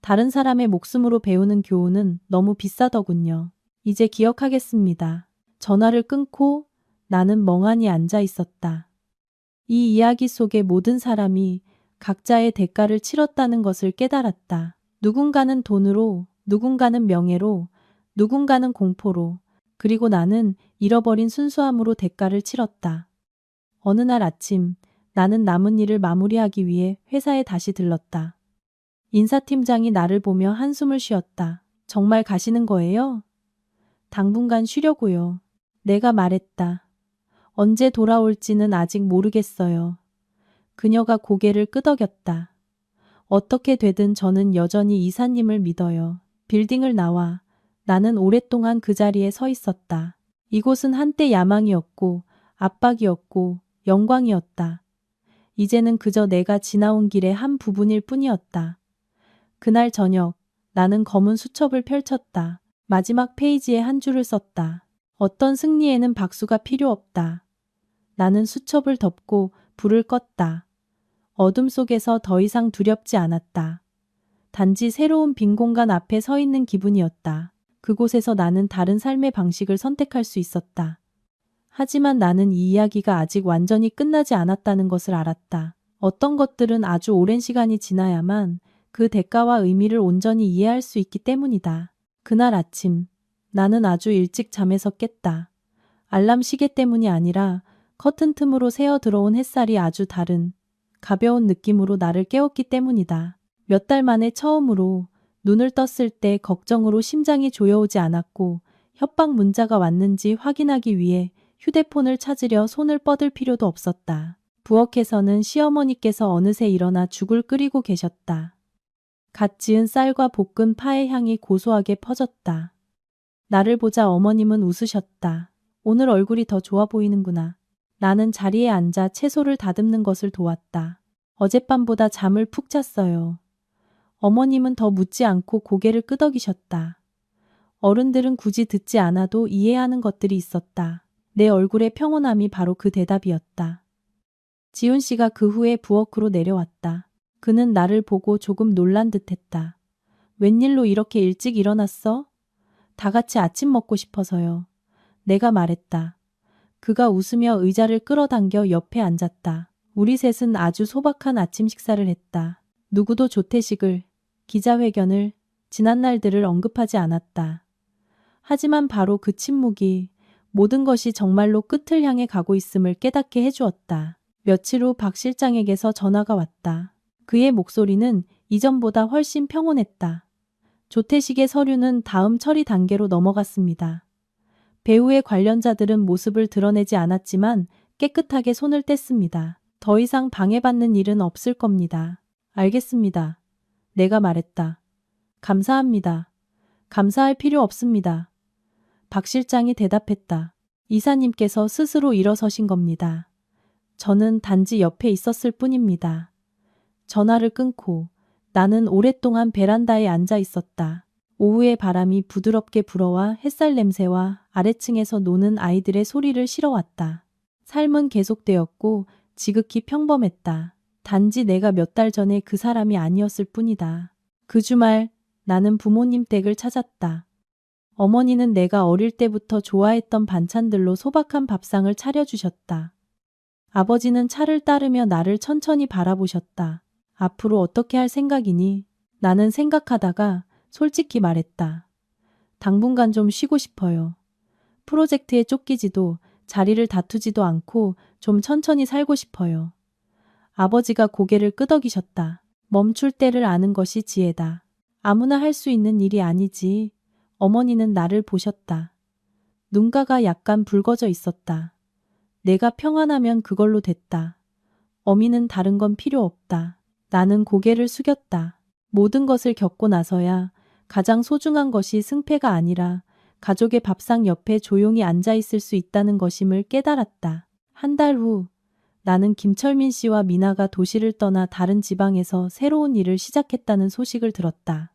다른 사람의 목숨으로 배우는 교훈은 너무 비싸더군요. 이제 기억하겠습니다. 전화를 끊고 나는 멍하니 앉아 있었다. 이 이야기 속의 모든 사람이 각자의 대가를 치렀다는 것을 깨달았다. 누군가는 돈으로, 누군가는 명예로, 누군가는 공포로, 그리고 나는 잃어버린 순수함으로 대가를 치렀다. 어느 날 아침 나는 남은 일을 마무리하기 위해 회사에 다시 들렀다. 인사팀장이 나를 보며 한숨을 쉬었다. 정말 가시는 거예요? 당분간 쉬려고요. 내가 말했다. 언제 돌아올지는 아직 모르겠어요. 그녀가 고개를 끄덕였다. 어떻게 되든 저는 여전히 이사님을 믿어요. 빌딩을 나와 나는 오랫동안 그 자리에 서 있었다. 이곳은 한때 야망이었고 압박이었고 영광이었다. 이제는 그저 내가 지나온 길의 한 부분일 뿐이었다. 그날 저녁 나는 검은 수첩을 펼쳤다. 마지막 페이지에 한 줄을 썼다. 어떤 승리에는 박수가 필요 없다. 나는 수첩을 덮고 불을 껐다. 어둠 속에서 더 이상 두렵지 않았다. 단지 새로운 빈 공간 앞에 서 있는 기분이었다. 그곳에서 나는 다른 삶의 방식을 선택할 수 있었다. 하지만 나는 이 이야기가 아직 완전히 끝나지 않았다는 것을 알았다. 어떤 것들은 아주 오랜 시간이 지나야만 그 대가와 의미를 온전히 이해할 수 있기 때문이다. 그날 아침 나는 아주 일찍 잠에서 깼다. 알람 시계 때문이 아니라 커튼 틈으로 새어 들어온 햇살이 아주 다른 가벼운 느낌으로 나를 깨웠기 때문이다. 몇 달 만에 처음으로 눈을 떴을 때 걱정으로 심장이 조여오지 않았고 협박 문자가 왔는지 확인하기 위해 휴대폰을 찾으려 손을 뻗을 필요도 없었다. 부엌에서는 시어머니께서 어느새 일어나 죽을 끓이고 계셨다. 갓 지은 쌀과 볶은 파의 향이 고소하게 퍼졌다. 나를 보자 어머님은 웃으셨다. 오늘 얼굴이 더 좋아 보이는구나. 나는 자리에 앉아 채소를 다듬는 것을 도왔다. 어젯밤보다 잠을 푹 잤어요. 어머님은 더 묻지 않고 고개를 끄덕이셨다. 어른들은 굳이 듣지 않아도 이해하는 것들이 있었다. 내 얼굴의 평온함이 바로 그 대답이었다. 지훈 씨가 그 후에 부엌으로 내려왔다. 그는 나를 보고 조금 놀란 듯했다. 웬일로 이렇게 일찍 일어났어? 다 같이 아침 먹고 싶어서요. 내가 말했다. 그가 웃으며 의자를 끌어당겨 옆에 앉았다. 우리 셋은 아주 소박한 아침 식사를 했다. 누구도 조퇴식을, 기자회견을, 지난 날들을 언급하지 않았다. 하지만 바로 그 침묵이 모든 것이 정말로 끝을 향해 가고 있음을 깨닫게 해주었다. 며칠 후 박 실장에게서 전화가 왔다. 그의 목소리는 이전보다 훨씬 평온했다. 조퇴식의 서류는 다음 처리 단계로 넘어갔습니다. 배우의 관련자들은 모습을 드러내지 않았지만 깨끗하게 손을 뗐습니다. 더 이상 방해받는 일은 없을 겁니다. 알겠습니다. 내가 말했다. 감사합니다. 감사할 필요 없습니다. 박 실장이 대답했다. 이사님께서 스스로 일어서신 겁니다. 저는 단지 옆에 있었을 뿐입니다. 전화를 끊고 나는 오랫동안 베란다에 앉아 있었다. 오후의 바람이 부드럽게 불어와 햇살 냄새와 아래층에서 노는 아이들의 소리를 실어왔다. 삶은 계속되었고 지극히 평범했다. 단지 내가 몇 달 전에 그 사람이 아니었을 뿐이다. 그 주말 나는 부모님 댁을 찾았다. 어머니는 내가 어릴 때부터 좋아했던 반찬들로 소박한 밥상을 차려주셨다. 아버지는 차를 따르며 나를 천천히 바라보셨다. 앞으로 어떻게 할 생각이니? 나는 생각하다가 솔직히 말했다. 당분간 좀 쉬고 싶어요. 프로젝트에 쫓기지도 자리를 다투지도 않고 좀 천천히 살고 싶어요. 아버지가 고개를 끄덕이셨다. 멈출 때를 아는 것이 지혜다. 아무나 할 수 있는 일이 아니지. 어머니는 나를 보셨다. 눈가가 약간 붉어져 있었다. 내가 평안하면 그걸로 됐다. 어미는 다른 건 필요 없다. 나는 고개를 숙였다. 모든 것을 겪고 나서야 가장 소중한 것이 승패가 아니라 가족의 밥상 옆에 조용히 앉아 있을 수 있다는 것임을 깨달았다. 한 달 후 나는 김철민 씨와 미나가 도시를 떠나 다른 지방에서 새로운 일을 시작했다는 소식을 들었다.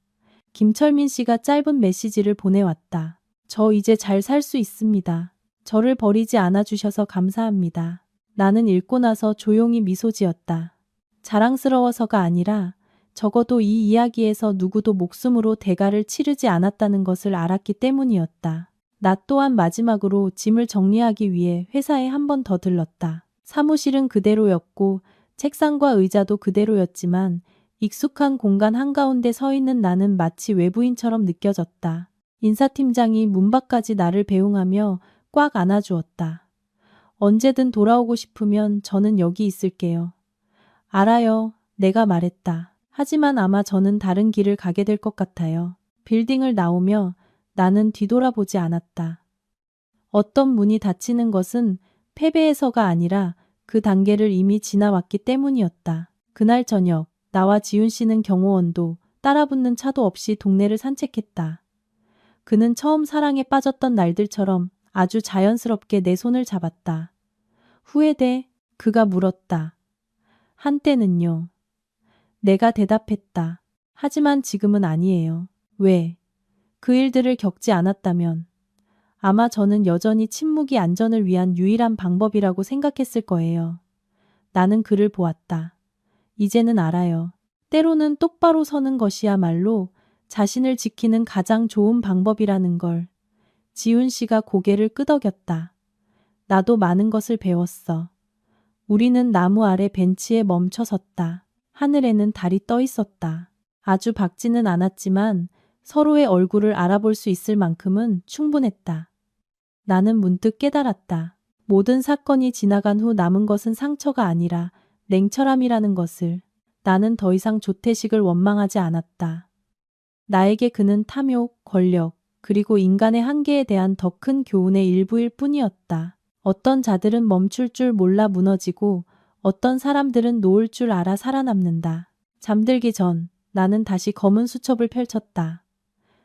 김철민 씨가 짧은 메시지를 보내왔다. 저 이제 잘 살 수 있습니다. 저를 버리지 않아 주셔서 감사합니다. 나는 읽고 나서 조용히 미소 지었다. 자랑스러워서가 아니라 적어도 이 이야기에서 누구도 목숨으로 대가를 치르지 않았다는 것을 알았기 때문이었다. 나 또한 마지막으로 짐을 정리하기 위해 회사에 한 번 더 들렀다. 사무실은 그대로였고 책상과 의자도 그대로였지만 익숙한 공간 한가운데 서 있는 나는 마치 외부인처럼 느껴졌다. 인사팀장이 문 밖까지 나를 배웅하며 꽉 안아주었다. 언제든 돌아오고 싶으면 저는 여기 있을게요. 알아요. 내가 말했다. 하지만 아마 저는 다른 길을 가게 될 것 같아요. 빌딩을 나오며 나는 뒤돌아보지 않았다. 어떤 문이 닫히는 것은 패배에서가 아니라 그 단계를 이미 지나왔기 때문이었다. 그날 저녁, 나와 지훈 씨는 경호원도 따라붙는 차도 없이 동네를 산책했다. 그는 처음 사랑에 빠졌던 날들처럼 아주 자연스럽게 내 손을 잡았다. 후회돼? 그가 물었다. 한때는요. 내가 대답했다. 하지만 지금은 아니에요. 왜? 그 일들을 겪지 않았다면 아마 저는 여전히 침묵이 안전을 위한 유일한 방법이라고 생각했을 거예요. 나는 그를 보았다. 이제는 알아요. 때로는 똑바로 서는 것이야말로 자신을 지키는 가장 좋은 방법이라는 걸. 지훈 씨가 고개를 끄덕였다. 나도 많은 것을 배웠어. 우리는 나무 아래 벤치에 멈춰 섰다. 하늘에는 달이 떠 있었다. 아주 밝지는 않았지만 서로의 얼굴을 알아볼 수 있을 만큼은 충분했다. 나는 문득 깨달았다. 모든 사건이 지나간 후 남은 것은 상처가 아니라 냉철함이라는 것을. 나는 더 이상 조태식을 원망하지 않았다. 나에게 그는 탐욕, 권력, 그리고 인간의 한계에 대한 더 큰 교훈의 일부일 뿐이었다. 어떤 자들은 멈출 줄 몰라 무너지고 어떤 사람들은 놓을 줄 알아 살아남는다. 잠들기 전 나는 다시 검은 수첩을 펼쳤다.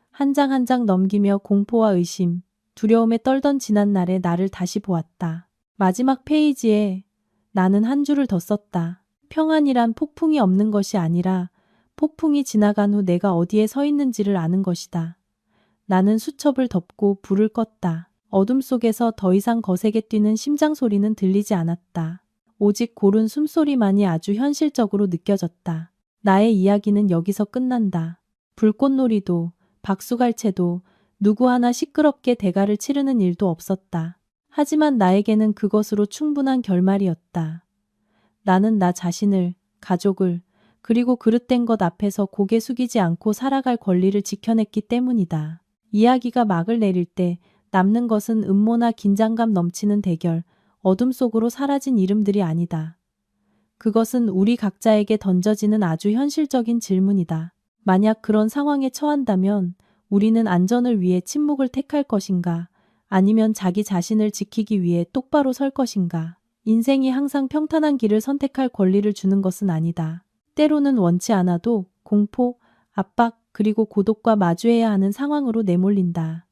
한 장 한 장 넘기며 공포와 의심, 두려움에 떨던 지난날의 나를 다시 보았다. 마지막 페이지에 나는 한 줄을 더 썼다. 평안이란 폭풍이 없는 것이 아니라 폭풍이 지나간 후 내가 어디에 서 있는지를 아는 것이다. 나는 수첩을 덮고 불을 껐다. 어둠 속에서 더 이상 거세게 뛰는 심장 소리는 들리지 않았다. 오직 고른 숨소리만이 아주 현실적으로 느껴졌다. 나의 이야기는 여기서 끝난다. 불꽃놀이도 박수갈채도 누구 하나 시끄럽게 대가를 치르는 일도 없었다. 하지만 나에게는 그것으로 충분한 결말이었다. 나는 나 자신을, 가족을, 그리고 그릇된 것 앞에서 고개 숙이지 않고 살아갈 권리를 지켜냈기 때문이다. 이야기가 막을 내릴 때 남는 것은 음모나 긴장감 넘치는 대결, 어둠 속으로 사라진 이름들이 아니다. 그것은 우리 각자에게 던져지는 아주 현실적인 질문이다. 만약 그런 상황에 처한다면 우리는 안전을 위해 침묵을 택할 것인가? 아니면 자기 자신을 지키기 위해 똑바로 설 것인가? 인생이 항상 평탄한 길을 선택할 권리를 주는 것은 아니다. 때로는 원치 않아도 공포, 압박, 그리고 고독과 마주해야 하는 상황으로 내몰린다.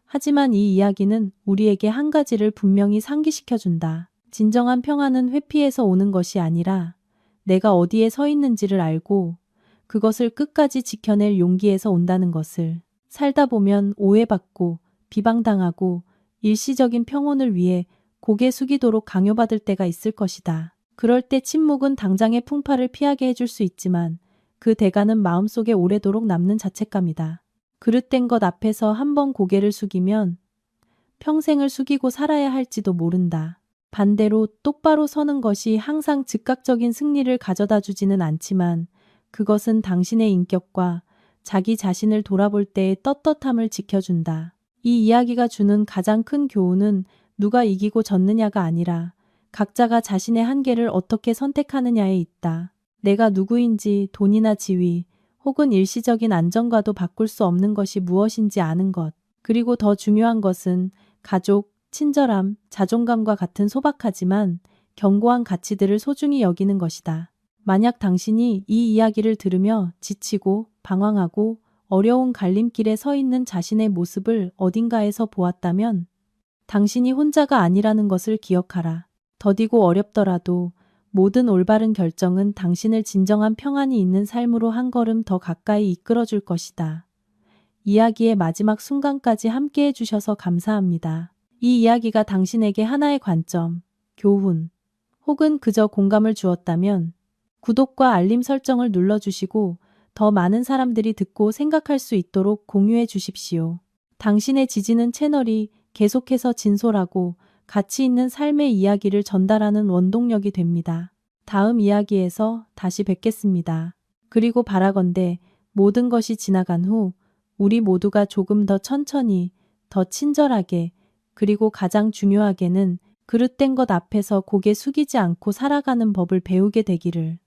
하지만 이 이야기는 우리에게 한 가지를 분명히 상기시켜준다. 진정한 평안은 회피해서 오는 것이 아니라 내가 어디에 서 있는지를 알고 그것을 끝까지 지켜낼 용기에서 온다는 것을. 살다 보면 오해받고 비방당하고 일시적인 평온을 위해 고개 숙이도록 강요받을 때가 있을 것이다. 그럴 때 침묵은 당장의 풍파를 피하게 해줄 수 있지만 그 대가는 마음속에 오래도록 남는 자책감이다. 그릇된 것 앞에서 한번 고개를 숙이면 평생을 숙이고 살아야 할지도 모른다. 반대로 똑바로 서는 것이 항상 즉각적인 승리를 가져다 주지는 않지만 그것은 당신의 인격과 자기 자신을 돌아볼 때의 떳떳함을 지켜준다. 이 이야기가 주는 가장 큰 교훈은 누가 이기고 졌느냐가 아니라 각자가 자신의 한계를 어떻게 선택하느냐에 있다. 내가 누구인지 돈이나 지위, 혹은 일시적인 안정과도 바꿀 수 없는 것이 무엇인지 아는 것. 그리고 더 중요한 것은 가족, 친절함, 자존감과 같은 소박하지만 견고한 가치들을 소중히 여기는 것이다. 만약 당신이 이 이야기를 들으며 지치고 방황하고 어려운 갈림길에 서 있는 자신의 모습을 어딘가에서 보았다면 당신이 혼자가 아니라는 것을 기억하라. 더디고 어렵더라도 모든 올바른 결정은 당신을 진정한 평안이 있는 삶으로 한 걸음 더 가까이 이끌어줄 것이다. 이야기의 마지막 순간까지 함께해 주셔서 감사합니다. 이 이야기가 당신에게 하나의 관점, 교훈, 혹은 그저 공감을 주었다면 구독과 알림 설정을 눌러주시고 더 많은 사람들이 듣고 생각할 수 있도록 공유해 주십시오. 당신의 지지는 채널이 계속해서 진솔하고 가치 있는 삶의 이야기를 전달하는 원동력이 됩니다. 다음 이야기에서 다시 뵙겠습니다. 그리고 바라건대 모든 것이 지나간 후 우리 모두가 조금 더 천천히, 더 친절하게, 그리고 가장 중요하게는 그릇된 것 앞에서 고개 숙이지 않고 살아가는 법을 배우게 되기를.